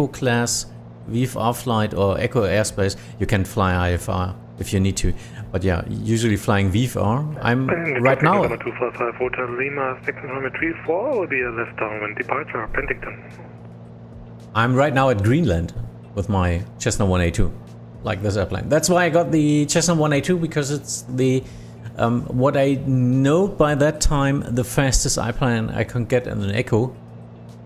class VFR flight or Echo airspace. You can fly IFR if you need to, but yeah, usually flying VFR. I'm right now. 255 Hotel Lima, second 4 will be a left downwind departure, Penticton. I'm right now at Greenland with my Cessna 182, like this airplane. That's why I got the Cessna 182, because it's the what I know by that time the fastest airplane I can get in an Echo.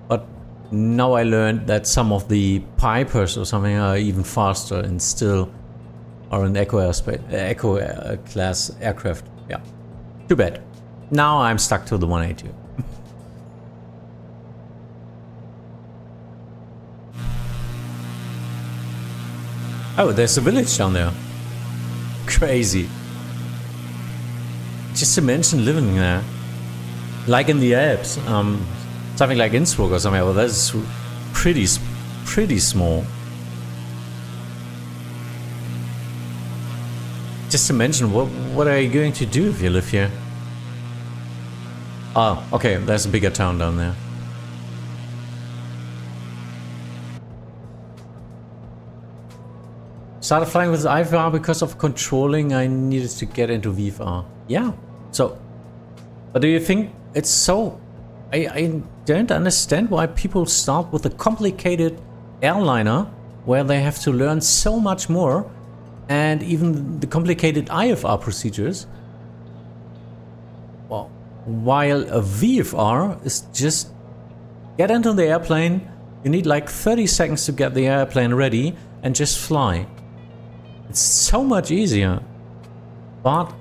But now I learned that some of the Pipers or something are even faster and still are an Echo airspace, Echo class aircraft. Yeah, too bad. Now I'm stuck to the 182. Oh, there's a village down there. Crazy. Just to mention living there. Like in the Alps. Something like Innsbruck or something. Well, that's pretty small. Just to mention, what are you going to do if you live here? Oh, okay, there's a bigger town down there. Started flying with IFR because of controlling. I needed to get into VFR. Yeah. So, but do you think it's so? I don't understand why people start with a complicated airliner where they have to learn so much more, and even the complicated IFR procedures. Well, while a VFR is just get into the airplane. You need like 30 seconds to get the airplane ready and just fly. It's so much easier, but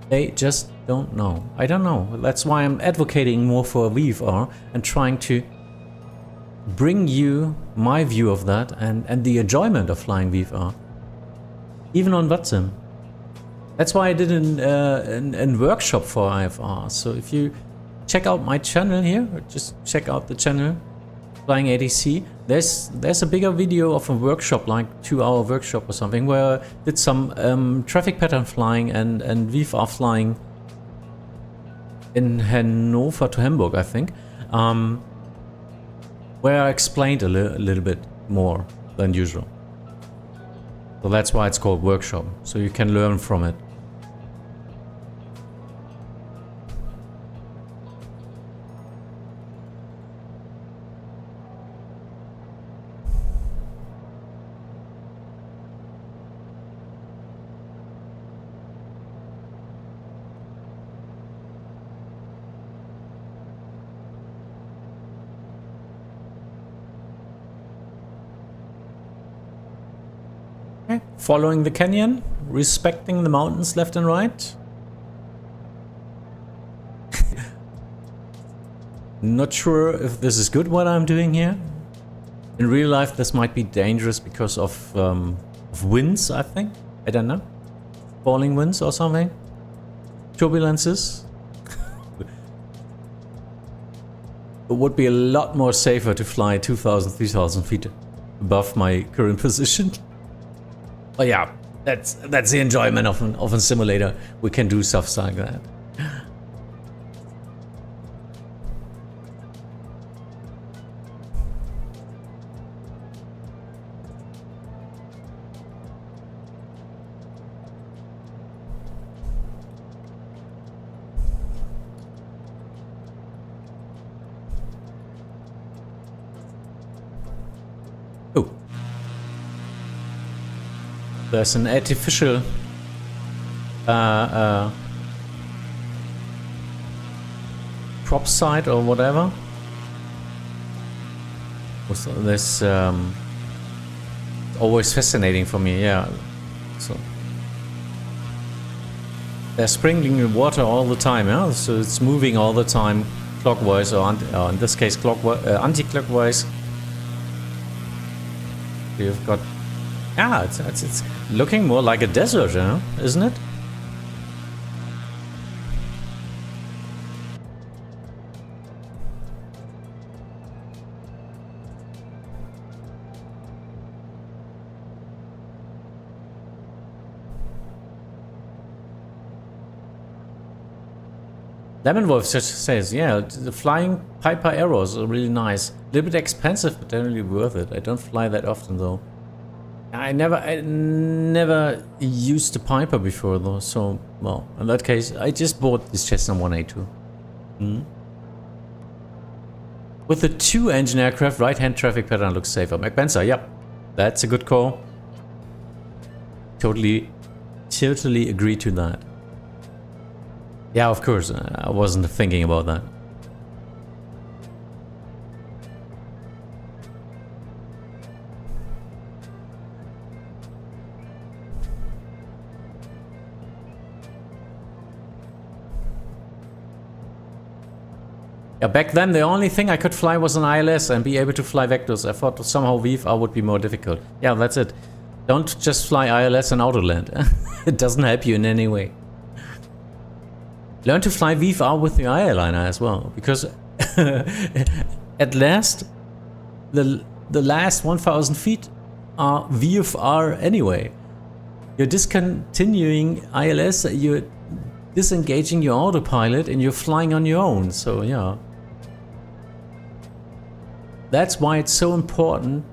they just don't know. I don't know. That's why I'm advocating more for a VFR and trying to bring you my view of that and the enjoyment of flying VFR, even on Vatsim. That's why I did a workshop for IFR. So if you check out my channel here, or just check out the channel Flying ADC, there's a bigger video of a workshop, like 2-hour workshop or something, where I did some traffic pattern flying and VFR flying in Hanover to Hamburg, I think, where I explained a little bit more than usual. So that's why it's called workshop, so you can learn from it. Okay. Following the canyon, respecting the mountains left and right. Not sure if this is good what I'm doing here. In real life, this might be dangerous because of winds, I think. I don't know. Falling winds or something. Turbulences. It would be a lot more safer to fly 2,000, 3,000 feet above my current position. But yeah, that's the enjoyment of a simulator. We can do stuff like that. There's an artificial prop site or whatever. This always fascinating for me, yeah. So they're sprinkling water all the time, yeah. So it's moving all the time, clockwise or in this case anti-clockwise. You've got. Yeah, it's looking more like a desert, huh? Isn't it? Lemonwolf just says, yeah, the flying Piper arrows are really nice. A little bit expensive, but definitely worth it. I don't fly that often though. I never used the Piper before though, so, well, in that case, I just bought this Cessna 182. With the 2-engine aircraft, right-hand traffic pattern looks safer. McBenzer, yep, that's a good call. Totally agree to that. Yeah, of course, I wasn't thinking about that. Yeah, back then the only thing I could fly was an ILS and be able to fly vectors. I thought somehow VFR would be more difficult. Yeah, that's it. Don't just fly ILS and Autoland. It doesn't help you in any way. Learn to fly VFR with the airliner as well, because at last, the last 1,000 feet are VFR anyway. You're discontinuing ILS, you're disengaging your autopilot, and you're flying on your own. So yeah. That's why it's so important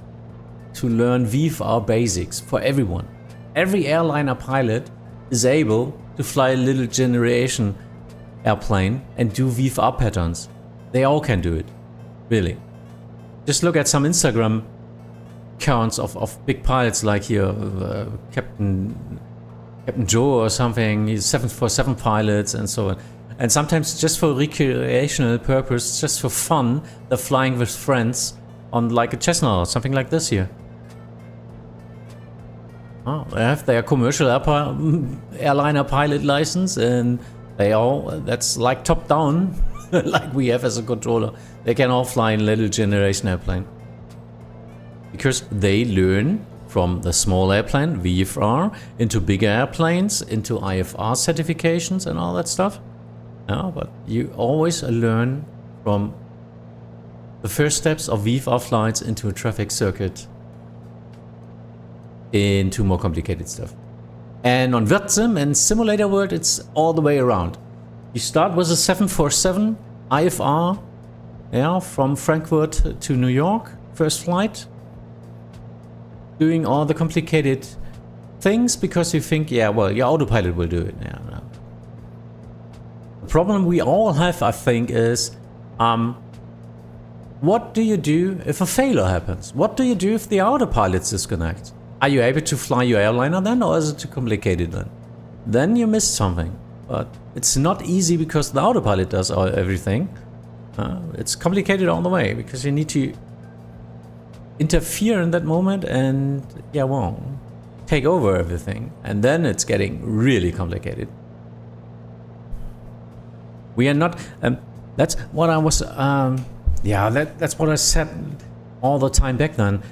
to learn VFR basics for everyone. Every airliner pilot is able to fly a little generation airplane and do VFR patterns. They all can do it, really. Just look at some Instagram accounts of big pilots like here, Captain Joe or something. He's 747 pilots and so on. And sometimes just for recreational purpose, just for fun, they're flying with friends on like a Cessna or something like this here. Oh, they have their commercial airliner pilot license, and they all, that's like top down, like we have as a controller. They can all fly in little generation airplane. Because they learn from the small airplane, VFR, into bigger airplanes, into IFR certifications and all that stuff. Yeah, but you always learn from the first steps of VFR flights into a traffic circuit, into more complicated stuff. And on Vatsim and Simulator World, it's all the way around. You start with a 747 IFR, yeah, from Frankfurt to New York, first flight, doing all the complicated things because you think, yeah, well, your autopilot will do it. Yeah, no. The problem we all have, I think, is what do you do if a failure happens? What do you do if the autopilot disconnects? Are you able to fly your airliner then, or is it too complicated then? Then you missed something. But it's not easy because the autopilot does everything. It's complicated all the way because you need to interfere in that moment and, yeah, well, take over everything. And then it's getting really complicated. We are not... That's what I was, yeah, that's what I said all the time back then.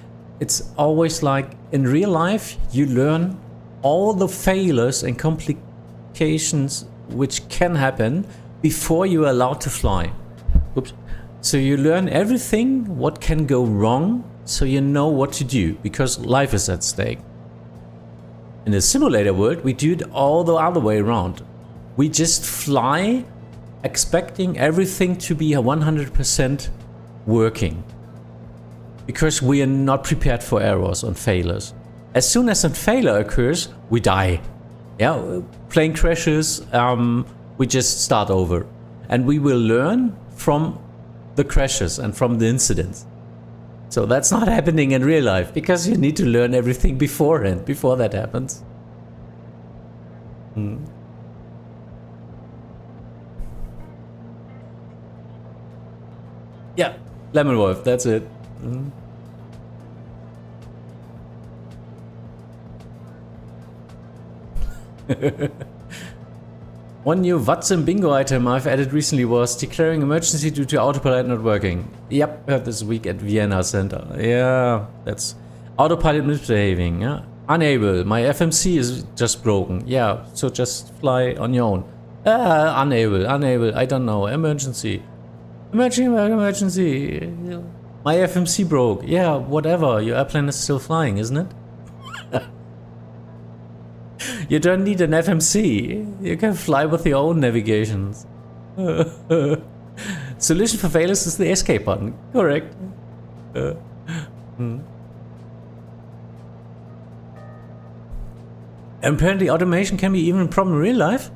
It's always like, in real life, you learn all the failures and complications which can happen before you're allowed to fly. Oops. So you learn everything what can go wrong, so you know what to do, because life is at stake. In the simulator world, we do it all the other way around. We just fly expecting everything to be 100% working, because we are not prepared for errors and failures. As soon as a failure occurs, we die. Yeah, plane crashes, we just start over. And we will learn from the crashes and from the incidents. So that's not happening in real life, because you need to learn everything beforehand, before that happens. Yeah, Lemon Wolf, that's it. One new Vatsim bingo item I've added recently was declaring emergency due to autopilot not working. Yep, heard this week at Vienna Center. Yeah, that's autopilot misbehaving. Yeah, unable. My FMC is just broken. Yeah, so just fly on your own. Unable. I don't know. Emergency. Emergency. My FMC broke. Yeah, whatever. Your airplane is still flying, isn't it? You don't need an FMC. You can fly with your own navigations. Solution for failures is the escape button. Correct. Apparently automation can be even a problem in real life.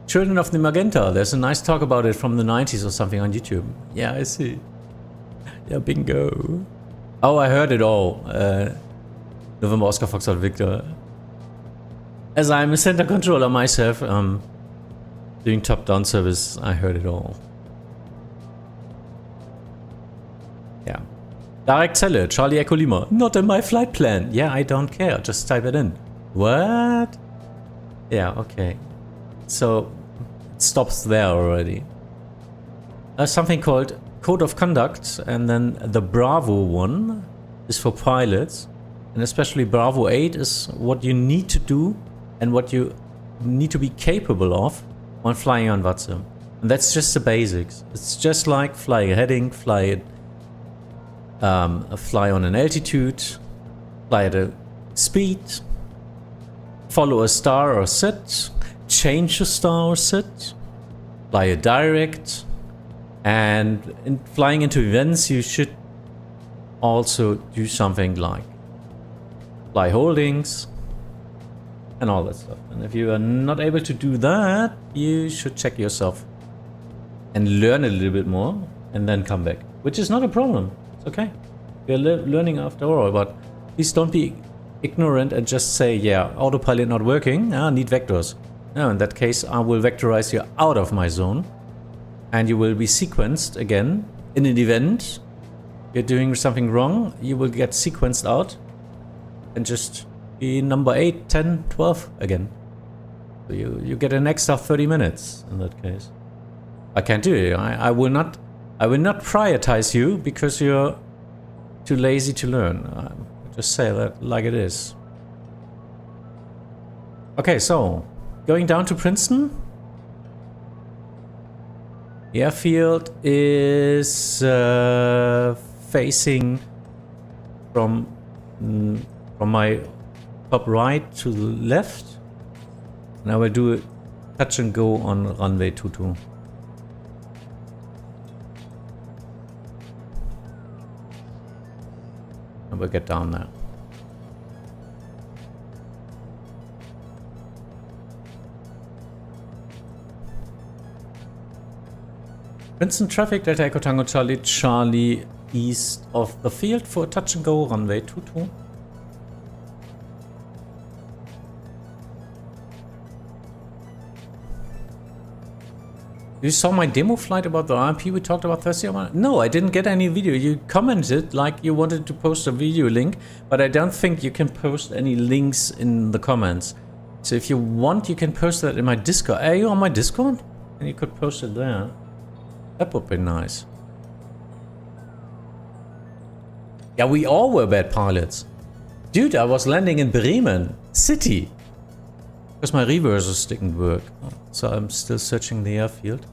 Children of the Magenta. There's a nice talk about it from the 90s or something on YouTube. Yeah, I see. Yeah, bingo. Oh, I heard it all. November Oscar Foxtrot Victor. As I'm a center controller myself, doing top-down service, I heard it all. Yeah. Direct Zelle, Charlie Echo Lima. Not in my flight plan. Yeah, I don't care. Just type it in. What? Yeah, okay. So, it stops there already. There's something called Code of Conduct, and then the Bravo one is for pilots. And especially Bravo 8 is what you need to do and what you need to be capable of when flying on Vatsim. And that's just the basics. It's just like fly a heading, fly on an altitude, fly at a speed, follow a star or sit, change a star or sit, fly a direct, and in flying into events you should also do something like fly holdings, and all that stuff. And if you are not able to do that, you should check yourself and learn a little bit more and then come back, which is not a problem. It's okay. We're learning after all, but please don't be ignorant and just say, yeah, autopilot not working, I need vectors. No, in that case, I will vectorize you out of my zone and you will be sequenced again in an event. You're doing something wrong, you will get sequenced out and just be number 8, 10, 12 again. So you get an extra 30 minutes in that case. I can't do it. I will not prioritize you because you're too lazy to learn. Just say that like it is. Okay, so going down to Princeton. The airfield is facing from my top right to the left, and I will do a touch and go on runway 22. And we'll get down there. Princeton traffic, Delta Echo Tango Charlie, Charlie east of the field for a touch and go, runway 22. You saw my demo flight about the RMP we talked about Thursday? No, I didn't get any video. You commented like you wanted to post a video link, but I don't think you can post any links in the comments. So if you want, you can post that in my Discord. Are you on my Discord? And you could post it there. That would be nice. Yeah, we all were bad pilots. Dude, I was landing in Bremen city. Because my reversers didn't work. So I'm still searching the airfield.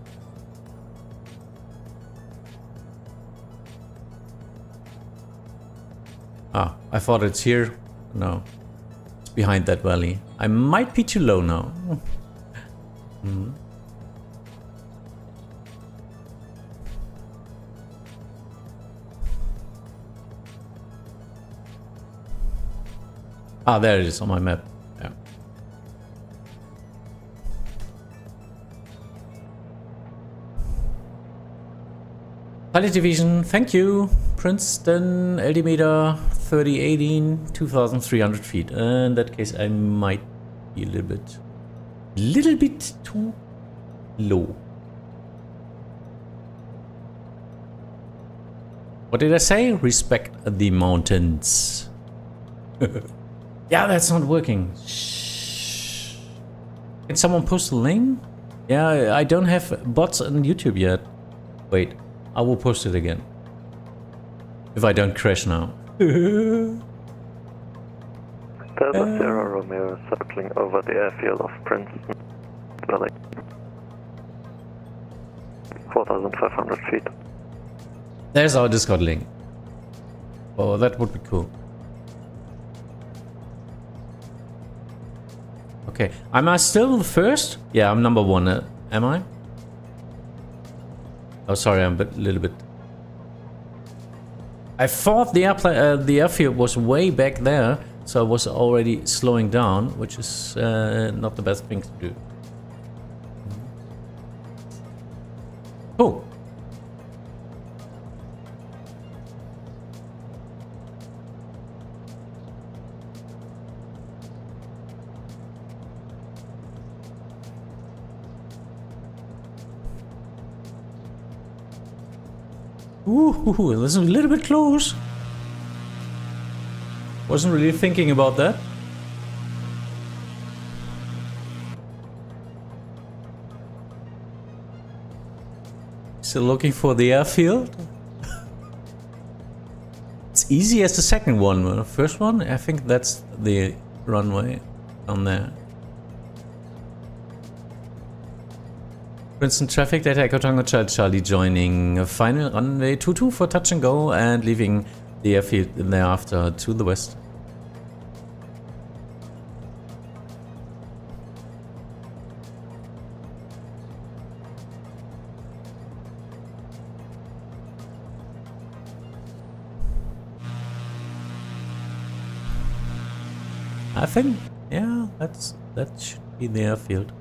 Ah, I thought it's here. No. It's behind that valley. I might be too low now. Ah, there it is on my map. Yeah. Pilot division, thank you. Princeton, altimeter 3018, 2,300 feet. In that case, I might be a little bit too low. What did I say? Respect the mountains. Yeah, that's not working. Shh. Can someone post a link? Yeah, I don't have bots on YouTube yet. Wait, I will post it again. If I don't crash now. Delta Sierra Romeo circling over the airfield of Princeton Valley. 4,500 feet. There's our Discord link. Oh, that would be cool. Okay, am I still the first? Yeah, I'm number one. Am I? Oh, sorry, I'm a little bit. I thought the airfield was way back there, so I was already slowing down, which is not the best thing to do. Cool. Ooh, this is a little bit close. Wasn't really thinking about that. Still looking for the airfield. It's easy as the second one. The first one, I think that's the runway down there. Princeton traffic, data Echo Tango Charlie joining final runway 22 for touch and go and leaving the airfield thereafter to the west. I think, yeah, that should be the airfield.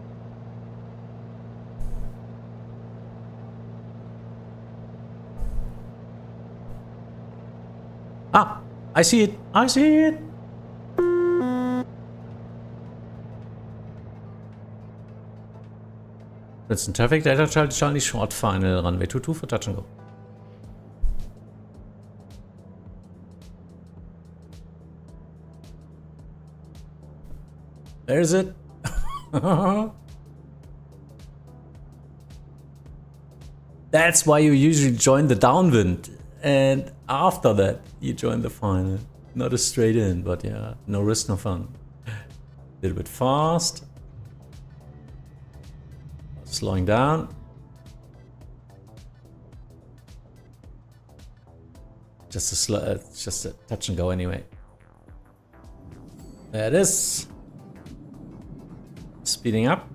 Ah, I see it. I see it. Princeton traffic, data Charlie short final runway 22 for touch and go. There's it. That's why you usually join the downwind. And after that, you join the final. Not a straight in, but yeah, no risk, no fun. A little bit fast. Slowing down. Just a touch and go anyway. There it is. Speeding up.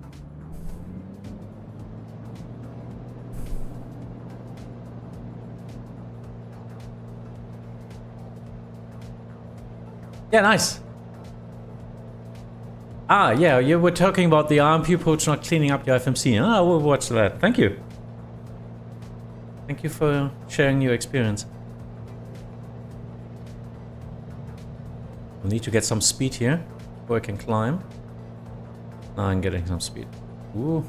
Yeah, nice. Ah, yeah, you were talking about the RMP approach not cleaning up your FMC. Ah, I will watch that. Thank you. Thank you for sharing your experience. I need to get some speed here before I can climb. Now I'm getting some speed. Ooh.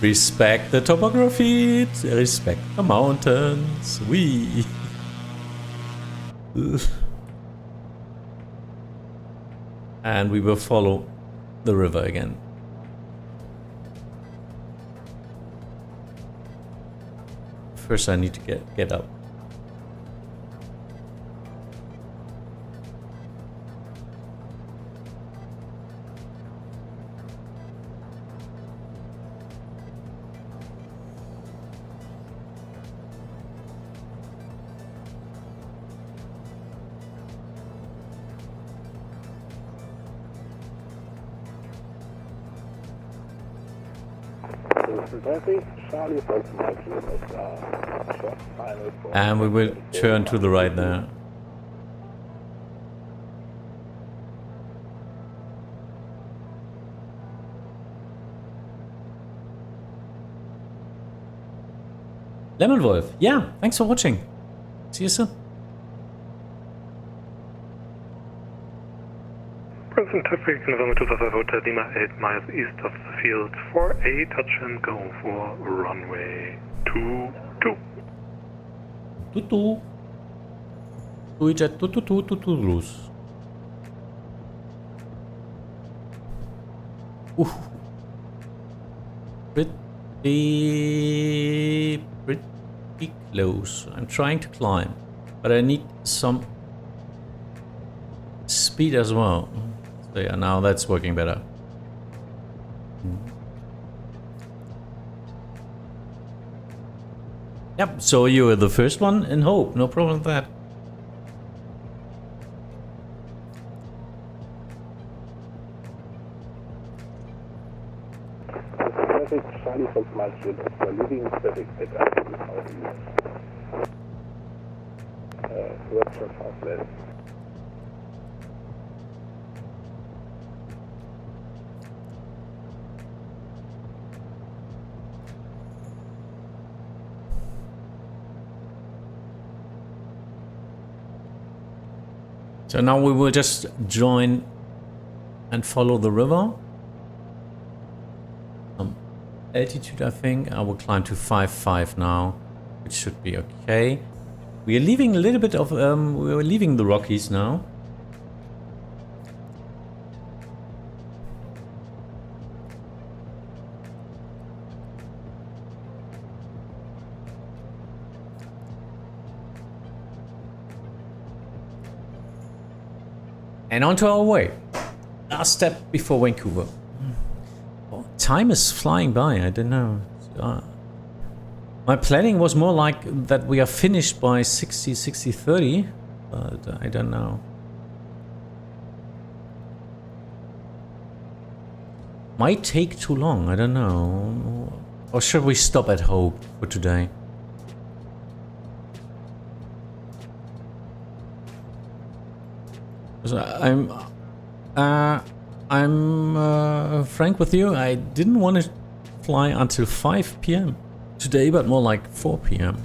Respect the topography, respect the mountains. We. And we will follow the river again. First I need to get up. And we will turn to the right there. Lemon Wolf, yeah, thanks for watching. See you soon. Princeton traffic, November 255 Hotel Lima, 8 miles east of the field for a touch and go for runway 22. Tutu. Tuijet tutu loose. Pretty close. I'm trying to climb, but I need some speed as well. So yeah, now that's working better. Yep, so you were the first one in Hope, no problem with that. Charlie Fox Mike Juliet, leaving traffic at Workshop Southwest. So now we will just join and follow the river. Altitude, I think. I will climb to 5.5 now, which should be okay. We are leaving a little bit of, we are leaving the Rockies now. And on to our way. Last step before Vancouver. Oh, time is flying by, I don't know. My planning was more like that we are finished by 60-30, but I don't know. Might take too long, I don't know. Or should we stop at Hope for today? I'm frank with you. I didn't want to fly until 5 p.m. today, but more like 4 p.m.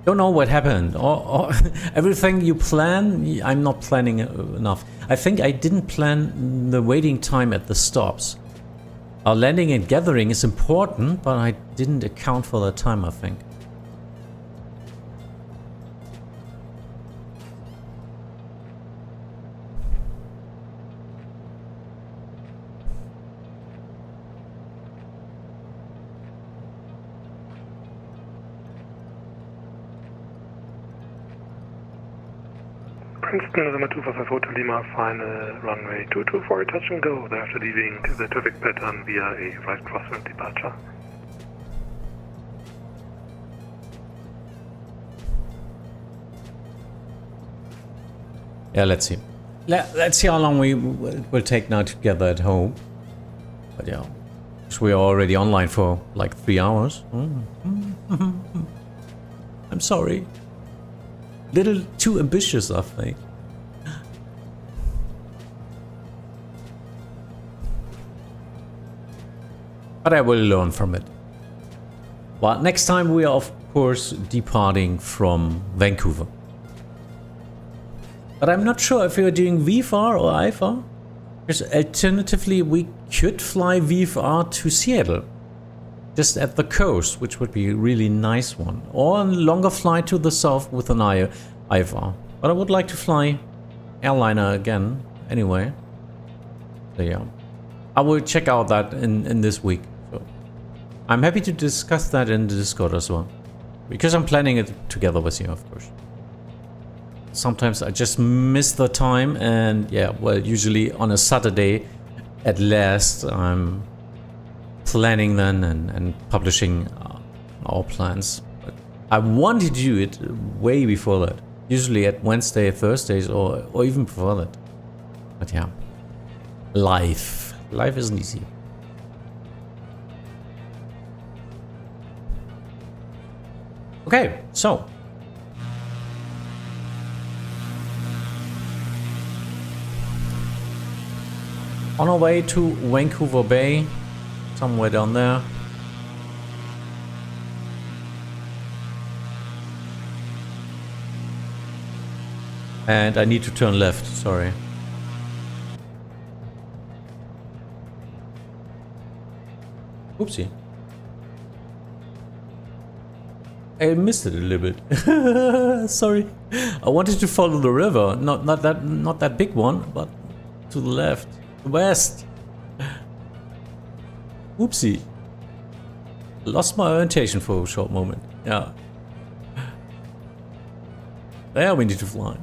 Don't know what happened. Or everything you plan, I'm not planning enough. I think I didn't plan the waiting time at the stops. Our landing and gathering is important, but I didn't account for the time, I think. Princeton, November 255 Hotel Lima, final runway 22 for a touch and go. Thereafter leaving the traffic pattern via a right crosswind departure. Yeah, let's see. Let's see how long we will take now to gather at home. But yeah, because we are already online for like 3 hours. I'm sorry. Little too ambitious, I think. But I will learn from it. Well, next time we are of course departing from Vancouver. But I'm not sure if we are doing VFR or IFR. Because alternatively we could fly VFR to Seattle. Just at the coast, which would be a really nice one. Or a longer flight to the south with an IFR. But I would like to fly airliner again, anyway. So yeah. I will check out that in this week. So I'm happy to discuss that in the Discord as well. Because I'm planning it together with you, of course. Sometimes I just miss the time, and yeah, well, usually on a Saturday at last I'm planning then and publishing our plans. But I wanted to do it way before that. Usually at Wednesday, Thursdays, or even before that. But yeah, life isn't easy. Okay, so on our way to Vancouver Bay, somewhere down there. And I need to turn left, sorry. Oopsie. I missed it a little bit. Sorry. I wanted to follow the river, not that big one, but to the left, west. Oopsie. Lost my orientation for a short moment. Yeah. There we need to fly.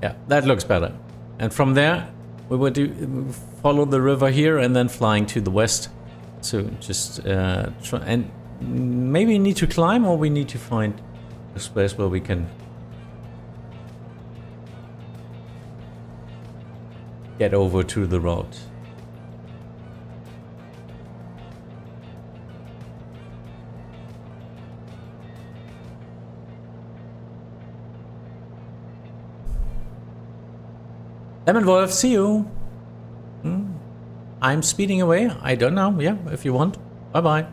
Yeah, that looks better. And from there, we would follow the river here and then flying to the west. So just try, and maybe need to climb, or we need to find a space where we can get over to the road. Lemon Wolf, see you. I'm speeding away. I don't know. Yeah, if you want. Bye-bye.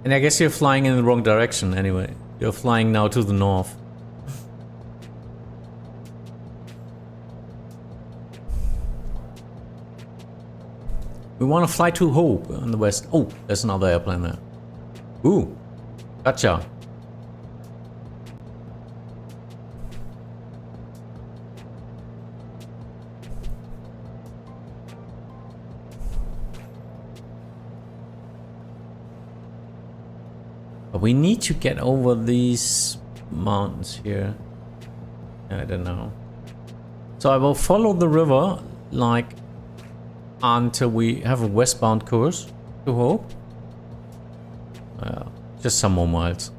And I guess you're flying in the wrong direction anyway. You're flying now to the north. We want to fly to Hope in the west. Oh, there's another airplane there. Ooh, gotcha. We need to get over these mountains here. I don't know. So I will follow the river like until we have a westbound course to Hope. Just some more miles.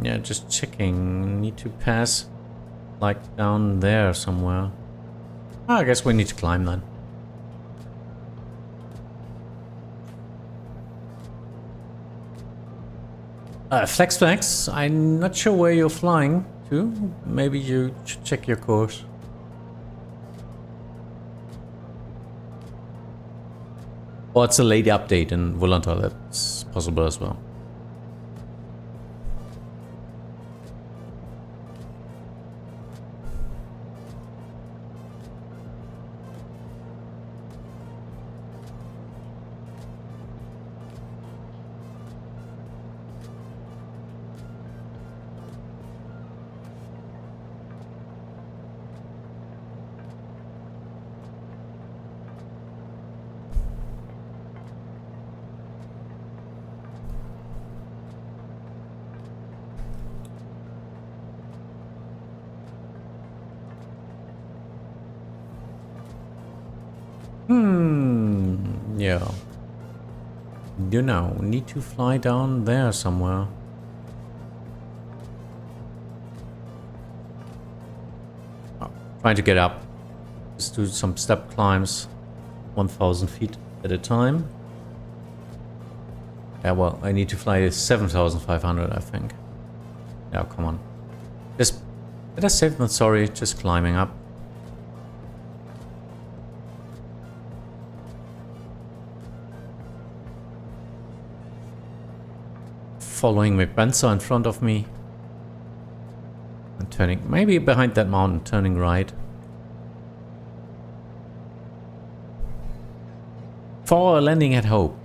Yeah, just checking. Need to pass like down there somewhere. Oh, I guess we need to climb then. Flex, I'm not sure where you're flying to. Maybe you should check your course. Or it's a late update in Volanta, that's possible as well. Yeah. You know, need to fly down there somewhere. Oh, trying to get up. Just do some step climbs, 1,000 feet at a time. Yeah, well, I need to fly 7,500, I think. Yeah, come on. Just better safe than sorry, just climbing up. Following McBenza in front of me. And turning, maybe behind that mountain, turning right. For a landing at Hope.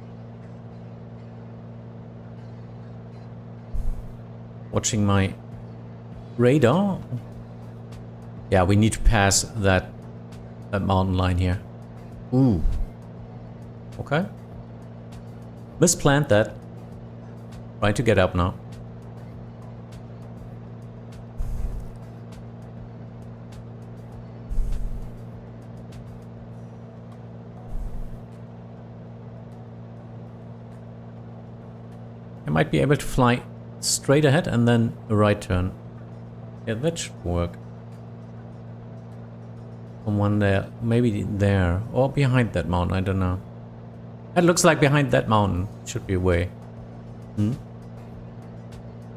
Watching my radar. Yeah, we need to pass that mountain line here. Ooh. Okay. Misplanned that. Trying to get up now. I might be able to fly straight ahead and then a right turn. Yeah, that should work. Someone there, maybe there, or behind that mountain, I don't know. It looks like behind that mountain should be a way.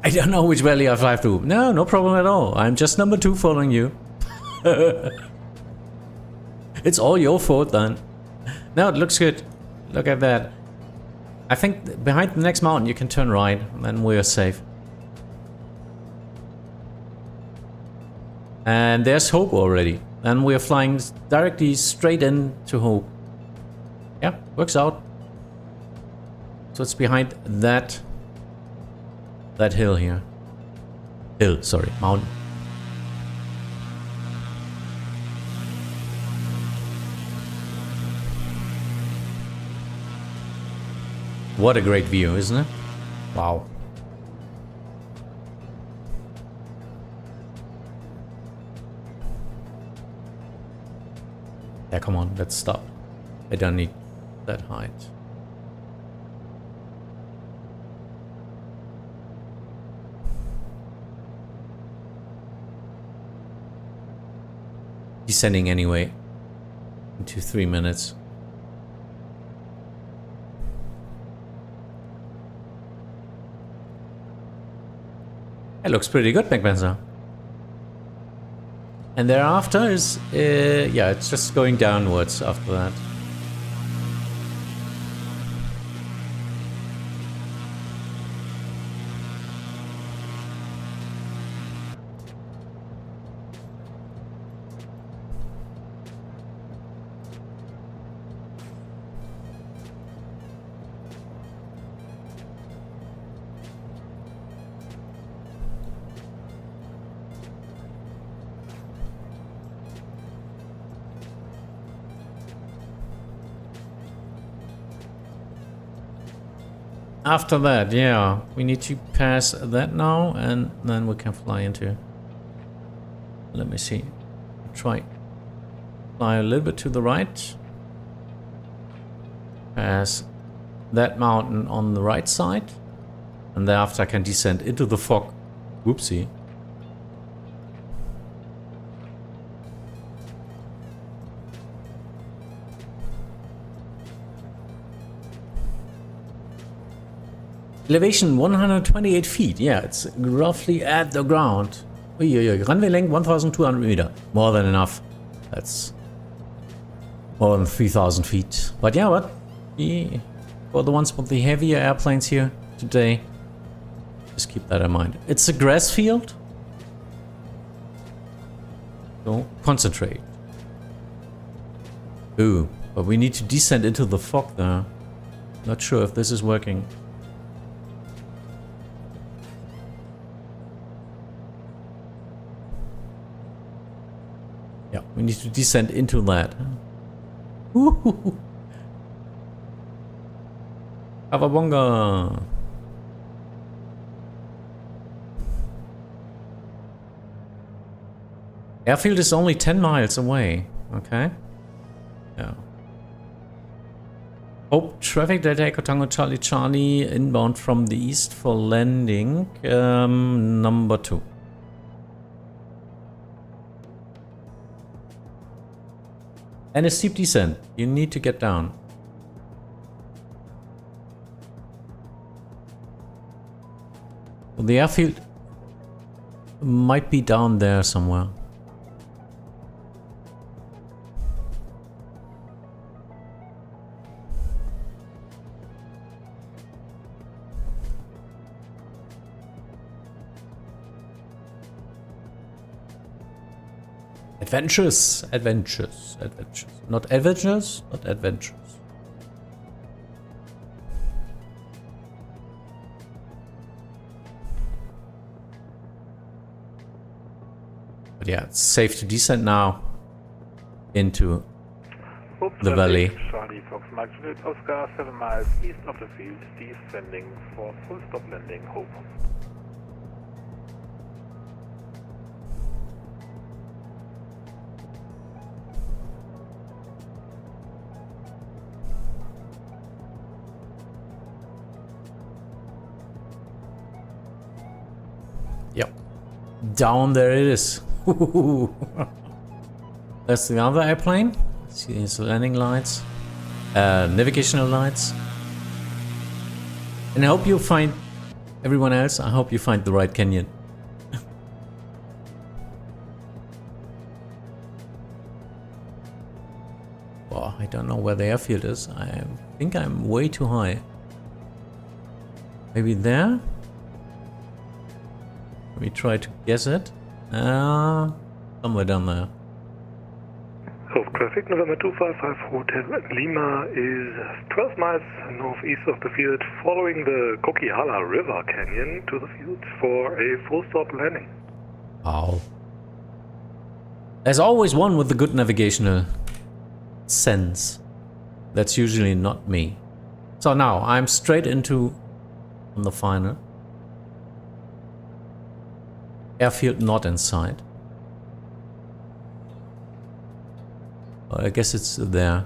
I don't know which valley I fly through. No, no problem at all. I'm just number 2 following you. It's all your fault then. No, it looks good. Look at that. I think behind the next mountain you can turn right, and then we're safe. And there's Hope already. And we're flying directly straight into Hope. Yeah, works out. So it's behind that hill here. Hill, sorry, mountain. What a great view, isn't it? Wow. Yeah, come on, let's stop. I don't need that height. Descending anyway. Into 3 minutes. It looks pretty good, McBenza. And thereafter is, yeah, it's just going downwards after that. After that, yeah, we need to pass that now, and then we can fly into. Let me see. Try fly a little bit to the right. Pass that mountain on the right side, and thereafter I can descend into the fog. Whoopsie. Elevation 128 feet. Yeah, it's roughly at the ground. Runway length 1,200 meter. More than enough. That's more than 3,000 feet. But yeah, what? For the ones with the heavier airplanes here today, just keep that in mind. It's a grass field. So concentrate. Ooh, but we need to descend into the fog there. Not sure if this is working. Yeah, we need to descend into that. Woohoo! Kawabonga! Airfield is only 10 miles away. Okay. Yeah. Hope traffic Delta Echo Tango Charlie Charlie inbound from the east for landing. Number 2. And a steep descent. You need to get down. Well, the airfield might be down there somewhere. Adventures, adventures, adventures. Not adventures, not adventures. But yeah, it's safe to descend now into the valley. Charlie Fox Mike Juliet Oscar, 7 miles east of the field, descending for full stop landing, Hope. Yep. Down there it is. That's the other airplane. See these landing lights, navigational lights. And I hope you find, everyone else, I hope you find the right canyon. Well, I don't know where the airfield is. I think I'm way too high. Maybe there? Let me try to guess it. Somewhere down there. Hope traffic, November 255 Hotel Lima is 12 miles northeast of the field, following the Coquihalla River Canyon to the field for a full stop landing. Wow. There's always one with the good navigational sense. That's usually not me. So now I'm straight into on the final. Airfield not inside. I guess it's there.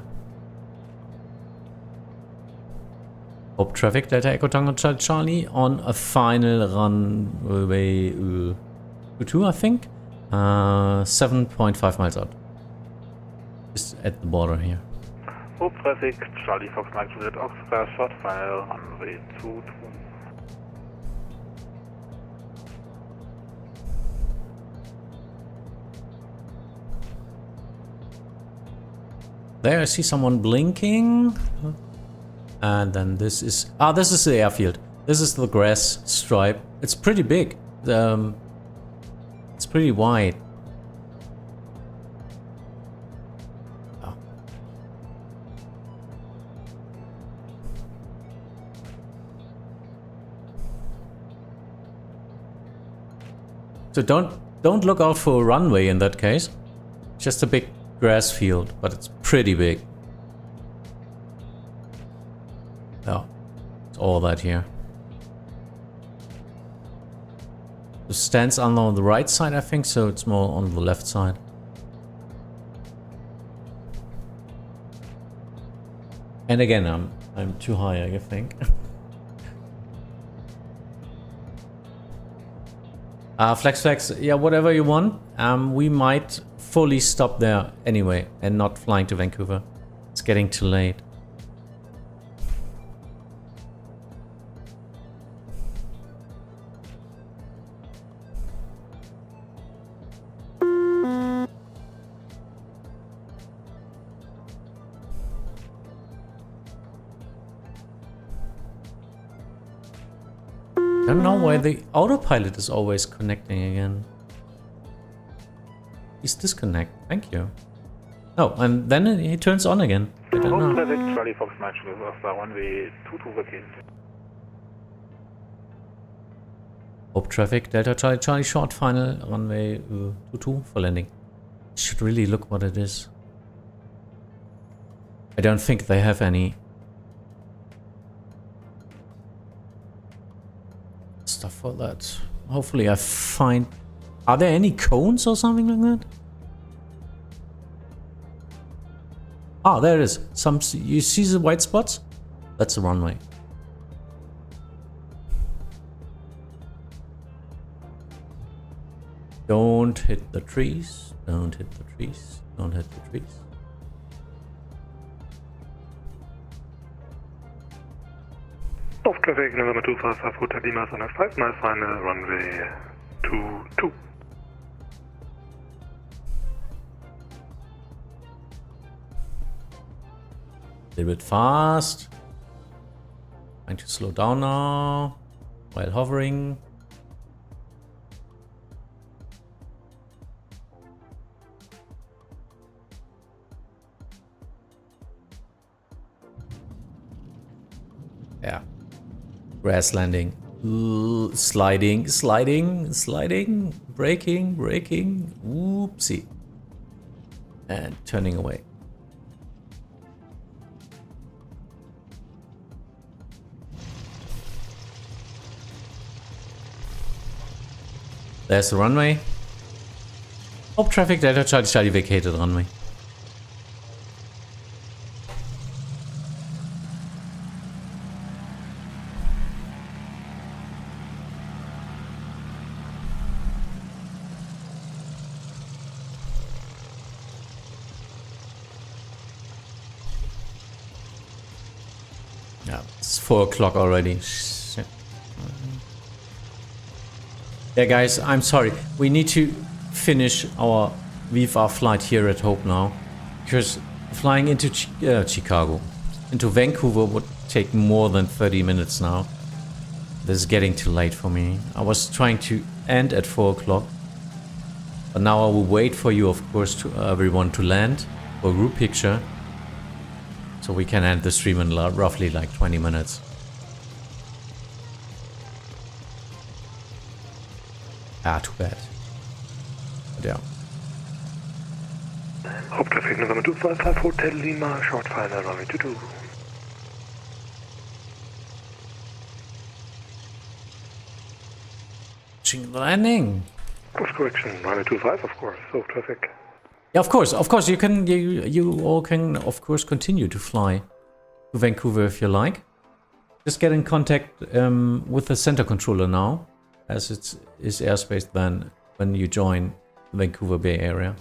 Hope traffic, Delta Echo Tango Charlie on a final runway 22, I think. 7.5 miles out. Just at the border here. Hope traffic, Charlie Fox Mike Juliet Oscar, short final, runway 22. There, I see someone blinking. And then this is... Ah, this is the airfield. This is the grass stripe. It's pretty big. It's pretty wide. Oh. So don't look out for a runway in that case. Just a big grass field, but it's pretty big. Oh, it's all that here. The stands are on the right side, I think, so it's more on the left side. And again, I'm too high, I think. Flex, yeah, whatever you want. We might fully stop there anyway and not flying to Vancouver. It's getting too late. I don't know why the autopilot is always connecting again. Please disconnect. Thank you. Oh, and then he turns on again. I don't know. Traffic, Charlie Fox Mike Juliet Oscar, runway 22 vacant. Hope traffic, Delta Charlie short final, runway 22 for landing. Should really look what it is. I don't think they have any stuff for that. Hopefully I find... Are there any cones or something like that? Ah, there it is. You see the white spots? That's the runway. Don't hit the trees. Don't hit the trees. Don't hit the trees. Off traffic, November 255 Hotel Lima, on a 5 mile final, runway 22. A little bit fast. Trying to slow down now while hovering. Yeah. Grass landing. Ooh, sliding, sliding, sliding, braking, braking. Oopsie. And turning away. There's the runway. Hope traffic Delta Charlie vacated runway. Yeah, it's 4 o'clock already. Shit. Yeah, guys, I'm sorry. We need to finish our VFR flight here at Hope now, because flying into Chicago, into Vancouver would take more than 30 minutes now. This is getting too late for me. I was trying to end at 4 o'clock, but now I will wait for you, of course, to everyone to land for a group picture, so we can end the stream in roughly like 20 minutes. Ah, too bad. But yeah. Hope traffic, November 255 Hotel Lima, short final, runway 22. Landing. Course correction, runway 25, of course, Hope traffic. Yeah, of course, you can, you all can, of course, continue to fly to Vancouver if you like. Just get in contact with the center controller now, as it is airspace then when you join the Vancouver Bay Area.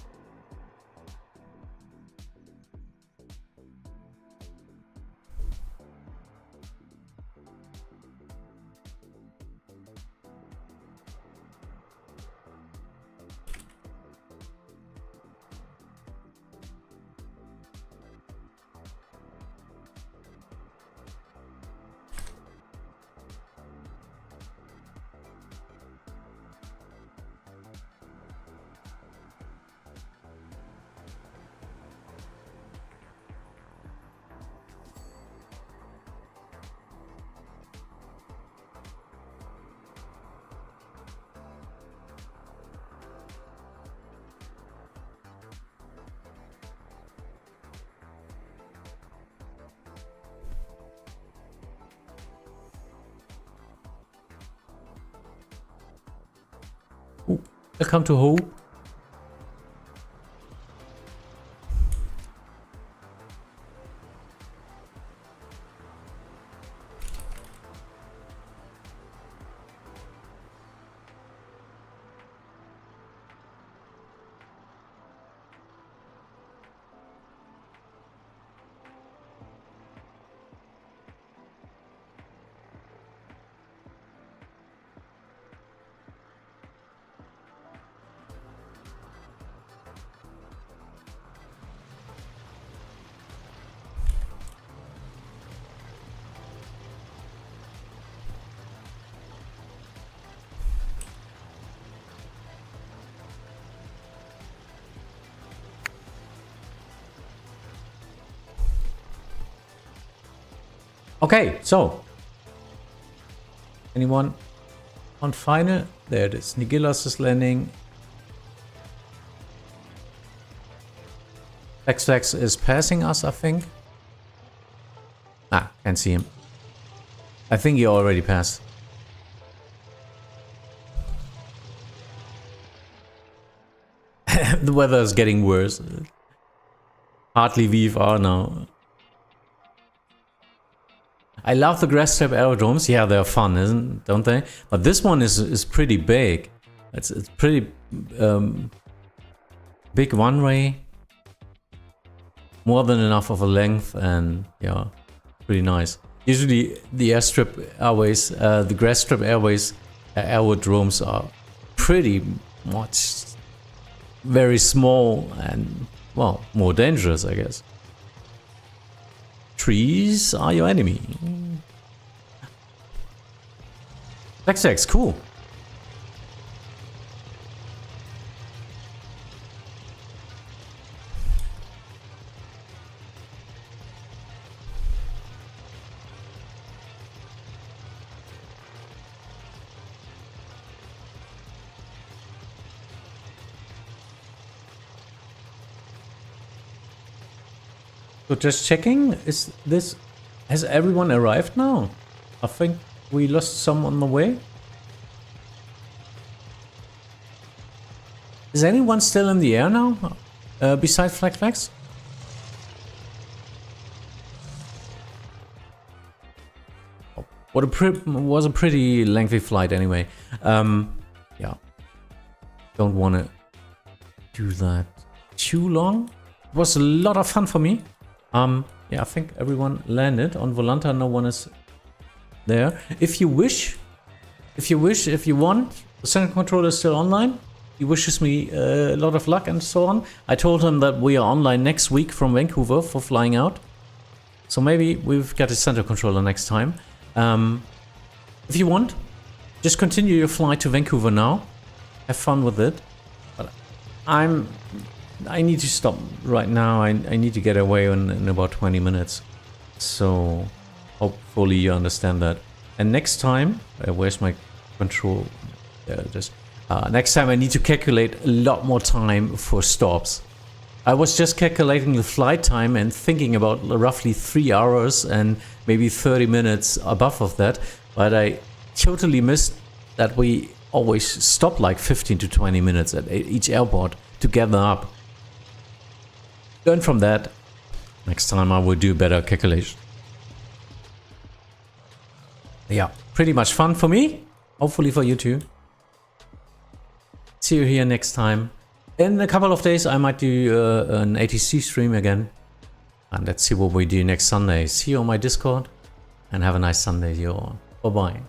Welcome to Hope. Okay, so anyone on final? There it is. Nigilas is landing. XX is passing us, I think. Ah, can't see him. I think he already passed. The weather is getting worse. Hardly VFR now. I love the grass strip aerodromes. Yeah, they're fun, don't they? But this one is pretty big. It's pretty big runway. More than enough of a length, and yeah, pretty nice. Usually the airstrip airways, the grass strip airways, aerodromes are pretty much very small and, well, more dangerous, I guess. Trees are your enemy. XX, cool. So just checking, has everyone arrived now? I think we lost some on the way. Is anyone still in the air now? Besides Flex? Was a pretty lengthy flight anyway. Yeah. Don't want to do that too long. It was a lot of fun for me. Yeah, I think everyone landed on Volanta. No one is there. If you want, the center controller is still online. He wishes me a lot of luck and so on. I told him that we are online next week from Vancouver for flying out. So maybe we've got a center controller next time. If you want, just continue your flight to Vancouver now. Have fun with it. But I need to stop right now. I need to get away in about 20 minutes. So hopefully you understand that. And next time, where's my control? Next time I need to calculate a lot more time for stops. I was just calculating the flight time and thinking about roughly 3 hours and maybe 30 minutes above of that. But I totally missed that we always stop like 15 to 20 minutes at each airport to gather up. Learn from that. Next time I will do better calculation. Yeah, pretty much fun for me. Hopefully for you too. See you here next time. In a couple of days I might do an ATC stream again. And let's see what we do next Sunday. See you on my Discord. And have a nice Sunday, you all. Bye bye.